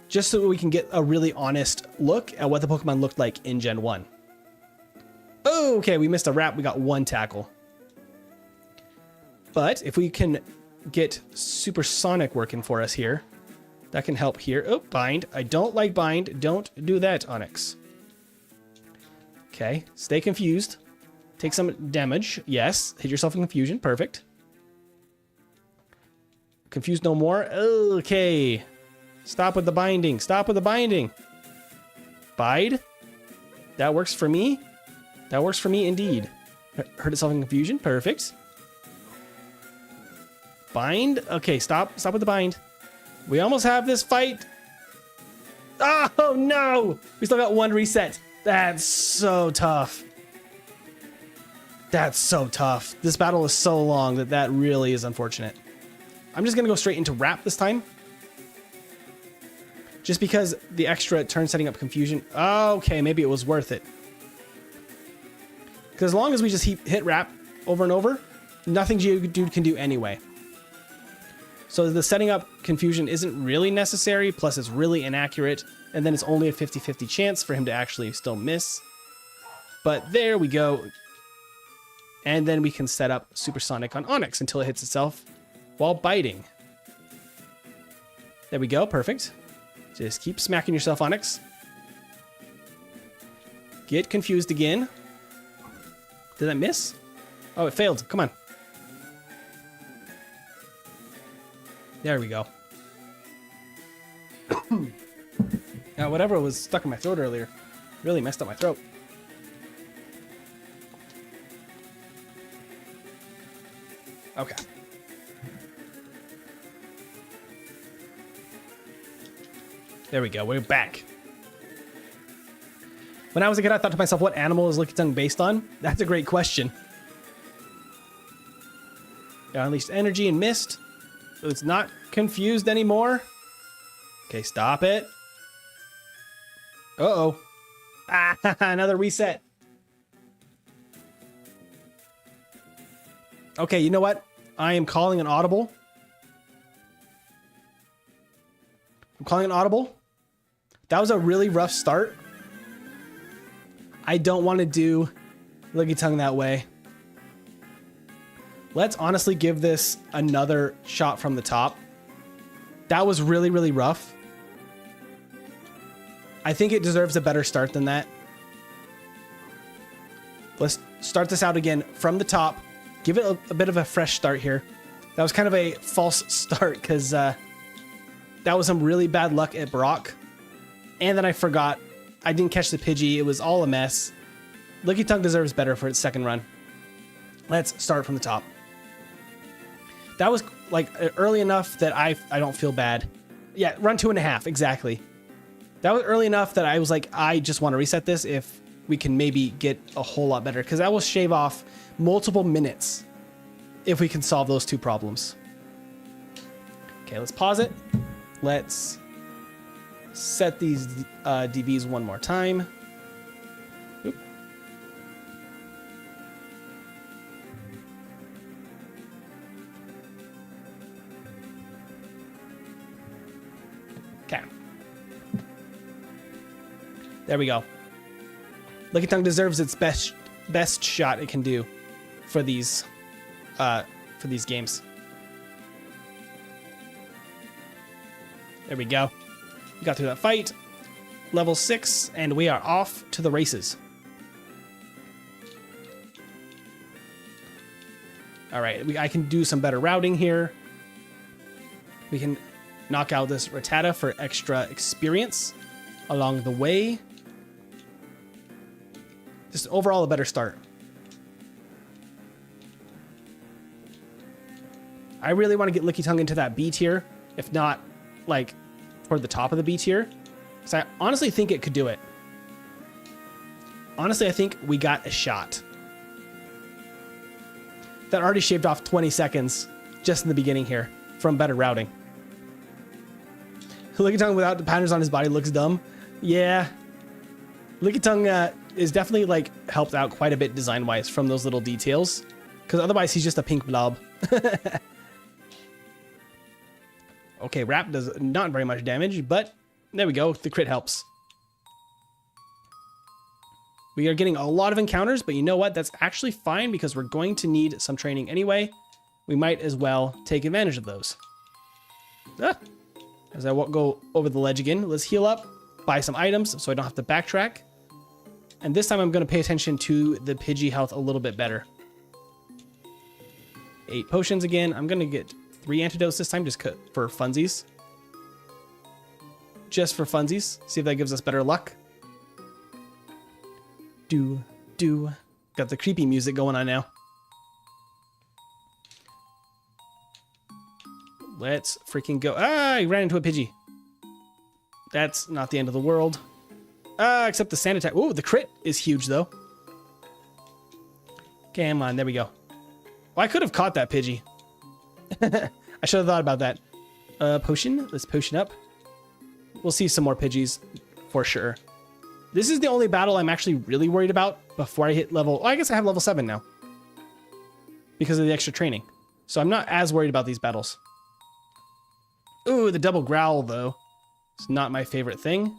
just so we can get a really honest look at what the Pokemon looked like in Gen 1. Oh, okay, we missed a wrap. We got one tackle. But if we can get Supersonic working for us here, that can help here. Oh, bind. I don't like bind. Don't do that, Onyx. Okay, stay confused. Take some damage. Yes, hit yourself in confusion. Perfect. Confused no more. Okay. Stop with the binding. Stop with the binding. Bide. That works for me. That works for me indeed. Hurt itself in confusion. Perfect. Bind. Okay, stop. Stop with the bind. We almost have this fight. Oh, no. We still got one reset. That's so tough. That's so tough. This battle is so long that really is unfortunate. I'm just going to go straight into Wrap this time. Just because the extra turn setting up confusion. Okay, maybe it was worth it. Because as long as we just hit Wrap over and over, nothing Geodude can do anyway. So the setting up confusion isn't really necessary, plus it's really inaccurate, and then it's only a 50-50 chance for him to actually still miss. But there we go. And then we can set up Supersonic on Onyx until it hits itself while biting. There we go, perfect. Just keep smacking yourself, Onyx. Get confused again. Did that miss? Oh, it failed. Come on. There we go. Now, whatever was stuck in my throat earlier really messed up my throat. Okay. There we go. We're back. When I was a kid, I thought to myself, what animal is Lickitung based on? That's a great question. Got unleashed energy and mist. So it's not confused anymore. Okay, stop it. Uh-oh. Ah, another reset. Okay, you know what? I am calling an audible. I'm calling an audible. That was a really rough start. I don't want to do Lickitung that way. Let's honestly give this another shot from the top. That was really, really rough. I think it deserves a better start than that. Let's start this out again from the top. Give it a bit of a fresh start here. That was kind of a false start because that was some really bad luck at Brock. And then I forgot. I didn't catch the Pidgey. It was all a mess. Lickitung deserves better for its second run. Let's start from the top. That was like early enough that I don't feel bad. Yeah, run 2.5, exactly. That was early enough that I was like, I just want to reset this if we can maybe get a whole lot better. Because that will shave off multiple minutes if we can solve those two problems. Okay, let's pause it. Let's set these DVs one more time. Oop. Okay. There we go. Lickitung deserves its best shot it can do for these games. There we go. We got through that fight. Level 6, and we are off to the races. All right, I can do some better routing here. We can knock out this Rattata for extra experience along the way. Just overall a better start. I really want to get Lickitung into that B tier, if not like toward the top of the B tier, because I honestly think it could do it. Honestly, I think we got a shot. That already shaved off 20 seconds just in the beginning here from better routing. Lickitung without the patterns on his body looks dumb. Yeah. Lickitung is definitely like helped out quite a bit design-wise from those little details, because otherwise he's just a pink blob. Okay, Wrap does not very much damage, but there we go. The crit helps. We are getting a lot of encounters, but you know what? That's actually fine because we're going to need some training anyway. We might as well take advantage of those. As I won't go over the ledge again, let's heal up, buy some items so I don't have to backtrack. And this time I'm going to pay attention to the Pidgey health a little bit better. 8 potions again. I'm going to get 3 antidotes this time just for funsies. Just for funsies. See if that gives us better luck. Got the creepy music going on now. Let's freaking go. I ran into a Pidgey. That's not the end of the world. Except the sand attack. Oh, the crit is huge though. Come on, there we go. Well, I could have caught that Pidgey. I should have thought about that. Potion. Let's potion up. We'll see some more Pidgeys for sure. This is the only battle I'm actually really worried about before I hit level... Oh, I guess I have level 7 now. Because of the extra training. So I'm not as worried about these battles. Ooh, the double growl, though. It's not my favorite thing.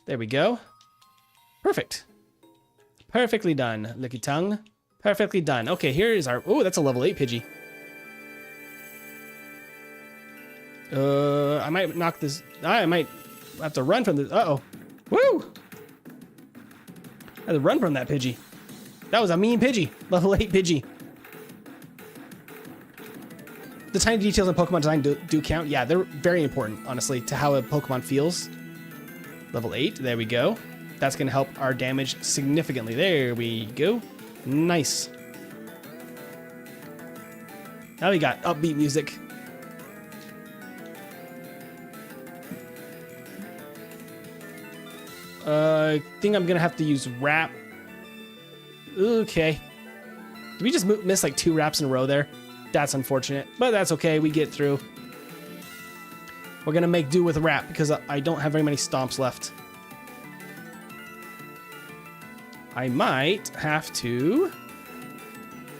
There we go. Perfect. Perfectly done, Lickitung. Perfectly done. Okay, here is our... Oh, that's a level 8 Pidgey. I might knock this... I might have to run from this... Uh-oh. Woo! I had to run from that Pidgey. That was a mean Pidgey. Level 8 Pidgey. the tiny details in Pokemon design do count. Yeah, they're very important, honestly, to how a Pokemon feels. Level 8, there we go. That's going to help our damage significantly. There we go. Nice. Now we got upbeat music. I think I'm going to have to use wrap. Okay. Did we just miss like 2 wraps in a row there? That's unfortunate, but that's okay. We get through. We're going to make do with wrap because I don't have very many stomps left. I might have to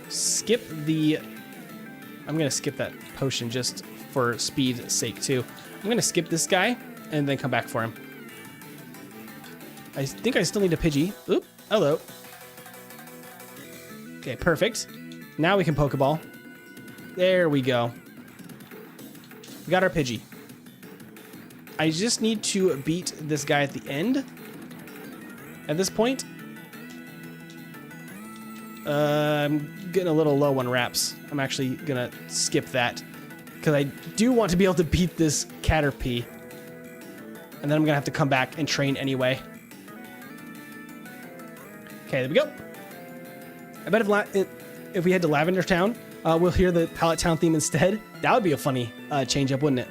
skip the... I'm going to skip that potion just for speed's sake too. I'm going to skip this guy and then come back for him. I think I still need a Pidgey. Oop, hello. Okay, perfect. Now we can Pokeball. There we go. We got our Pidgey. I just need to beat this guy at the end. At this point. I'm getting a little low on wraps. I'm actually gonna skip that. Because I do want to be able to beat this Caterpie. And then I'm gonna have to come back and train anyway. Okay, there we go. I bet if we head to Lavender Town, we'll hear the Pallet Town theme instead. That would be a funny change up, wouldn't it?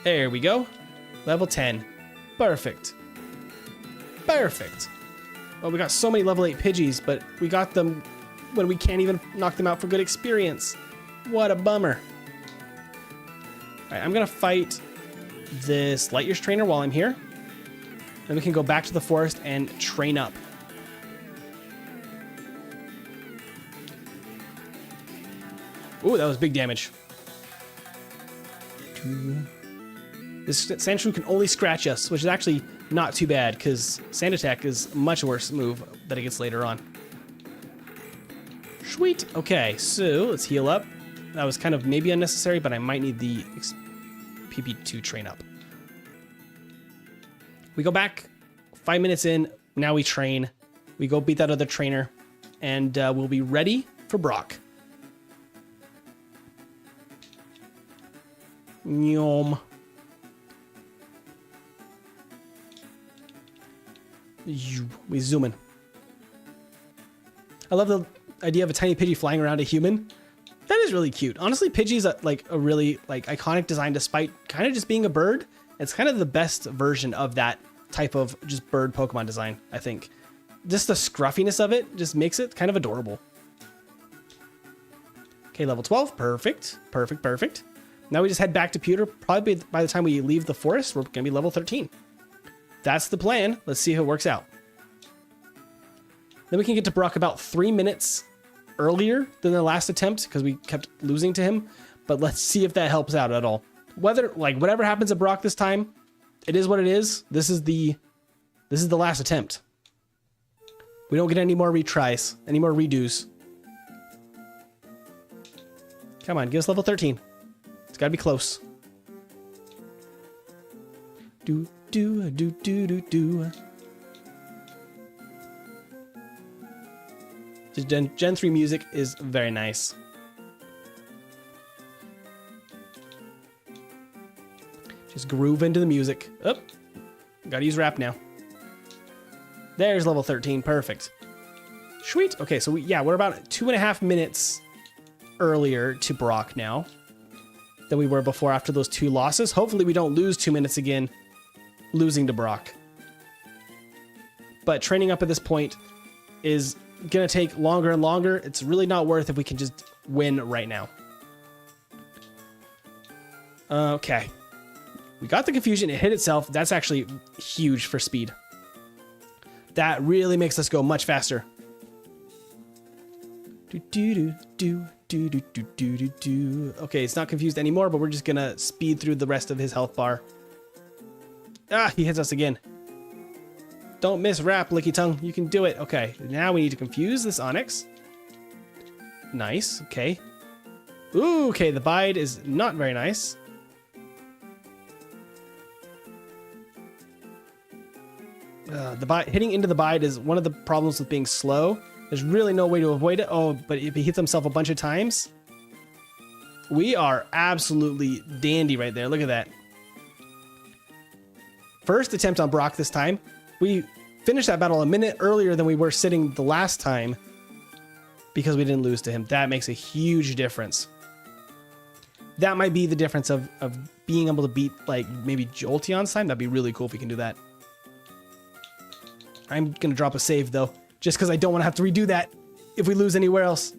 There we go. Level 10. Perfect. Perfect. Well, we got so many level 8 Pidgeys, but we got them when we can't even knock them out for good experience. What a bummer. All right, I'm going to fight this Light Years trainer while I'm here. Then we can go back to the forest and train up. Ooh, that was big damage. This Sandshrew can only scratch us, which is actually not too bad, because Sand Attack is a much worse move that it gets later on. Sweet. Okay, so let's heal up. That was kind of maybe unnecessary, but I might need the PP2 train up. We go back 5 minutes in. Now we train. We go beat that other trainer, and we'll be ready for Brock. Yum. We zoom in. I love the idea of a tiny Pidgey flying around a human. That is really cute. Honestly, Pidgey's a really iconic design despite kind of just being a bird. It's kind of the best version of that type of just bird Pokemon design, I think. Just the scruffiness of it just makes it kind of adorable. Okay, level 12. Perfect. Perfect, perfect. Now we just head back to Pewter. Probably by the time we leave the forest, we're going to be level 13. That's the plan. Let's see how it works out. Then we can get to Brock about 3 minutes earlier than the last attempt because we kept losing to him. But let's see if that helps out at all. Whatever happens at Brock this time, it is what it is. This is the last attempt. We don't get any more retries, any more redos. Come on, give us level 13. It's gotta be close. Do. Just Gen 3 music is very nice. Just groove into the music. Oh, gotta use rap now. There's level 13. Perfect. Sweet. Okay, so we're about 2.5 minutes earlier to Brock now than we were before after those 2 losses. Hopefully we don't lose 2 minutes again losing to Brock. But training up at this point is gonna take longer and longer. It's really not worth if we can just win right now. Okay. We got the confusion. It hit itself. That's actually huge for speed. That really makes us go much faster. Okay, it's not confused anymore, but we're just gonna speed through the rest of his health bar. Ah, he hits us again. Don't miss rap, Lickitung. You can do it. Okay, now we need to confuse this Onix. Nice, okay. Ooh, okay, the bide is not very nice. Hitting into the bide is one of the problems with being slow. There's really no way to avoid it. Oh, but if he hits himself a bunch of times, we are absolutely dandy right there. Look at that. First attempt on Brock this time. We finished that battle a minute earlier than we were sitting the last time because we didn't lose to him. That makes a huge difference. That might be the difference of being able to beat like maybe Jolteon's time. That'd be really cool if we can do that. I'm going to drop a save though, just because I don't want to have to redo that if we lose anywhere else.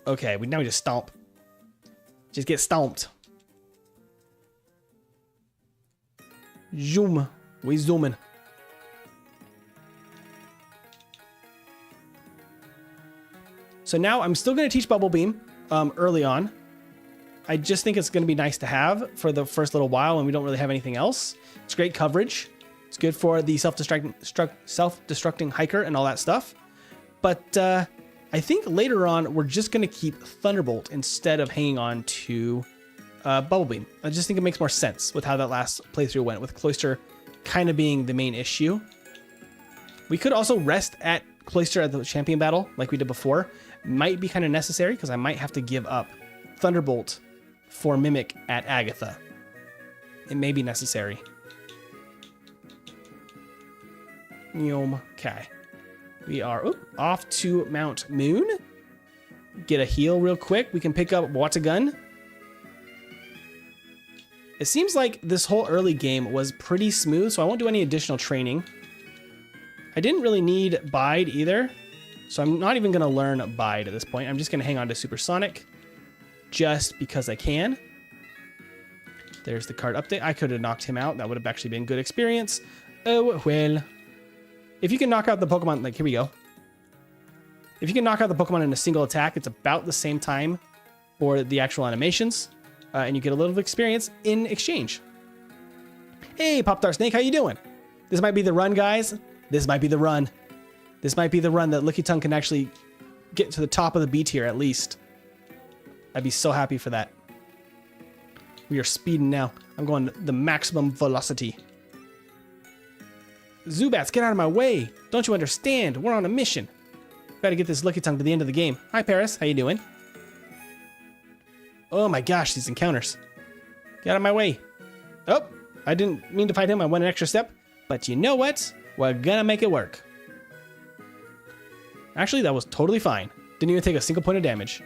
Okay, now we just stomp. Just get stomped. Zoom. We zooming. So now I'm still going to teach Bubble Beam early on. I just think it's going to be nice to have for the first little while when we don't really have anything else. It's great coverage. It's good for the self-destructing hiker and all that stuff. But I think later on, we're just going to keep Thunderbolt instead of hanging on to Bubble Beam. I just think it makes more sense with how that last playthrough went, with Cloyster kind of being the main issue. We could also rest at Cloyster at the champion battle like we did before. Might be kind of necessary because I might have to give up Thunderbolt for Mimic at Agatha. It may be necessary. Okay. We are off to Mount Moon. Get a heal real quick. We can pick up Watagun. It seems like this whole early game was pretty smooth, so I won't do any additional training. I didn't really need Bide either, so I'm not even going to learn Bide at this point. I'm just going to hang on to Supersonic just because I can. There's the card update. I could have knocked him out. That would have actually been good experience. Oh, well. If you can knock out the Pokemon, like, here we go. If you can knock out the Pokemon in a single attack, it's about the same time for the actual animations, and you get a little experience in exchange. Hey, Pop-Tart Snake, how you doing? This might be the run, guys. This might be the run. This might be the run that Lickitung can actually get to the top of the B tier at least. I'd be so happy for that. We are speeding now. I'm going the maximum velocity. Zubats, get out of my way. Don't you understand? We're on a mission. Gotta get this Lickitung to the end of the game. Hi, Paris. How you doing? Oh my gosh, these encounters. Get out of my way. Oh, I didn't mean to fight him. I went an extra step. But you know what? We're gonna make it work. Actually, that was totally fine. Didn't even take a single point of damage.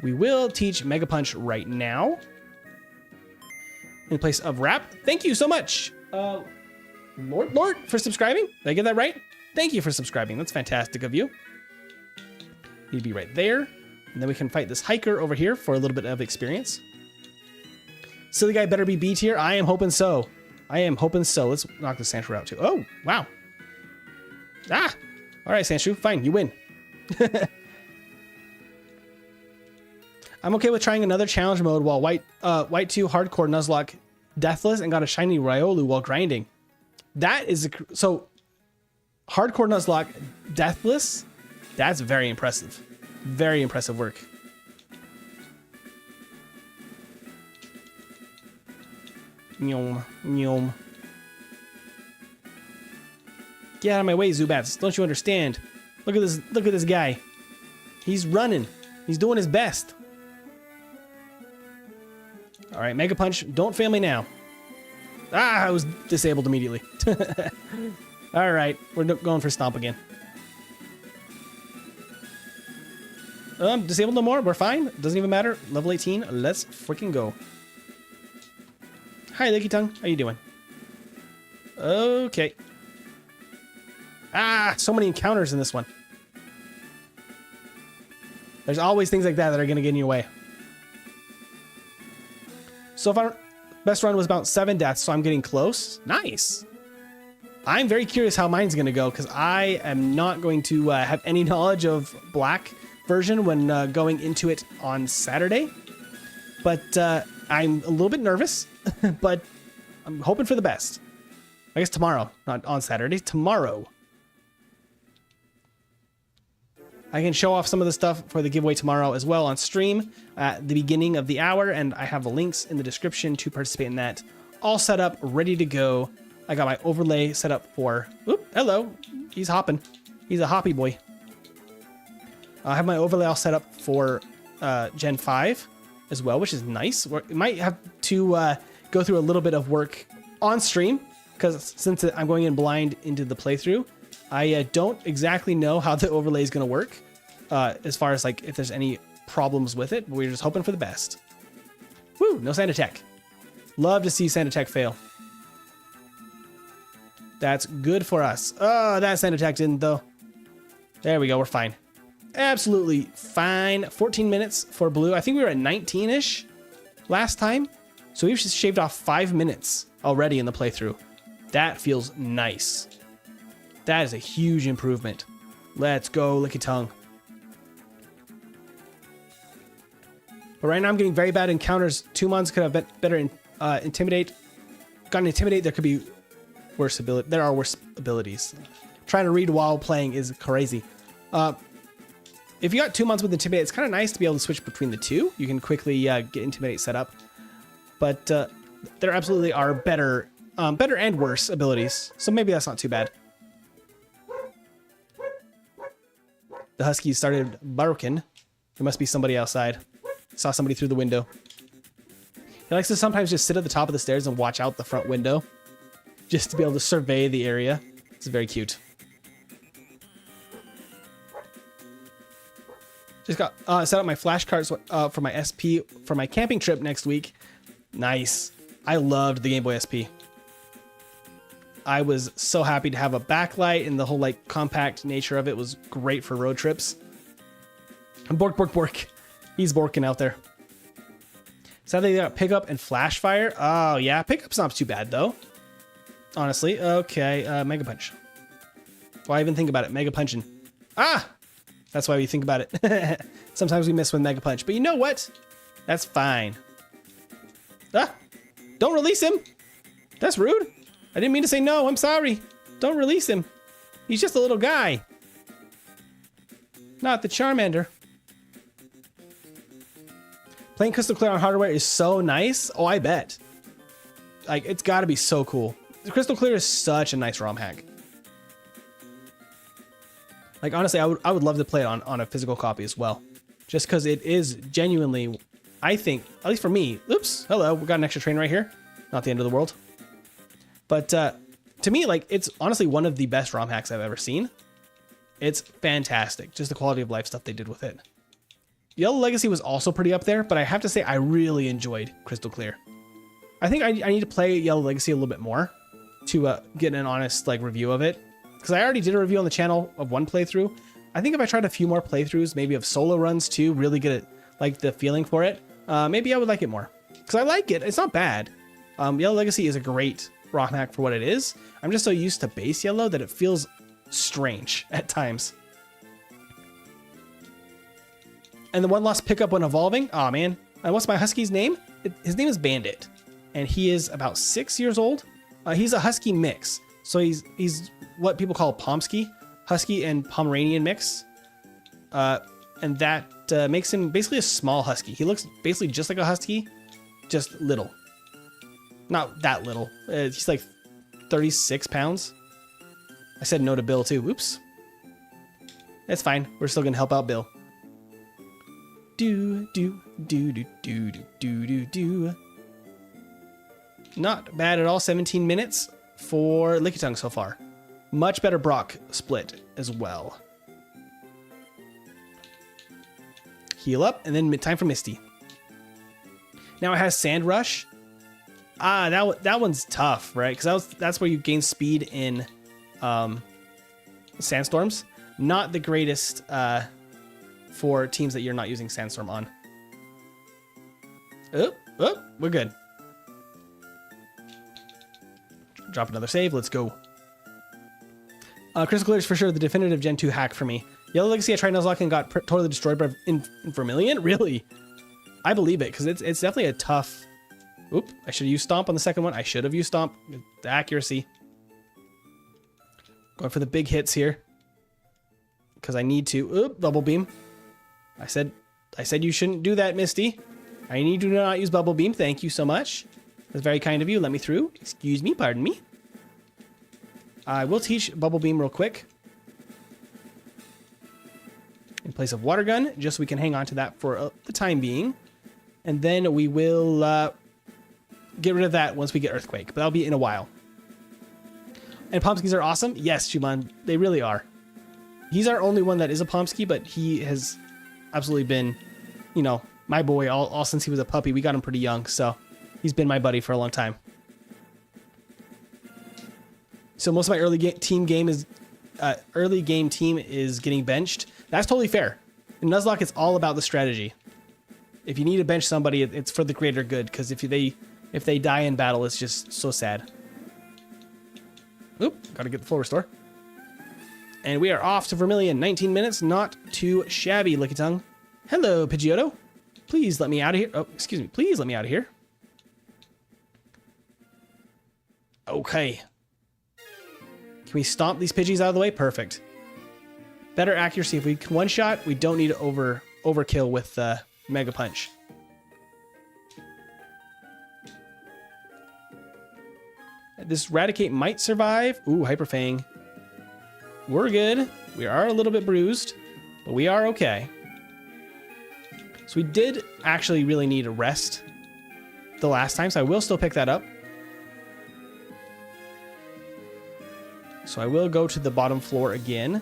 We will teach Mega Punch right now. In place of Wrap. Thank you so much. Lord, for subscribing. Did I get that right? Thank you for subscribing. That's fantastic of you. He'd be right there. And then we can fight this hiker over here for a little bit of experience. Silly guy better be B tier. I am hoping so. I am hoping so. Let's knock the Sandshrew out too. Oh, wow. Ah! All right, Sandshrew. Fine, you win. I'm okay with trying another challenge mode while White 2 Hardcore Nuzlocke Deathless and got a shiny Riolu while grinding. That is... So, Hardcore Nuzlocke Deathless, that's very impressive. Very impressive work. Nyom, nyom. Get out of my way, Zubats. Don't you understand? Look at this guy. He's running. He's doing his best. All right, Mega Punch. Don't fail me now. Ah, I was disabled immediately. All right, we're going for Stomp again. Disabled no more. We're fine. Doesn't even matter. Level 18. Let's freaking go. Hi, Lickitung. How you doing? Okay. Ah, so many encounters in this one. There's always things like that that are going to get in your way. So far, best run was about 7 deaths, so I'm getting close. Nice. I'm very curious how mine's going to go, because I am not going to have any knowledge of Black version when going into it on Saturday. But I'm a little bit nervous, but I'm hoping for the best. I guess tomorrow, not on Saturday, tomorrow. I can show off some of the stuff for the giveaway tomorrow as well on stream at the beginning of the hour, and I have the links in the description to participate in that. All set up, ready to go. I got my overlay set up for... Oop, hello. He's hopping. He's a hoppy boy. I have my overlay all set up for Gen 5 as well, which is nice. We might have to go through a little bit of work on stream, because since I'm going in blind into the playthrough, I don't exactly know how the overlay is going to work as far as like if there's any problems with it, but we're just hoping for the best. Woo, no sand attack. Love to see sand attack fail. That's good for us. Oh, that sand attack didn't though. There we go, we're fine. Absolutely fine. 14 minutes for blue. I think we were at 19-ish last time. So we've just shaved off 5 minutes already in the playthrough. That feels nice. That is a huge improvement. Let's go, Lickitung. But right now I'm getting very bad encounters. 2 months could have been better in Intimidate. Gotten Intimidate, there could be worse ability. There are worse abilities. Trying to read while playing is crazy. If you got 2 months with Intimidate, it's kind of nice to be able to switch between the two. You can quickly get Intimidate set up. But there absolutely are better and worse abilities. So maybe that's not too bad. The Huskies started barking. There must be somebody outside. Saw somebody through the window. He likes to sometimes just sit at the top of the stairs and watch out the front window, just to be able to survey the area. It's very cute. Just got set up my flashcards for my SP for my camping trip next week. Nice. I loved the Game Boy SP. I was so happy to have a backlight, and the whole like compact nature of it was great for road trips. And bork, bork, bork. He's borking out there. Sadly, they got pickup and flash fire. Oh yeah, pickup's not too bad though. Honestly, okay. Mega punch. Why even think about it? Mega punching. Ah, that's why we think about it. Sometimes we miss with mega punch, but you know what? That's fine. Ah, don't release him. That's rude. I didn't mean to say no. I'm sorry. Don't release him. He's just a little guy. Not the Charmander. Playing Crystal Clear on hardware is so nice. Oh, I bet. Like, it's got to be so cool. The Crystal Clear is such a nice ROM hack. Like, honestly, I would love to play it on a physical copy as well. Just because it is genuinely, I think, at least for me. Oops. Hello. We got an extra train right here. Not the end of the world. But to me, like, it's honestly one of the best ROM hacks I've ever seen. It's fantastic. Just the quality of life stuff they did with it. Yellow Legacy was also pretty up there, but I have to say I really enjoyed Crystal Clear. I think I need to play Yellow Legacy a little bit more to get an honest like review of it. Because I already did a review on the channel of one playthrough. I think if I tried a few more playthroughs, maybe of solo runs too, really get it, like the feeling for it, maybe I would like it more. Because I like it. It's not bad. Yellow Legacy is a great ROM hack for what it is. I'm just so used to base Yellow that it feels strange at times. And the one lost pickup when evolving. Oh man. And what's my Husky's name? His name is Bandit. And he is about 6 years old. He's a Husky mix. So he's what people call a Pomsky. Husky and Pomeranian mix. And that makes him basically a small Husky. He looks basically just like a Husky, just little. Not that little. He's like 36 pounds. I said no to Bill too. Oops. That's fine. We're still gonna help out Bill. Do do do do do do do do do. Not bad at all. 17 minutes for Lickitung so far. Much better Brock split as well. Heal up, and then time for Misty. Now it has Sand Rush. Ah, that one's tough, right? Because that's where you gain speed in sandstorms. Not the greatest for teams that you're not using Sandstorm on. Oh, we're good. Drop another save. Let's go. Crystal Clear is for sure the definitive Gen 2 hack for me. Yellow Legacy, I tried Nuzlocke and got totally destroyed by Vermilion? Really? I believe it, because it's definitely a tough... Oop, I should have used Stomp on the second one. I should have used Stomp. The accuracy. Going for the big hits here. Because I need to. Oop, Bubble Beam. I said you shouldn't do that, Misty. I need to not use Bubble Beam. Thank you so much. That's very kind of you. Let me through. Excuse me. Pardon me. I will teach Bubble Beam real quick. place of water gun, just so we can hang on to that for the time being. And then we will get rid of that once we get earthquake, but that'll be in a while. And Pomskis are awesome. Yes, Shuman, they really are. He's our only one that is a Pomsky, but he has absolutely been, you know, my boy all since he was a puppy. We got him pretty young, so he's been my buddy for a long time. So most of my early game team is getting benched. That's totally fair. In Nuzlocke, it's all about the strategy. If you need to bench somebody, it's for the greater good, because if they die in battle, it's just so sad. Oop, gotta get the full restore. And we are off to Vermilion. 19 minutes, not too shabby, Lickitung. Hello, Pidgeotto. Please let me out of here. Oh, excuse me. Please let me out of here. Okay. Can we stomp these Pidgeys out of the way? Perfect. Better accuracy. If we can one-shot, we don't need to overkill with Mega Punch. This Raticate might survive. Ooh, Hyper Fang. We're good. We are a little bit bruised, but we are okay. So we did actually really need a rest the last time, so I will still pick that up. So I will go to the bottom floor again.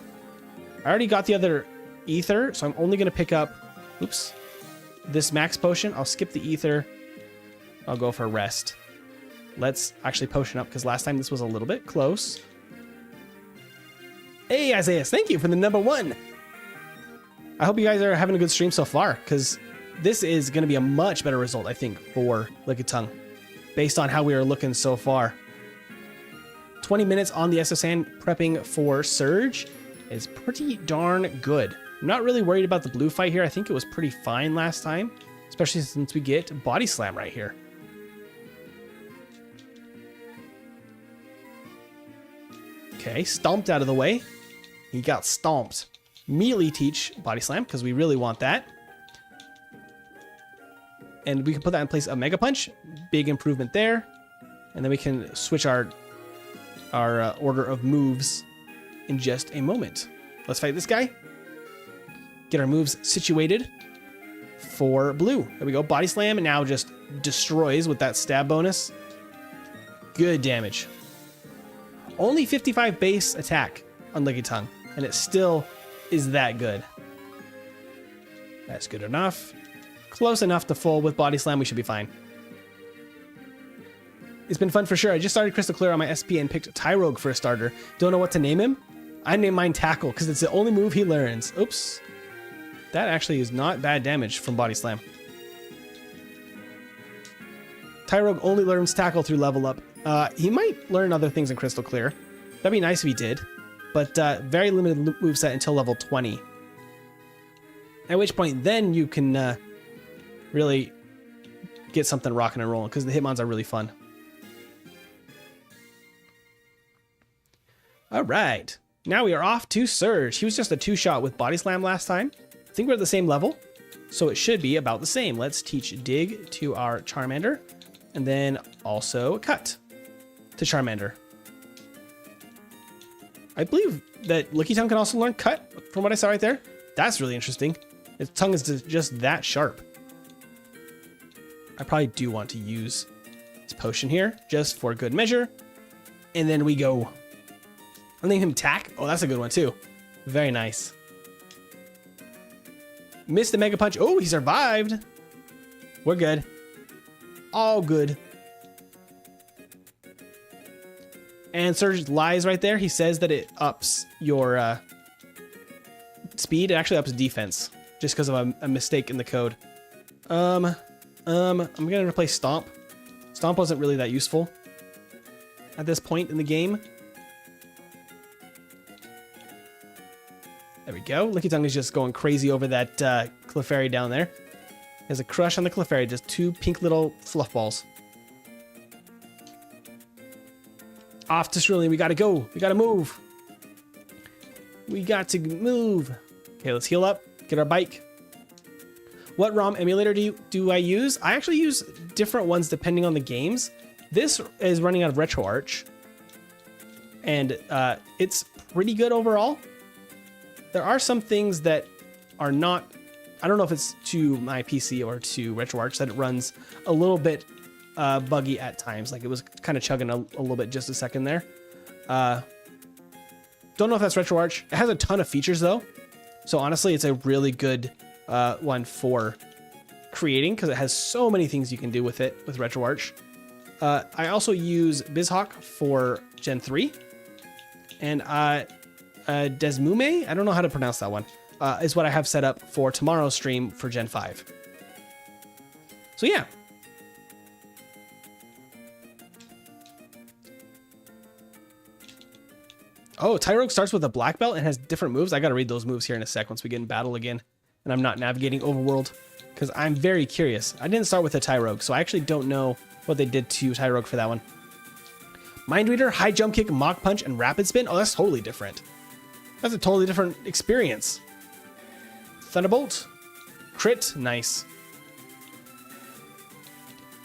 I already got the other ether, so I'm only going to pick up, oops, this max potion. I'll skip the ether. I'll go for a rest. Let's actually potion up, because last time this was a little bit close. Hey, Isaiah, thank you for the #1. I hope you guys are having a good stream so far, because this is going to be a much better result, I think, for Lickitung, based on how we are looking so far. 20 minutes on the SSN prepping for Surge is pretty darn good. I'm not really worried about the blue fight here. I think it was pretty fine last time, especially since we get Body Slam right here. Okay, stomped out of the way. He got stomped. Immediately teach Body Slam, because we really want that. And we can put that in place of Mega Punch. Big improvement there. And then we can switch our order of moves in just a moment. Let's fight this guy. Get our moves situated for blue. There we go. Body Slam now just destroys with that stab bonus. Good damage. Only 55 base attack on Lickitung, and it still is that good. That's good enough. Close enough to full with Body Slam. We should be fine. It's been fun for sure. I just started Crystal Clear on my SP and picked Tyrogue for a starter. Don't know what to name him. I named mine Tackle because it's the only move he learns. Oops. That actually is not bad damage from Body Slam. Tyrogue only learns Tackle through level up. He might learn other things in Crystal Clear. That'd be nice if he did. But very limited moveset until level 20. At which point then you can really get something rocking and rolling, because the Hitmons are really fun. Alright, now we are off to Surge. He was just a 2-shot with Body Slam last time. I think we're at the same level, so it should be about the same. Let's teach Dig to our Charmander, and then also Cut to Charmander. I believe that Lickitung can also learn Cut, from what I saw right there. That's really interesting. Its tongue is just that sharp. I probably do want to use this potion here, just for good measure. And then we go. I'll name him Tack. Oh, that's a good one too. Very nice. Missed the Mega Punch. Oh, he survived. We're good. All good. And Surge lies right there. He says that it ups your speed. It actually ups defense, just because of a mistake in the code. I'm gonna replace Stomp. Stomp wasn't really that useful at this point in the game. There we go. Lickitung is just going crazy over that Clefairy down there. He has a crush on the Clefairy, just 2 pink little fluff balls. Off to Cerulean, we gotta go. We gotta move. We got to move. Okay, let's heal up, get our bike. What ROM emulator do I use? I actually use different ones depending on the games. This is running out of RetroArch, and it's pretty good overall. There are some things that are not, I don't know if it's to my PC or to RetroArch that it runs a little bit buggy at times. Like it was kind of chugging a little bit just a second there. Don't know if that's RetroArch. It has a ton of features though. So honestly, it's a really good one for creating because it has so many things you can do with it with RetroArch. I also use BizHawk for Gen 3. And Desmume, I don't know how to pronounce that one, is what I have set up for tomorrow's stream for Gen 5. So yeah. Oh, Tyrogue starts with a black belt and has different moves. I got to read those moves here in a sec once we get in battle again. And I'm not navigating overworld because I'm very curious. I didn't start with a Tyrogue, so I actually don't know what they did to Tyrogue for that one. Mind Reader, High Jump Kick, Mach Punch, and Rapid Spin. Oh, that's totally different. That's a totally different experience. Thunderbolt. Crit. Nice.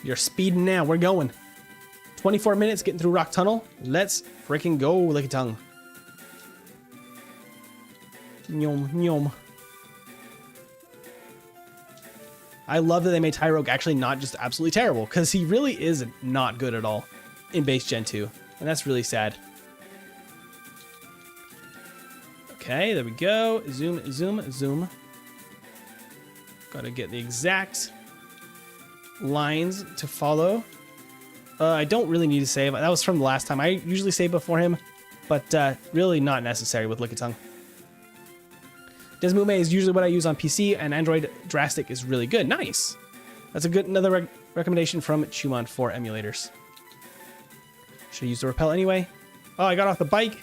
You're speeding now. We're going. 24 minutes getting through Rock Tunnel. Let's freaking go, Lickitung. Nyom, nyom. I love that they made Tyrogue actually not just absolutely terrible, because he really is not good at all in base Gen 2, and that's really sad. Okay, there we go. Zoom, zoom, zoom. Gotta get the exact lines to follow. I don't really need to save. That was from the last time. I usually save before him, but really not necessary with Lickitung. Desmume is usually what I use on PC, and Android Drastic is really good. Nice. That's a good another recommendation from Chumon for emulators. Should have used the repel anyway. Oh, I got off the bike.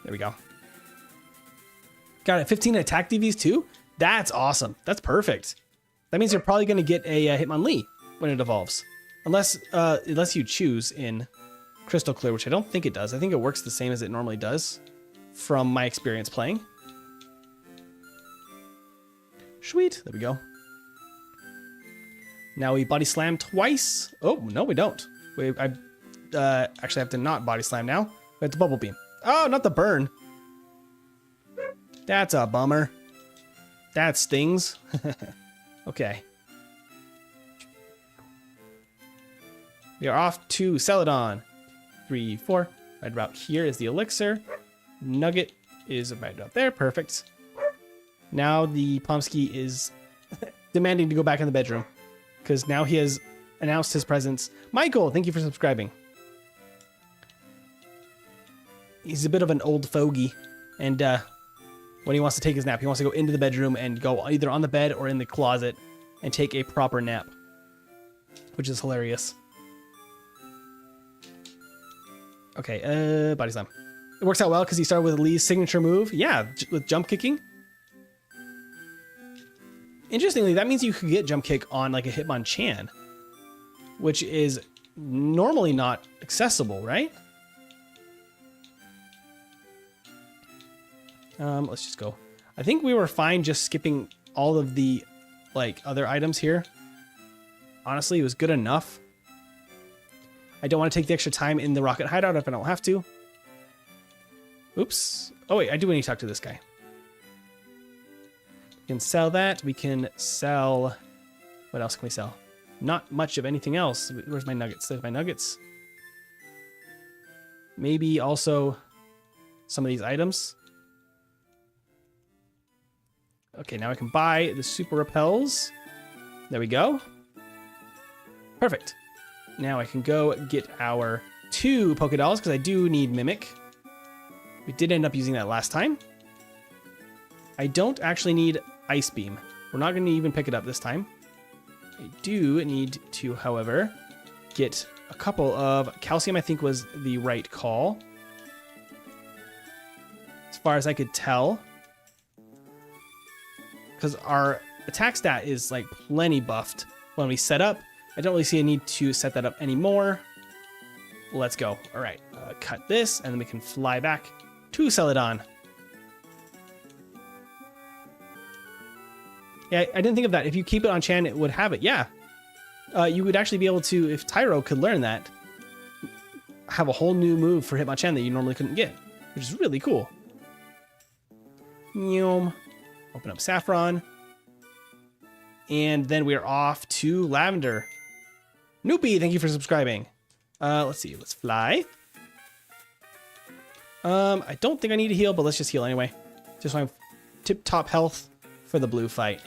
There we go. Got it. 15 attack DVs too? That's awesome. That's perfect. That means you're probably going to get a Hitmonlee when it evolves. Unless you choose in Crystal Clear, which I don't think it does. I think it works the same as it normally does from my experience playing. Sweet. There we go. Now we body slam twice. Oh, no, we don't. I actually have to not body slam now. We have to bubble beam. Oh, not the burn. That's a bummer. That stings. Okay. We are off to Celadon. 3, 4. Right about here is the elixir. Nugget is right up there. Perfect. Now the Pomsky is demanding to go back in the bedroom because now he has announced his presence. Michael, thank you for subscribing. He's a bit of an old fogey, and when he wants to take his nap, he wants to go into the bedroom and go either on the bed or in the closet and take a proper nap, which is hilarious. Okay, body slam. It works out well because he started with Lee's signature move. Yeah, with jump kicking. Interestingly, that means you could get jump kick on like a Hitmonchan, which is normally not accessible, right? Let's just go. I think we were fine just skipping all of the like other items here. Honestly, it was good enough. I don't want to take the extra time in the rocket hideout if I don't have to. Oops. Oh wait, I do need to talk to this guy. We can sell that. We can sell... What else can we sell? Not much of anything else. Where's my nuggets? There's my nuggets. Maybe also some of these items. Okay, now I can buy the super repels. There we go. Perfect. Now I can go get our 2 Pokédolls because I do need Mimic. We did end up using that last time. I don't actually need Ice Beam. We're not going to even pick it up this time. I do need to, however, get a couple of Calcium. I think was the right call. As far as I could tell. Because our attack stat is like plenty buffed when we set up. I don't really see a need to set that up anymore. Let's go. All right, cut this, and then we can fly back to Celadon. Yeah, I didn't think of that. If you keep it on Chan, it would have it. Yeah, you would actually be able to, if Tyro could learn that, have a whole new move for Hitmonchan that you normally couldn't get, which is really cool. Open up Saffron. And then we're off to Lavender. Noopy, thank you for subscribing. Let's see, let's fly. I don't think I need to heal, but let's just heal anyway. Just so I'm tip-top health for the blue fight.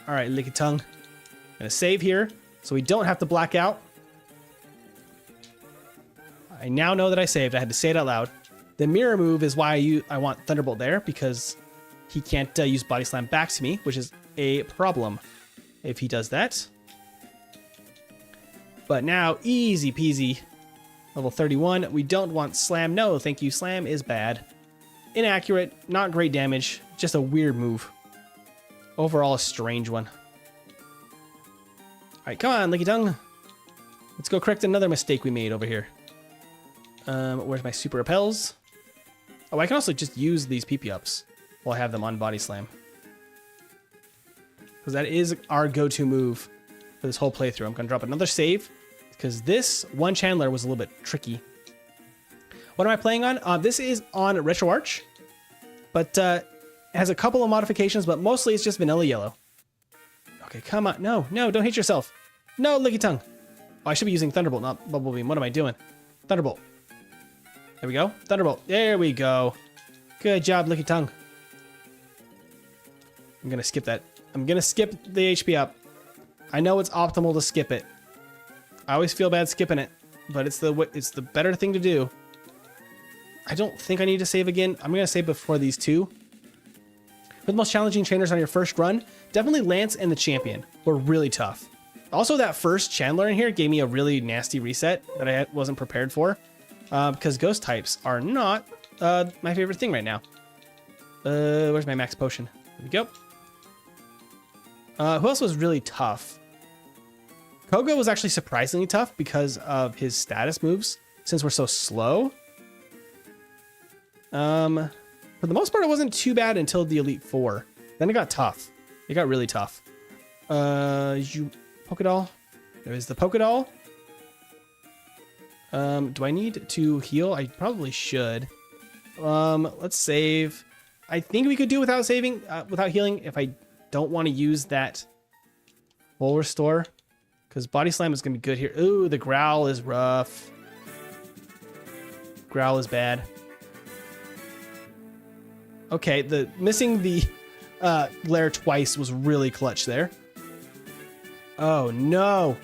All right, Lickitung. Gonna save here so we don't have to black out. I now know that I saved. I had to say it out loud. The mirror move is why I want Thunderbolt there, because he can't use Body Slam back to me, which is a problem if he does that. But now, easy peasy. Level 31. We don't want Slam. No, thank you. Slam is bad. Inaccurate. Not great damage. Just a weird move. Overall, a strange one. All right, come on, Lickitung. Let's go correct another mistake we made over here. Where's my super repels? Oh, I can also just use these PP ups while I have them on Body Slam. Because that is our go-to move for this whole playthrough. I'm going to drop another save because this one Chandler was a little bit tricky. What am I playing on? This is on Retro Arch, but it has a couple of modifications, but mostly it's just vanilla yellow. Okay, come on. No, don't hit yourself. No, Lickitung. Oh, I should be using Thunderbolt, not Bubble Beam. What am I doing? Thunderbolt. There we go. Thunderbolt. There we go. Good job, Lickitung. I'm going to skip that. I'm going to skip the HP up. I know it's optimal to skip it. I always feel bad skipping it, but it's the better thing to do. I don't think I need to save again. I'm going to save before these two. For the most challenging trainers on your first run, definitely Lance and the Champion were really tough. Also, that first Chandler in here gave me a really nasty reset that I wasn't prepared for. Because ghost types are not my favorite thing right now. Where's my max potion? There we go. Who else was really tough? Koga was actually surprisingly tough because of his status moves, since we're so slow. For the most part, it wasn't too bad until the Elite Four. Then it got tough. It got really tough. Pokédoll. There's the Pokédoll. Do I need to heal? I probably should. Let's save. I think we could do without saving, without healing, if I don't want to use that full restore. Because Body Slam is going to be good here. Ooh, the Growl is rough. Growl is bad. Okay, missing the glare twice was really clutch there. Oh, no.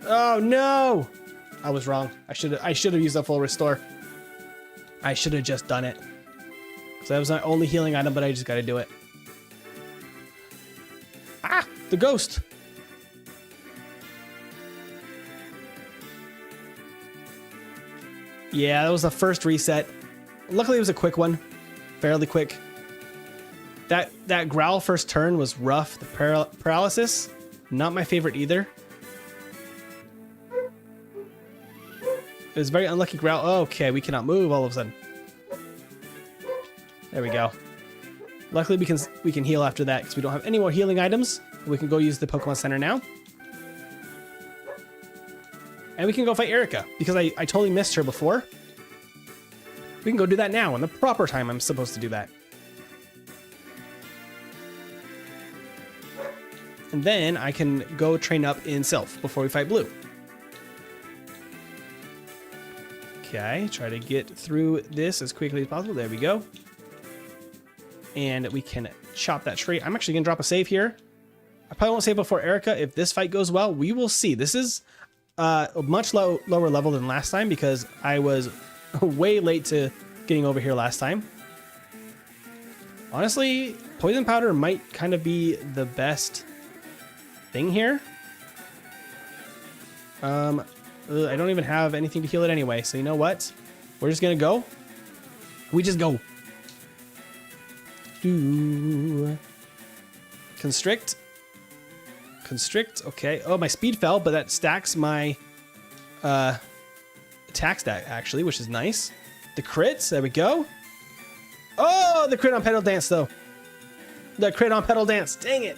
Oh, no. I was wrong. I should have used a full restore. I should have just done it. Because that was my only healing item, but I just got to do it. Ah, the ghost. Yeah, that was the first reset. Luckily, it was a quick one. Fairly quick. That Growl first turn was rough. The paralysis, not my favorite either. It was very unlucky Growl. Oh, okay, we cannot move all of a sudden. There we go. Luckily, we can heal after that because we don't have any more healing items. We can go use the Pokemon Center now. And we can go fight Erica because I totally missed her before. We can go do that now in the proper time I'm supposed to do that. And then I can go train up in Sylph before we fight Blue. Okay, try to get through this as quickly as possible. There we go. And we can chop that tree. I'm actually going to drop a save here. I probably won't save before Erica. If this fight goes well, we will see. This is a much lower level than last time because I was way late to getting over here last time. Honestly, Poison Powder might kind of be the best thing here. I don't even have anything to heal it anyway, so you know what? We're just gonna go. We just go. Constrict. Constrict, okay. Oh, my speed fell, but that stacks my attack stat, actually, which is nice. The crits, there we go. Oh, the crit on Petal Dance, though. The crit on Petal Dance, dang it.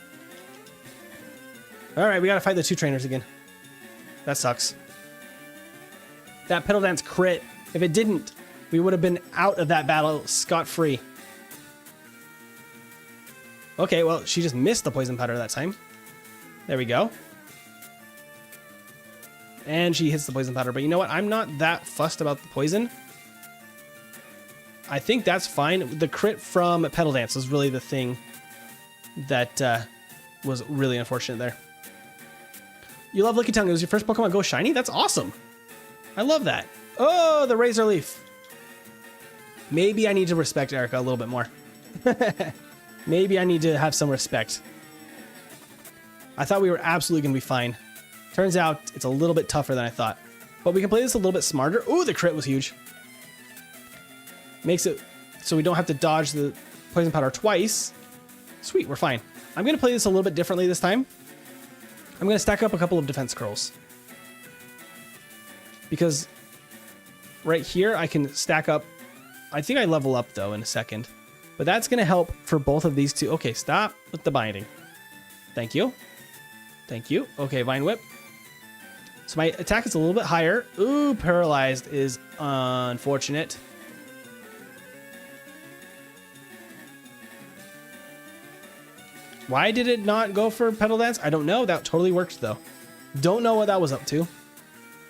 All right, we gotta fight the two trainers again. That sucks. That Petal Dance crit, if it didn't We would have been out of that battle scot-free. Okay, well, she just missed the poison powder that time. There we go. And she hits the poison powder. But you know what? I'm not that fussed about the poison. I think that's fine. The crit from Petal Dance was really the thing that was really unfortunate there. You love Lickitung. It was your first Pokemon Go Shiny? That's awesome. I love that. Oh, the Razor Leaf. Maybe I need to respect Erica a little bit more. Maybe I need to have some respect. I thought we were absolutely going to be fine. Turns out it's a little bit tougher than I thought. But we can play this a little bit smarter. Ooh, the crit was huge. Makes it so we don't have to dodge the poison powder twice. Sweet, we're fine. I'm going to play this a little bit differently this time. I'm going to stack up a couple of defense curls. Because right here I can stack up. I think I level up though in a second. But that's going to help for both of these two. Okay, stop with the binding. Thank you. Thank you. Okay, Vine Whip. So my attack is a little bit higher. Ooh, paralyzed is unfortunate. Why did it not go for Petal Dance? I don't know. That totally worked though. Don't know what that was up to.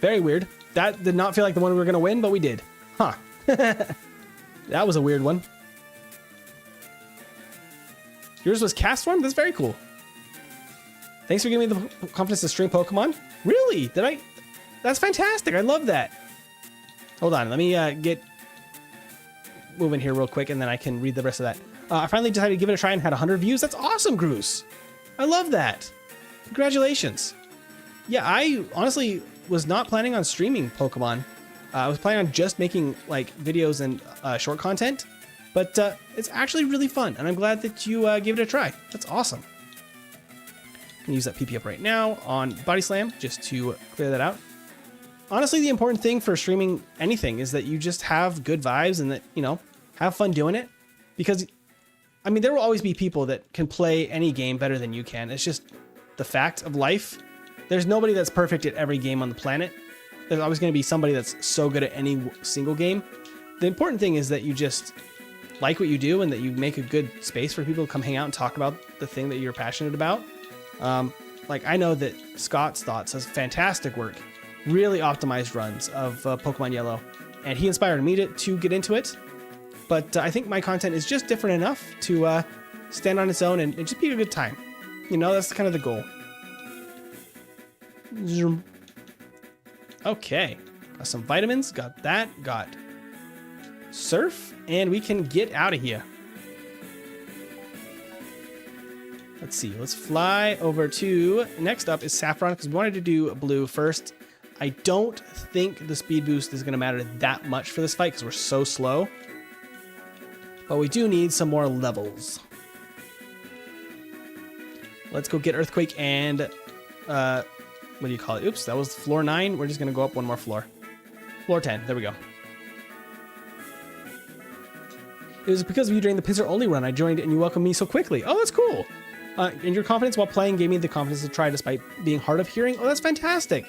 Very weird. That did not feel like the one we were going to win, but we did. Huh. That was a weird one. Yours was Cast Form? That's very cool. Thanks for giving me the confidence to stream Pokemon. Really? Did I? That's fantastic. I love that. Hold on. Let me get moving here real quick, and then I can read the rest of that. I finally decided to give it a try and had 100 views. That's awesome, Groose. I love that. Congratulations. Yeah, I honestly was not planning on streaming Pokemon. I was planning on just making like videos and short content, but it's actually really fun, and I'm glad that you gave it a try. That's awesome. I can use that PP up right now on Body Slam just to clear that out. Honestly, the important thing for streaming anything is that you just have good vibes and that, you know, have fun doing it. Because, I mean, there will always be people that can play any game better than you can. It's just the fact of life. There's nobody that's perfect at every game on the planet. There's always going to be somebody that's so good at any single game. The important thing is that you just like what you do and that you make a good space for people to come hang out and talk about the thing that you're passionate about. Like I know that Scott's Thoughts does fantastic work, really optimized runs of Pokemon Yellow, and he inspired me to get into it. But I think my content is just different enough to stand on its own and just be a good time. You know, that's kind of the goal. Zoom. Okay, got some vitamins, got that, got Surf, and we can get out of here. Let's see, let's fly over to, next up is Saffron, because we wanted to do blue first. I don't think the speed boost is going to matter that much for this fight, because we're so slow. But we do need some more levels. Let's go get Earthquake and, what do you call it? Oops, that was floor 9. We're just going to go up one more floor. Floor 10, there we go. It was because of you during the Pincer Only run I joined and you welcomed me so quickly. Oh, that's cool. And your confidence while playing gave me the confidence to try despite being hard of hearing. Oh, that's fantastic.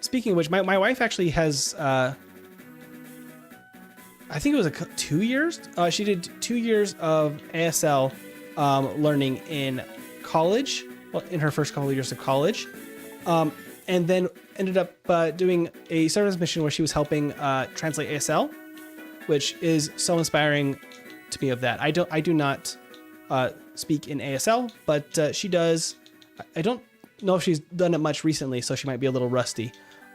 Speaking of which, my wife actually has, I think it was 2 years. She did 2 years of ASL learning in college, well, in her first couple of years of college, and then ended up doing a service mission where she was helping translate ASL, which is so inspiring to me of that. I do not speak in ASL, but she does. I don't know if she's done it much recently, so she might be a little rusty.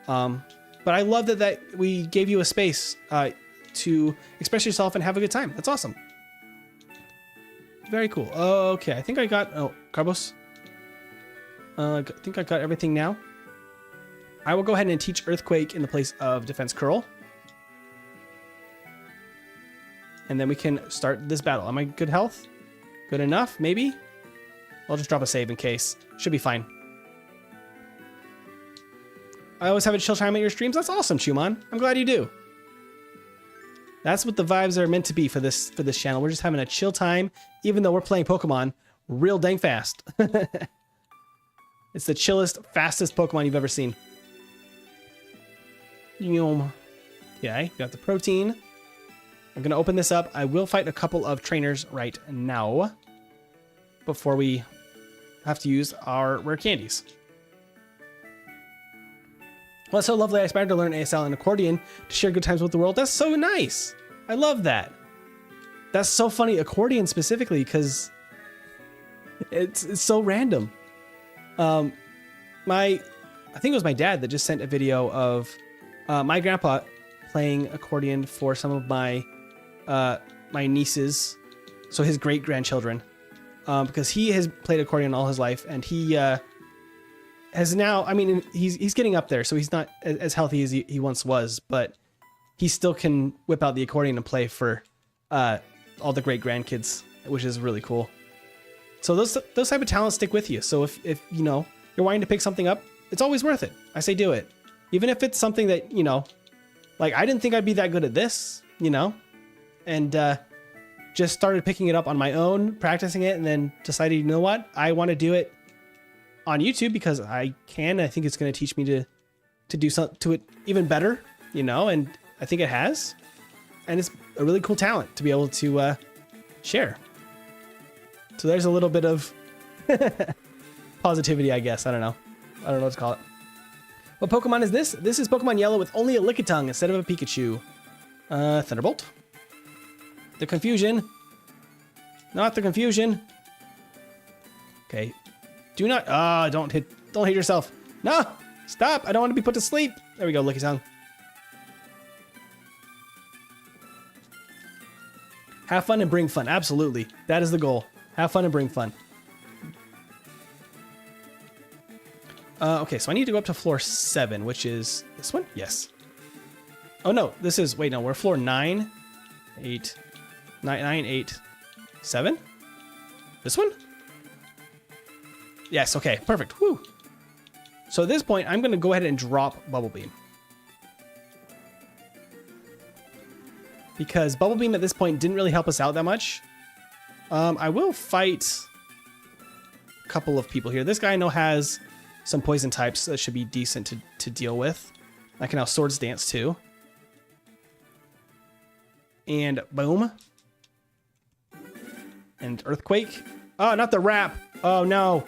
But I love that we gave you a space to express yourself and have a good time. That's awesome. Very cool. Okay, I think I got... Oh, Carbos. I think I got everything now. I will go ahead and teach Earthquake in the place of Defense Curl. And then we can start this battle. Am I good health? Good enough, maybe? I'll just drop a save in case. Should be fine. I always have a chill time at your streams. That's awesome, Chumon. I'm glad you do. That's what the vibes are meant to be for this channel. We're just having a chill time, even though we're playing Pokemon real dang fast. It's the chillest, fastest Pokemon you've ever seen. Yum. Okay, got the protein. I'm going to open this up. I will fight a couple of trainers right now before we have to use our rare candies. Well, it's so lovely. I aspired to learn ASL and accordion to share good times with the world. That's so nice. I love that. That's so funny. Accordion specifically, because it's so random. I think it was my dad that just sent a video of my grandpa playing accordion for some of my my nieces, so his great grandchildren, because he has played accordion all his life, and he has now. I mean, he's getting up there, so he's not as healthy as he once was, but he still can whip out the accordion and play for all the great grandkids, which is really cool. So those type of talents stick with you. So if you know you're wanting to pick something up, it's always worth it. I say do it, even if it's something that like I didn't think I'd be that good at this, and just started picking it up on my own, practicing it, and then decided, you know what, I want to do it on YouTube because I can. I think it's going to teach me to do something to it even better, and I think it has, and it's a really cool talent to be able to share. So there's a little bit of positivity, I guess. I don't know what to call it. What Pokemon is this? This is Pokemon Yellow with only a Lickitung instead of a Pikachu. Thunderbolt. The confusion. Not the confusion. Okay. Do not. Don't hit yourself. No! Stop! I don't want to be put to sleep. There we go, Lickitung. Have fun and bring fun. Absolutely. That is the goal. Have fun and bring fun. Okay, so I need to go up to floor 7, which is this one? Yes. Oh, no. This is... Wait, no. We're floor 9, 8, 9, 8, 7? This one? Yes, okay. Perfect. Woo. So at this point, I'm going to go ahead and drop Bubble Beam. Because Bubble Beam at this point didn't really help us out that much. I will fight a couple of people here. This guy I know has some poison types that should be decent to deal with. I can now Swords Dance too. And boom. And Earthquake. Oh, not the Wrap. Oh no.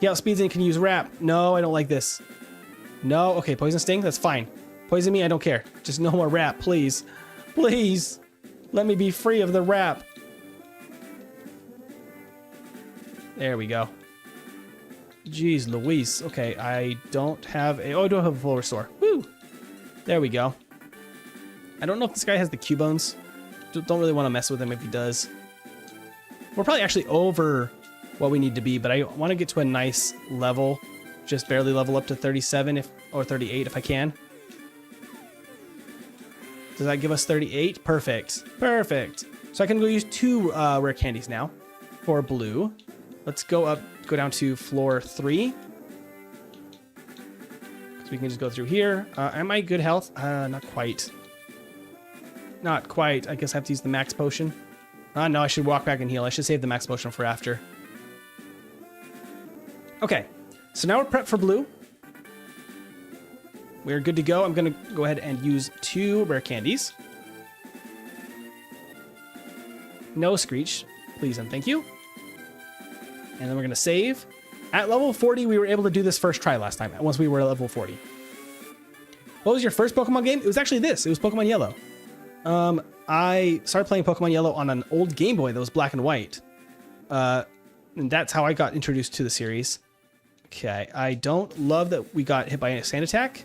He outspeeds and can use Wrap. No, I don't like this. No, okay, Poison Sting, that's fine. Poison me, I don't care. Just no more Wrap, please. Please. Let me be free of the Wrap. There we go. Jeez Louise. Okay, I don't have a... Oh, I don't have a full restore. Woo! There we go. I don't know if this guy has the Q-Bones. Don't really want to mess with him if he does. We're probably actually over what we need to be, but I want to get to a nice level. Just barely level up to 37 or 38 if I can. Does that give us 38? Perfect. Perfect. So I can go use 2 rare candies now for blue. Let's go down to floor 3. So we can just go through here. Am I good health? Not quite. Not quite. I guess I have to use the max potion. No, I should walk back and heal. I should save the max potion for after. Okay. So now we're prepped for blue. We're good to go. I'm going to go ahead and use 2 rare candies. No Screech. Please and thank you. And then we're going to save. At level 40, we were able to do this first try last time, once we were at level 40. What was your first Pokemon game? It was actually this. It was Pokemon Yellow. I started playing Pokemon Yellow on an old Game Boy that was black and white. And that's how I got introduced to the series. Okay, I don't love that we got hit by a sand attack.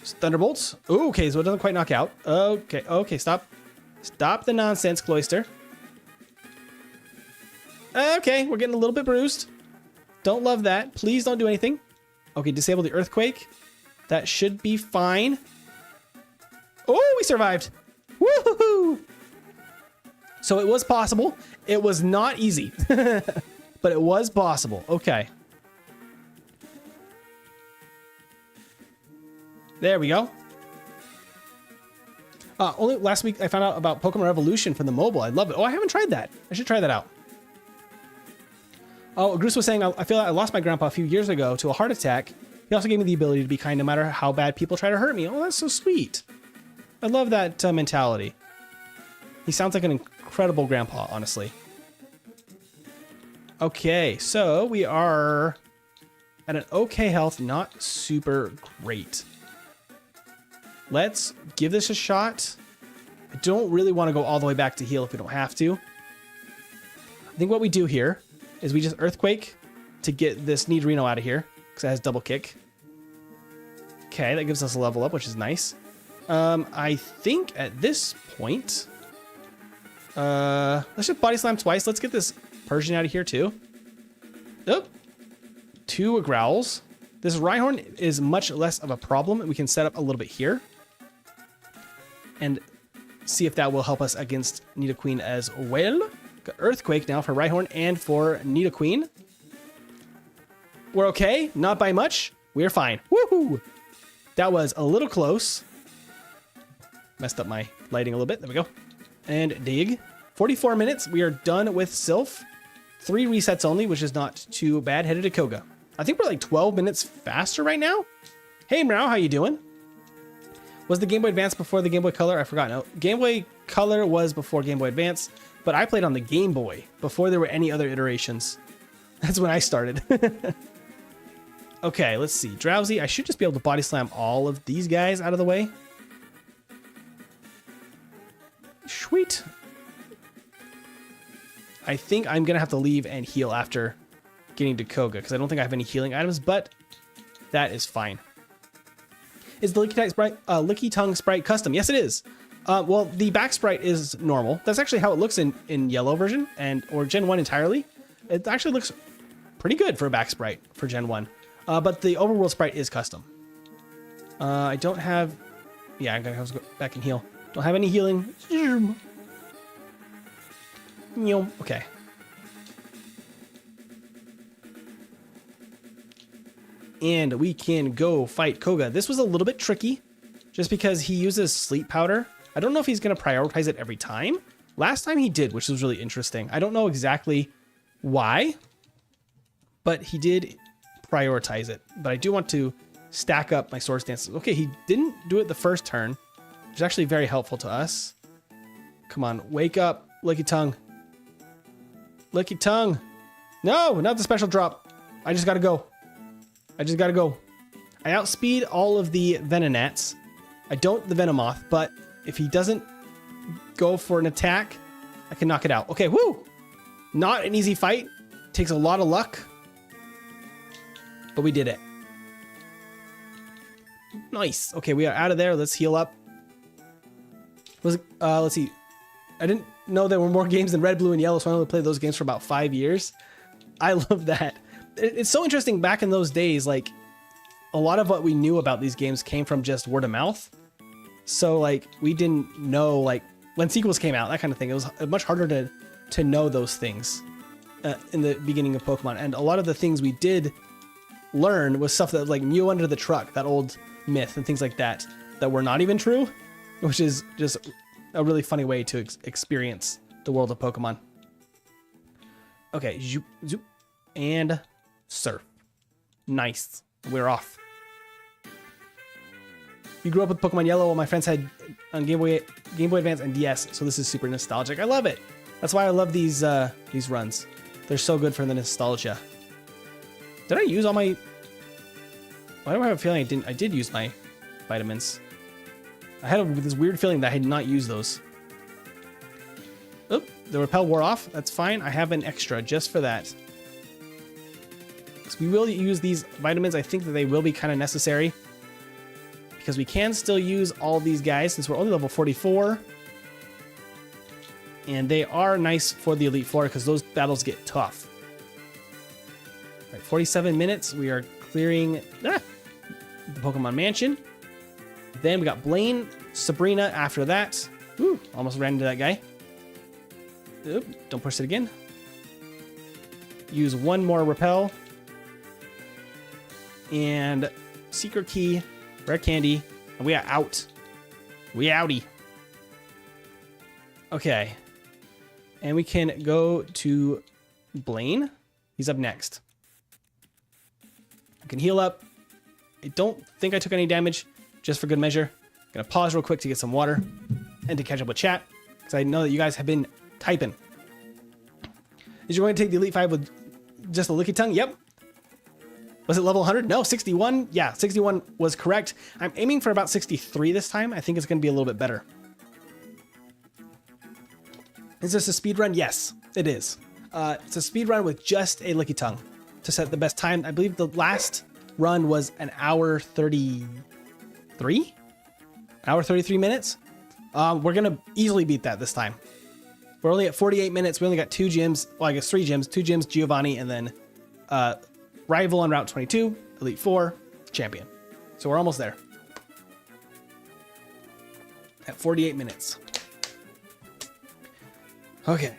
Thunderbolts. Ooh, okay, so it doesn't quite knock out. Okay, stop. Stop the nonsense, Cloyster. Okay, we're getting a little bit bruised. Don't love that. Please don't do anything. Okay, disable the Earthquake. That should be fine. Oh, we survived. Woohoo! So it was possible. It was not easy, but it was possible. Okay. There we go. Only last week I found out about Pokemon Revolution for the mobile. I love it. Oh, I haven't tried that. I should try that out. Oh, Goose was saying, I feel like I lost my grandpa a few years ago to a heart attack. He He also gave me the ability to be kind no matter how bad people try to hurt me. Oh, that's so sweet. I love that mentality. He sounds like an incredible grandpa, honestly. Okay, so we are at an okay health, not super great. Let's give this a shot. I don't really want to go all the way back to heal if we don't have to. I think what we do here is we just Earthquake to get this Nidorino out of here, because it has double kick. Okay, that gives us a level up, which is nice. I think at this point, let's just Body Slam twice. Let's get this Persian out of here too. Oh, 2 growls. This Rhyhorn is much less of a problem. We can set up a little bit here and see if that will help us against Nidoqueen as well. Got Earthquake now for Rhyhorn and for Nidoqueen. We're okay, not by much. We're fine. Woohoo! That was a little close. Messed up my lighting a little bit. There we go. And dig. 44 minutes. We are done with Sylph. 3 resets only, which is not too bad. Headed to Koga. I think we're like 12 minutes faster right now. Hey, Meow, how you doing? Was the Game Boy Advance before the Game Boy Color? I forgot. No, Game Boy Color was before Game Boy Advance, but I played on the Game Boy before there were any other iterations. That's when I started. Okay, let's see. Drowsy. I should just be able to Body Slam all of these guys out of the way. Sweet. I think I'm going to have to leave and heal after getting to Koga, because I don't think I have any healing items, but that is fine. Is the Lickitung sprite custom? Yes, it is. Well, the back sprite is normal. That's actually how it looks in yellow version or Gen 1 entirely. It actually looks pretty good for a back sprite for Gen 1. But the overworld sprite is custom. I don't have... Yeah, I'm going to have to go back and heal. Don't have any healing. Okay. And we can go fight Koga. This was a little bit tricky, just because he uses sleep powder. I don't know if he's going to prioritize it every time. Last time he did, which was really interesting. I don't know exactly why, but he did prioritize it. But I do want to stack up my sword stances. Okay, he didn't do it the first turn, which is actually very helpful to us. Come on, wake up, Lickitung. Lickitung. No, not the special drop. I just gotta go. I outspeed all of the Venonats. I don't the Venomoth, but if he doesn't go for an attack, I can knock it out. Okay, woo! Not an easy fight. Takes a lot of luck. But we did it. Nice. Okay, we are out of there. Let's heal up. Let's see. I didn't know there were more games than Red, Blue, and Yellow, so I only played those games for about 5 years. I love that. It's so interesting back in those days, like, a lot of what we knew about these games came from just word of mouth. So, like, we didn't know, like, when sequels came out, that kind of thing. It was much harder to know those things in the beginning of Pokemon. And a lot of the things we did learn was stuff that was like Mew under the truck, that old myth and things like that, that were not even true, which is just a really funny way to experience the world of Pokemon. Okay, zoop, zoop, and surf. Nice. We're off. You grew up with Pokemon Yellow, while my friends had on Game Boy Advance and DS, so this is super nostalgic. I love it. That's why I love these runs. They're so good for the nostalgia. Did I use all my... Why do I have a feeling I did use my vitamins? I had this weird feeling that I had not used those. Oop, the repel wore off. That's fine. I have an extra just for that. So we will use these vitamins. I think that they will be kind of necessary, because we can still use all these guys since we're only level 44. And they are nice for the Elite Four because those battles get tough. All right, 47 minutes. We are clearing the Pokemon Mansion. Then we got Blaine, Sabrina after that. Ooh, almost ran into that guy. Oop, don't push it again. Use one more Repel. And Secret Key, Rare Candy, and we are out. We outie. Okay. And we can go to Blaine. He's up next. I can heal up. I don't think I took any damage, just for good measure. Gonna pause real quick to get some water and to catch up with chat, because I know that you guys have been typing. Is you going to take the Elite 5 with just the Lickitung? Yep. Was it level 100? No, 61. Yeah, 61 was correct. I'm aiming for about 63 this time. I think it's going to be a little bit better. Is this a speed run? Yes, it is. It's a speed run with just a Lickitung to set the best time. I believe the last run was an hour 33? Hour 33 minutes? We're going to easily beat that this time. We're only at 48 minutes. We only got 2 gyms. Well, I guess 3 gyms. 2 gyms, Giovanni, and then Rival on Route 22, Elite 4, Champion. So we're almost there. At 48 minutes. Okay.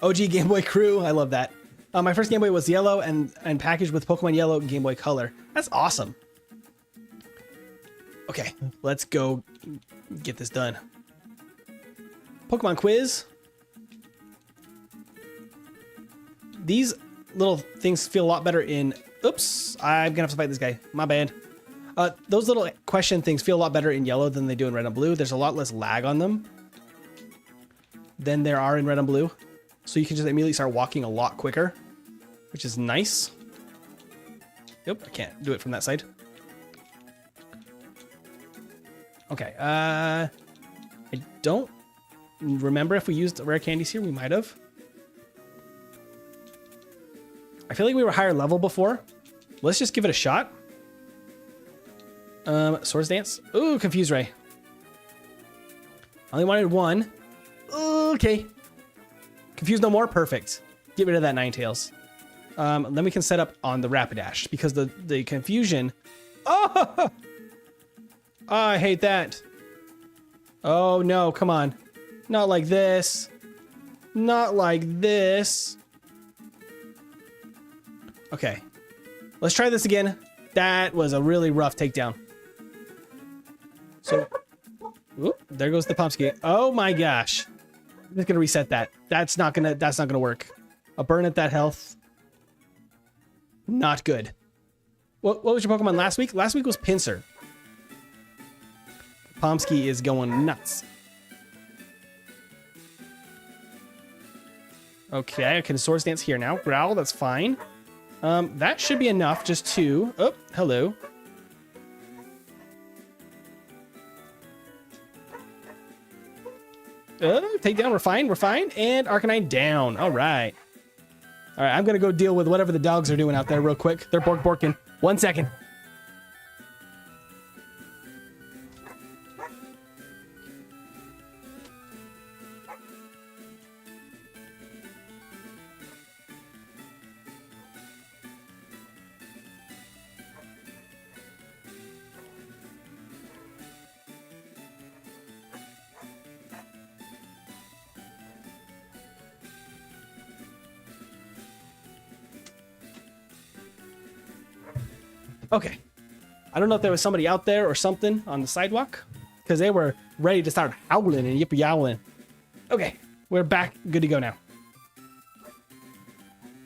OG Game Boy crew. I love that. My first Game Boy was yellow and packaged with Pokemon Yellow and Game Boy Color. That's awesome. Okay, let's go get this done. Pokemon quiz. These little things feel a lot better in... Oops, I'm gonna have to fight this guy. My bad. Those little question things feel a lot better in yellow than they do in red and blue. There's a lot less lag on them than there are in red and blue. So you can just immediately start walking a lot quicker, which is nice. Yep, I can't do it from that side. Okay, I don't remember if we used rare candies here. We might have. I feel like we were higher level before. Let's just give it a shot. Swords Dance. Ooh, Confuse Ray. I only wanted 1. Okay. Confuse no more. Perfect. Get rid of that Ninetales. Then we can set up on the Rapidash because the confusion. Oh! I hate that. Oh no, come on. Not like this. Not like this. Okay. Let's try this again. That was a really rough takedown. So, whoop, there goes the Pomsky. Oh my gosh. I'm just gonna reset that. That's not gonna work. A burn at that health. Not good. What was your Pokemon last week? Last week was Pinsir. Pomsky is going nuts. Okay, I can Swords Dance here now. Growl, that's fine. That should be enough, just 2. Oh, hello. Take down, we're fine. And Arcanine down. All right. All right, I'm gonna go deal with whatever the dogs are doing out there real quick. They're borking. 1 second. Okay. I don't know if there was somebody out there or something on the sidewalk because they were ready to start howling and yippee-yowling. Okay, we're back. Good to go now.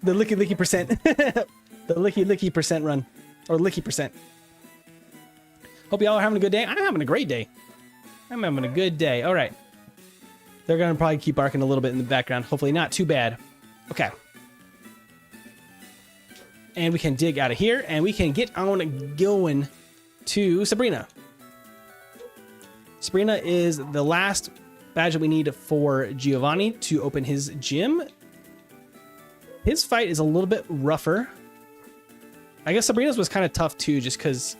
The licky percent. The licky percent run. Or licky percent. Hope y'all are having a good day. I'm having a great day. I'm having a good day. All right. They're going to probably keep barking a little bit in the background. Hopefully not too bad. Okay. And we can dig out of here, and we can get on going to Sabrina. Sabrina is the last badge that we need for Giovanni to open his gym. His fight is a little bit rougher. I guess Sabrina's was kind of tough too, just because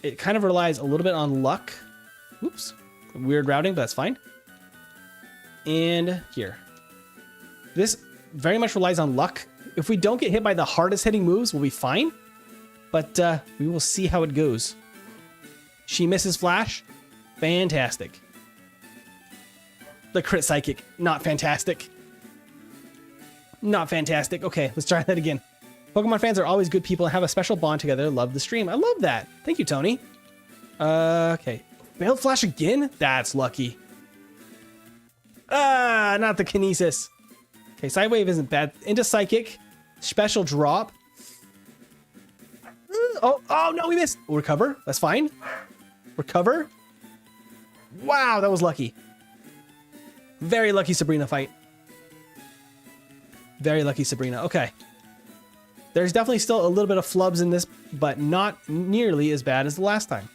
it kind of relies a little bit on luck. Oops. Weird routing, but that's fine. And here. This very much relies on luck. If we don't get hit by the hardest hitting moves, we'll be fine. But we will see how it goes. She misses Flash. Fantastic. The crit psychic. Not fantastic. Not fantastic. Okay, let's try that again. Pokemon fans are always good people and have a special bond together. Love the stream. I love that. Thank you, Tony. Okay. Failed Flash again? That's lucky. Not the Kinesis. Okay, Side Wave isn't bad. Into Psychic. Special drop. Oh, no, we missed. We'll recover. That's fine. Recover. Wow, that was lucky. Very lucky Sabrina fight. Very lucky Sabrina. Okay. There's definitely still a little bit of flubs in this, but not nearly as bad as the last time.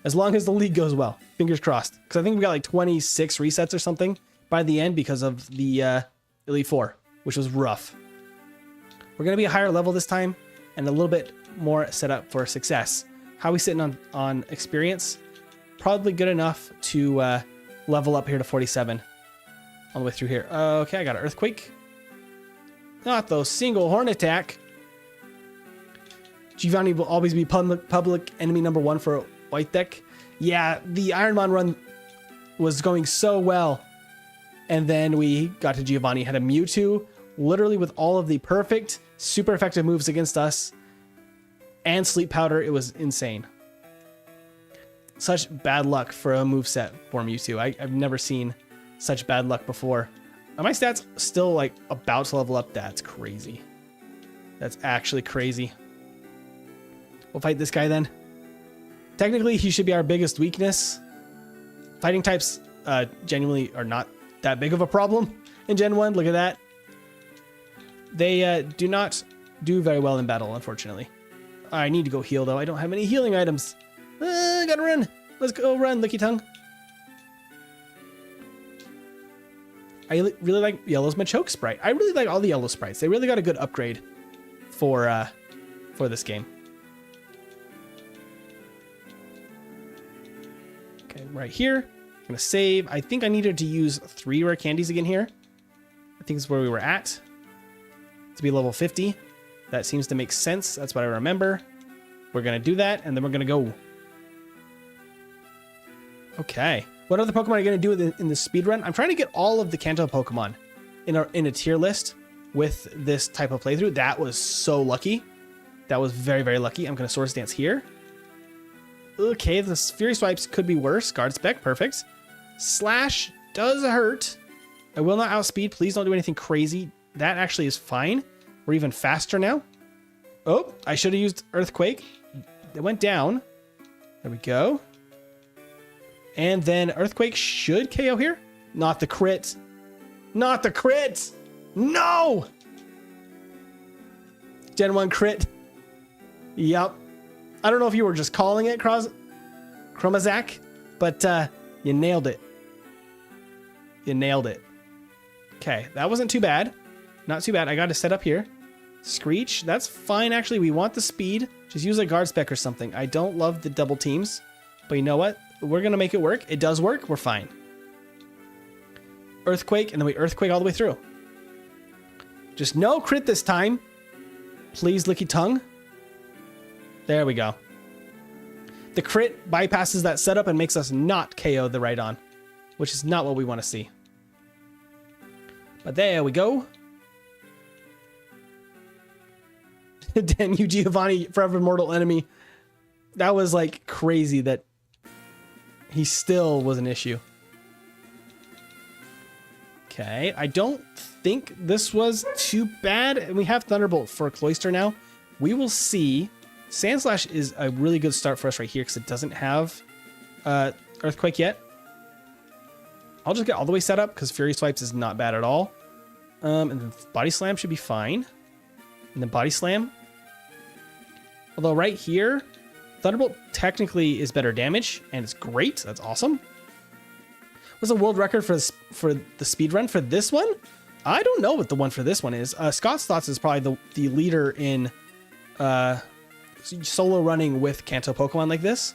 As long as the league goes well. Fingers crossed. Because I think we got like 26 resets or something by the end because of the Elite Four, which was rough. We're going to be a higher level this time and a little bit more set up for success. How are we sitting on experience? Probably good enough to level up here to 47 all the way through here. Okay, I got an Earthquake. Not those single horn attack. Giovanni will always be public enemy number 1 for a white deck. Yeah, the Ironmon run was going so well. And then we got to Giovanni, had a Mewtwo, literally with all of the perfect, super effective moves against us. And Sleep Powder, it was insane. Such bad luck for a moveset for Mewtwo. I've never seen such bad luck before. Are my stats still like about to level up? That's crazy. That's actually crazy. We'll fight this guy then. Technically, he should be our biggest weakness. Fighting types genuinely are not that big of a problem in Gen 1. Look at that. They do not do very well in battle, unfortunately. I need to go heal, though. I don't have any healing items. Gotta run. Let's go run, Lickitung. I really like Yellow's Machoke sprite. I really like all the Yellow sprites. They really got a good upgrade for this game. Okay, right here. I'm gonna save. I think I needed to use 3 rare candies again here. I think it's where we were at. To be level 50. That seems to make sense. That's what I remember. We're gonna do that, and then we're gonna go. Okay. What other Pokemon are you going to do in the speed run? I'm trying to get all of the Kanto Pokemon in a tier list with this type of playthrough. That was so lucky. That was very, very lucky. I'm going to Swords Dance here. Okay, the Fury Swipes could be worse. Guard Spec, perfect. Slash does hurt. I will not outspeed. Please don't do anything crazy. That actually is fine. We're even faster now. Oh, I should have used Earthquake. It went down. There we go. And then Earthquake should KO here. Not the crit. Not the crit. No! Gen 1 crit. Yup. I don't know if you were just calling it, Chromazak, but you nailed it. You nailed it. Okay, that wasn't too bad. Not too bad. I got to set up here. Screech, that's fine actually. We want the speed. Just use a Guard Spec or something. I don't love the double teams, but you know what? We're going to make it work. It does work. We're fine. Earthquake, and then we Earthquake all the way through. Just no crit this time. Please, Lickitung. There we go. The crit bypasses that setup and makes us not KO the Rhydon, which is not what we want to see. But there we go. Damn you, Giovanni, forever mortal enemy. That was like crazy that he still was an issue. Okay, I don't think this was too bad. And we have Thunderbolt for Cloyster now. We will see. Sandslash is a really good start for us right here because it doesn't have Earthquake yet. I'll just get all the way set up because Fury Swipes is not bad at all. And then Body Slam should be fine. And then Body Slam. Although right here, Thunderbolt technically is better damage, and it's great. That's awesome. What's the world record for the speed run for this one? I don't know what the one for this one is. Scott's Thoughts is probably the leader in solo running with Kanto Pokemon like this.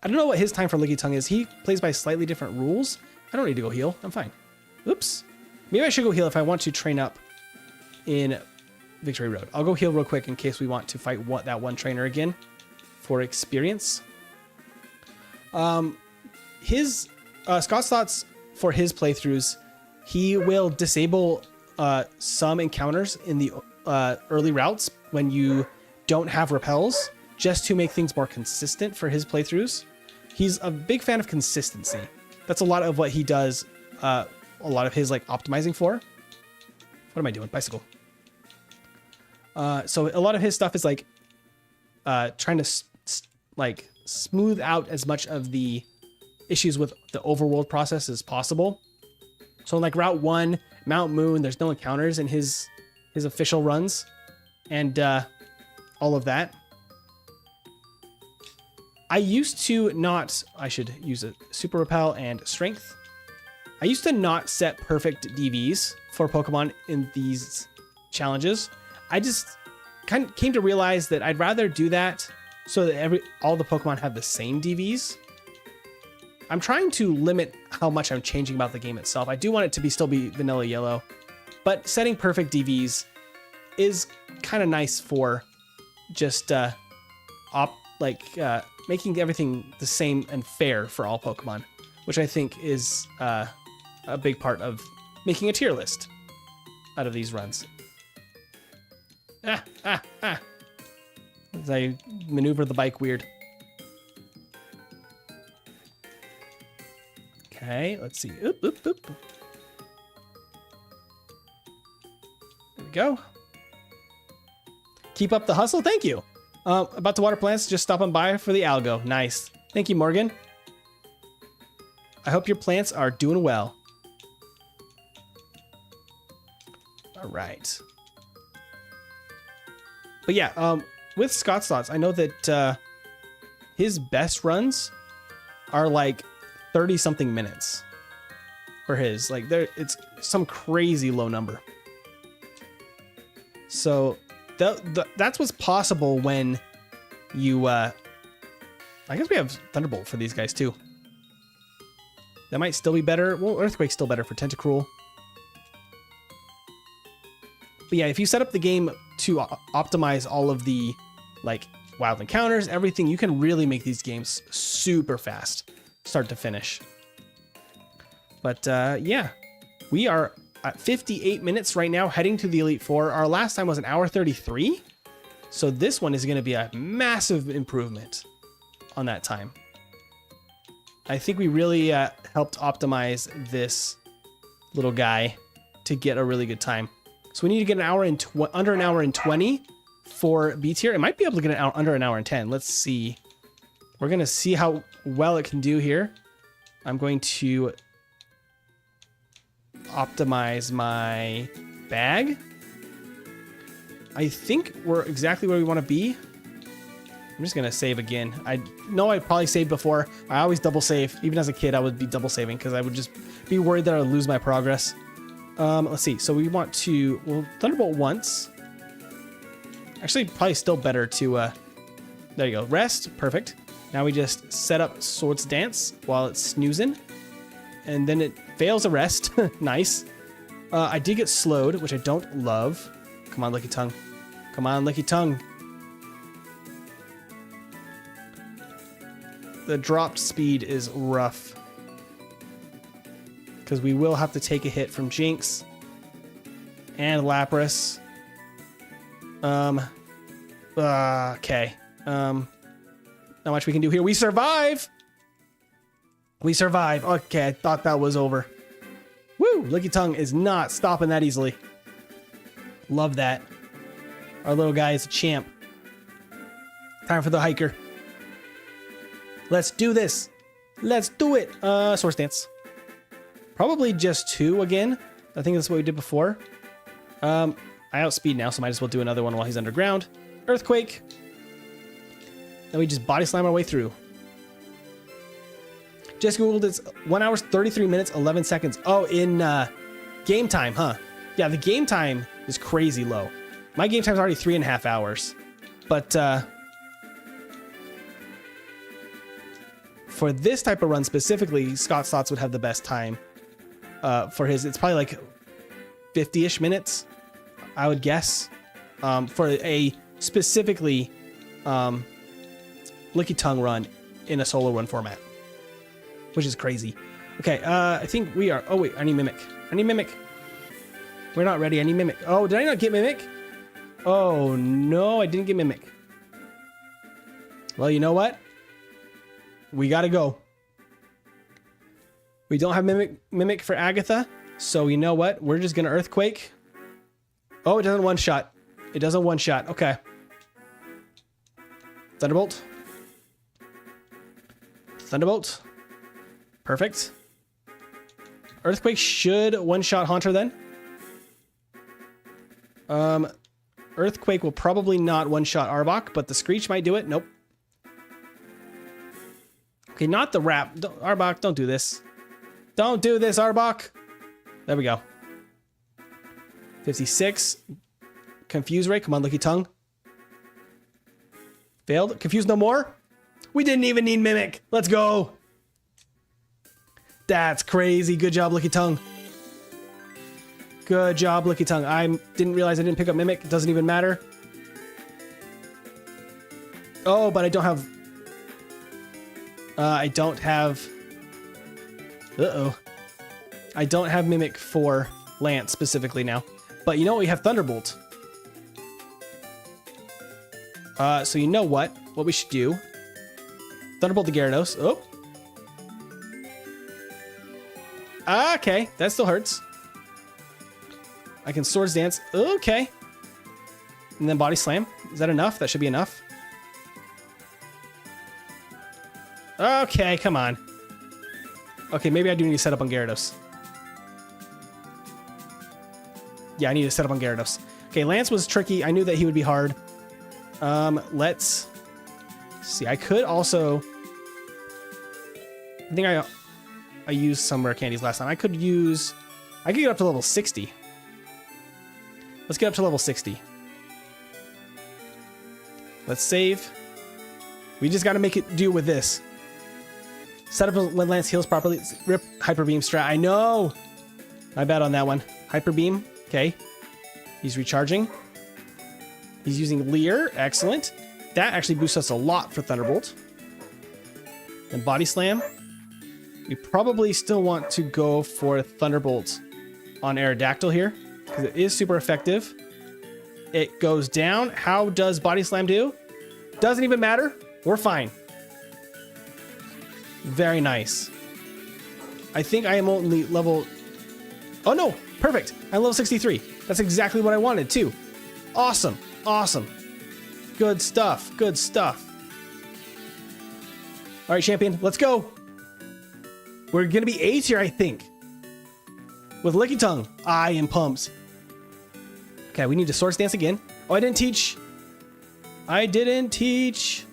I don't know what his time for Lickitung is. He plays by slightly different rules. I don't need to go heal. I'm fine. Oops. Maybe I should go heal if I want to train up in Victory Road. I'll go heal real quick in case we want to fight that one trainer again for experience. His Scott's Thoughts for his playthroughs, he will disable some encounters in the early routes when you don't have repels, just to make things more consistent for his playthroughs. He's a big fan of consistency. That's a lot of what he does, a lot of his like optimizing for. What am I doing? Bicycle. So a lot of his stuff is like trying to like smooth out as much of the issues with the overworld process as possible. So like Route 1, Mount Moon, there's no encounters in his official runs, and all of that. I used to not, I should use a super repel and strength. I used to not set perfect DVs for Pokemon in these challenges. I just kind of came to realize that I'd rather do that so that all the Pokemon have the same DVs. I'm trying to limit how much I'm changing about the game itself. I do want it to still be vanilla yellow, but setting perfect DVs is kind of nice for just making everything the same and fair for all Pokemon, which I think is a big part of making a tier list out of these runs. As I maneuver the bike weird. Okay, let's see. Oop, oop, oop. There we go. Keep up the hustle. Thank you. About to water plants, just stopping by for the algo. Nice. Thank you, Morgan. I hope your plants are doing well. All right. But yeah, with Scott's thoughts, I know that his best runs are like 30 something minutes for his. Like it's some crazy low number. So that's what's possible when you I guess we have Thunderbolt for these guys too. That might still be better. Well, Earthquake's still better for Tentacruel. But yeah, if you set up the game to optimize all of the like wild encounters, everything, you can really make these games super fast, start to finish. But yeah, we are at 58 minutes right now, heading to the Elite Four. Our last time was an hour 33. So this one is going to be a massive improvement on that time. I think we really helped optimize this little guy to get a really good time. So we need to get under an hour and 20 for B tier. It might be able to get under an hour and 10. Let's see. We're going to see how well it can do here. I'm going to optimize my bag. I think we're exactly where we want to be. I'm just going to save again. I know I probably saved before. I always double save. Even as a kid, I would be double saving because I would just be worried that I would lose my progress. Let's see. So we want to, well, Thunderbolt once. Actually, probably still better to, there you go. Rest. Perfect. Now we just set up Swords Dance while it's snoozing. And then it fails a rest. Nice. I did get slowed, which I don't love. Come on, Lickitung. Come on, Lickitung. The dropped speed is rough. Because we will have to take a hit from Jinx and Lapras. Okay. Not much we can do here. We survive! We survive. Okay, I thought that was over. Woo! Lickitung is not stopping that easily. Love that. Our little guy is a champ. Time for the hiker. Let's do this. Let's do it. Swords Dance. Probably just 2 again. I think that's what we did before. I outspeed now, so might as well do another one while he's underground. Earthquake. Then we just body slam our way through. Just googled it's 1 hour, 33 minutes, 11 seconds. Oh, in game time, huh? Yeah, the game time is crazy low. My game time is already 3.5 hours. But for this type of run specifically, Scott's Thoughts would have the best time. For his, it's probably like 50-ish minutes, I would guess, for a specifically Lickitung run in a solo run format, which is crazy. Okay, I think we are. Oh wait, I need Mimic. I need Mimic. We're not ready. I need Mimic. Oh, did I not get Mimic? Oh no, I didn't get Mimic. Well, you know what? We gotta go. We don't have Mimic for Agatha, so you know what? We're just gonna Earthquake. Oh, it doesn't one-shot. It doesn't one-shot. Okay. Thunderbolt. Thunderbolt. Perfect. Earthquake should one-shot Haunter then. Earthquake will probably not one-shot Arbok, but the Screech might do it. Nope. Okay, not the Wrap. Arbok, don't do this. Don't do this, Arbok. There we go. 56. Confuse Ray. Come on, Lickitung. Failed. Confuse no more. We didn't even need Mimic. Let's go. That's crazy. Good job, Lickitung. Good job, Lickitung. I didn't realize I didn't pick up Mimic. It doesn't even matter. Oh, but I don't have... I don't have... Uh-oh. I don't have Mimic for Lance specifically now. But you know what? We have Thunderbolt. So you know what? What we should do... Thunderbolt to Gyarados. Oh. Okay, that still hurts. I can Swords Dance. Okay. And then Body Slam. Is that enough? That should be enough. Okay, come on. Okay, maybe I do need to set up on Gyarados. Yeah, I need to set up on Gyarados. Okay, Lance was tricky. I knew that he would be hard. Let's see. I could also... I think I used some rare candies last time. I could get up to level 60. Let's get up to level 60. Let's save. We just got to make it do with this. Set up when Lance heals properly. Rip Hyper Beam strat. I know. My bad on that one. Hyper Beam. Okay. He's recharging. He's using Leer. Excellent. That actually boosts us a lot for Thunderbolt. And Body Slam. We probably still want to go for Thunderbolt on Aerodactyl here, because it is super effective. It goes down. How does Body Slam do? Doesn't even matter. We're fine. Very nice. I think I am only level... Oh no, perfect. I'm level 63. That's exactly what I wanted too. Awesome, awesome. Good stuff, good stuff. All right, champion, let's go. We're gonna be A tier, I think. With Lickitung. I am pumped. Okay, we need to Swords Dance again. Oh, I didn't teach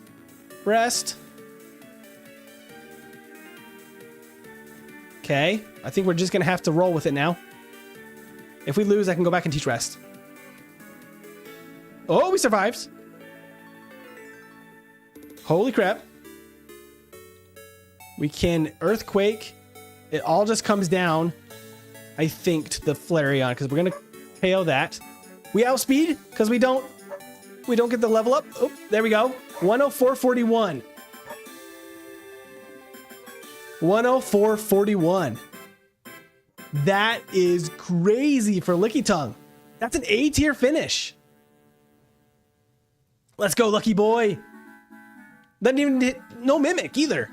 Rest. Okay, I think we're just gonna have to roll with it now. If we lose, I can go back and teach Rest. Oh, we survived. Holy crap. We can Earthquake. It all just comes down, I think, to the Flareon, because we're going to KO that. We outspeed, because we don't get the level up. Oh, there we go. 104.41. 104.41. That is crazy for Lickitung. That's an A tier finish. Let's go, lucky boy. Doesn't even hit, no Mimic either.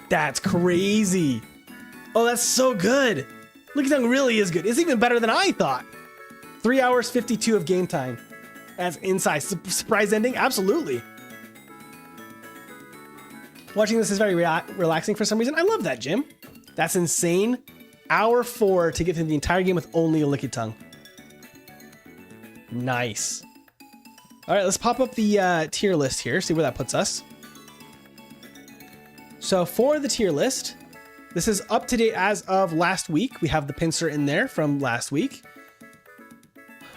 That's crazy. Oh, that's so good. Lickitung really is good. It's even better than I thought. 3 hours 52 of game time. That's inside. Surprise ending? Absolutely. Watching this is very relaxing for some reason. I love that, Jim. That's insane. Hour 4 to get through the entire game with only a Lickitung. Nice. All right, let's pop up the tier list here, see where that puts us. So for the tier list, this is up to date as of last week. We have the Pinsir in there from last week.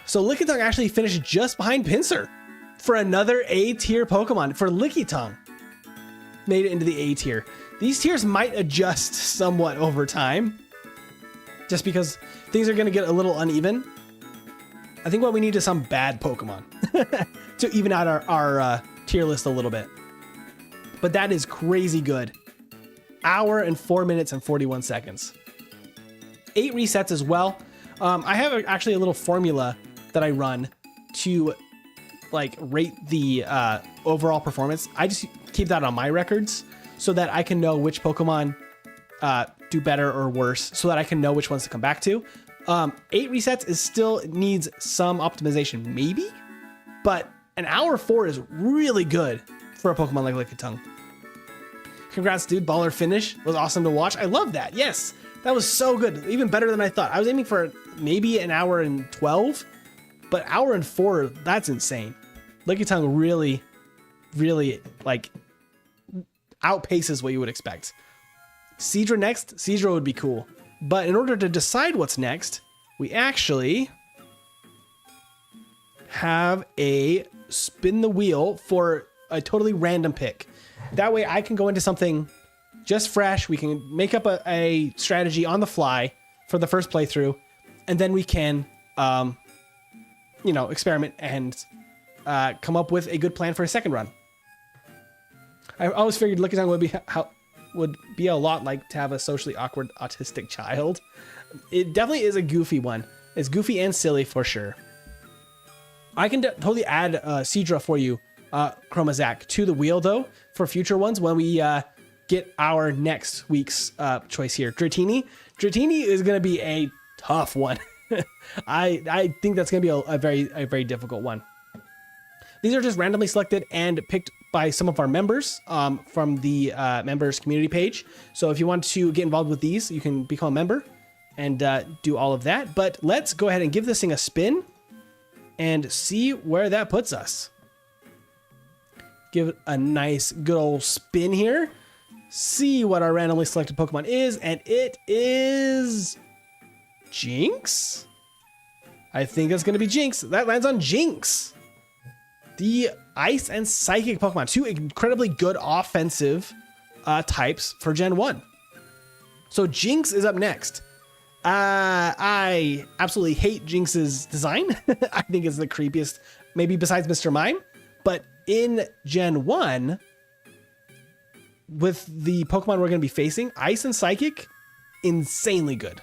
So Lickitung actually finished just behind Pinsir for another A tier Pokemon for Lickitung. Made it into the A tier. These tiers might adjust somewhat over time, just because things are going to get a little uneven. I think what we need is some bad Pokemon to even out our tier list a little bit. But that is crazy good. Hour and 4 minutes and 41 seconds. 8 resets as well. I have actually a little formula that I run to like rate the overall performance. I just keep that on my records so that I can know which Pokemon do better or worse, so that I can know which ones to come back to. 8 resets is still needs some optimization, maybe, but An hour 4 is really good for a Pokemon like Lickitung. Congrats, dude. Baller finish. Was awesome to watch. I love that. Yes, that was so good. Even better than I thought. I was aiming for maybe an hour and 12, but hour and 4, that's insane. Lickitung really, really like outpaces what you would expect. Seadra next. Seadra would be cool. But in order to decide what's next, we actually have a spin the wheel for a totally random pick. That way I can go into something just fresh. We can make up a strategy on the fly for the first playthrough, and then we can, experiment and come up with a good plan for a second run. I always figured Lickitung would be a lot like to have a socially awkward autistic child. It definitely is a goofy one. It's goofy and silly for sure. I can totally add Seadra for you, Chromazak, to the wheel though for future ones when we get our next week's choice here. Dratini is going to be a tough one. I think that's going to be a very difficult one. These are just randomly selected and picked by some of our members from the members community page. So if you want to get involved with these, you can become a member and do all of that. But let's go ahead and give this thing a spin and see where that puts us. Give it a nice good old spin here. See what our randomly selected Pokemon is, and it is Jinx? I think that's going to be Jinx. That lands on Jinx. The Ice and Psychic Pokemon. Two incredibly good offensive types for Gen 1. So Jinx is up next. I absolutely hate Jinx's design. I think it's the creepiest, maybe besides Mr. Mime. But in Gen 1, with the Pokemon we're going to be facing, Ice and Psychic, insanely good.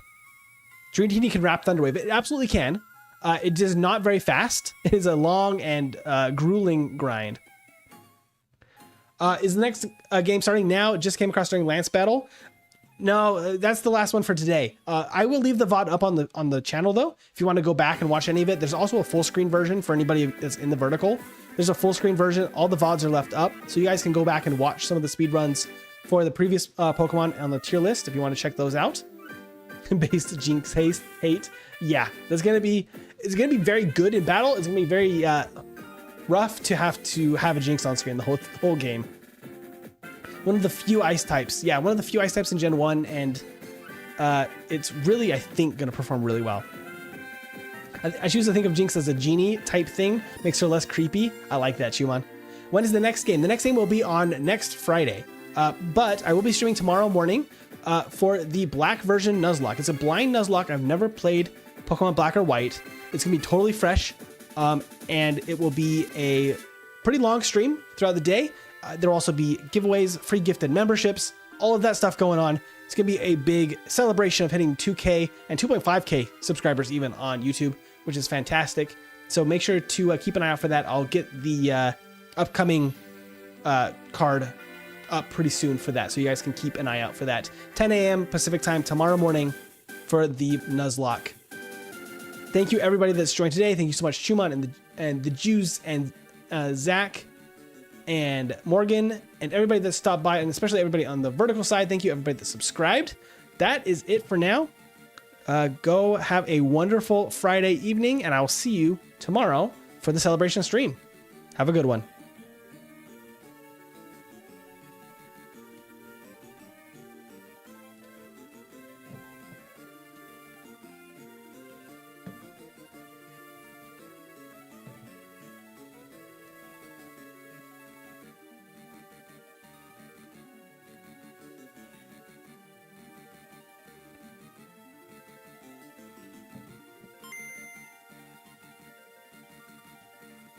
Dratini can wrap Thunder Wave. It absolutely can. It is not very fast. It is a long and grueling grind. Is the next game starting now? It just came across during Lance Battle. No, that's the last one for today. I will leave the VOD up on the channel though. If you want to go back and watch any of it, there's also a full screen version for anybody that's in the vertical. There's a full screen version. All the VODs are left up, so you guys can go back and watch some of the speed runs for the previous Pokemon on the tier list if you want to check those out. Based Jinx hate. Yeah, it's gonna be very good in battle. It's gonna be very rough to have a Jinx on screen the whole game. One of the few ice types. Yeah, one of the few ice types in Gen 1, and it's really, I think, going to perform really well. I choose to think of Jinx as a genie type thing. Makes her less creepy. I like that, Chuman. When is the next game? The next game will be on next Friday. But I will be streaming tomorrow morning for the black version Nuzlocke. It's a blind Nuzlocke. I've never played Pokemon Black or White. It's going to be totally fresh. And it will be a pretty long stream throughout the day. There will also be giveaways, free gifted memberships, all of that stuff going on. It's going to be a big celebration of hitting 2K and 2.5K subscribers even on YouTube, which is fantastic. So make sure to keep an eye out for that. I'll get the upcoming card up pretty soon for that, so you guys can keep an eye out for that. 10 a.m. Pacific time tomorrow morning for the Nuzlocke. Thank you everybody that's joined today. Thank you so much, Chuman and the Jews and Zach and Morgan and everybody that stopped by, and especially everybody on the vertical side. Thank you everybody that subscribed. That is it for now. Go have a wonderful Friday evening, and I'll see you tomorrow for the celebration stream. Have a good one.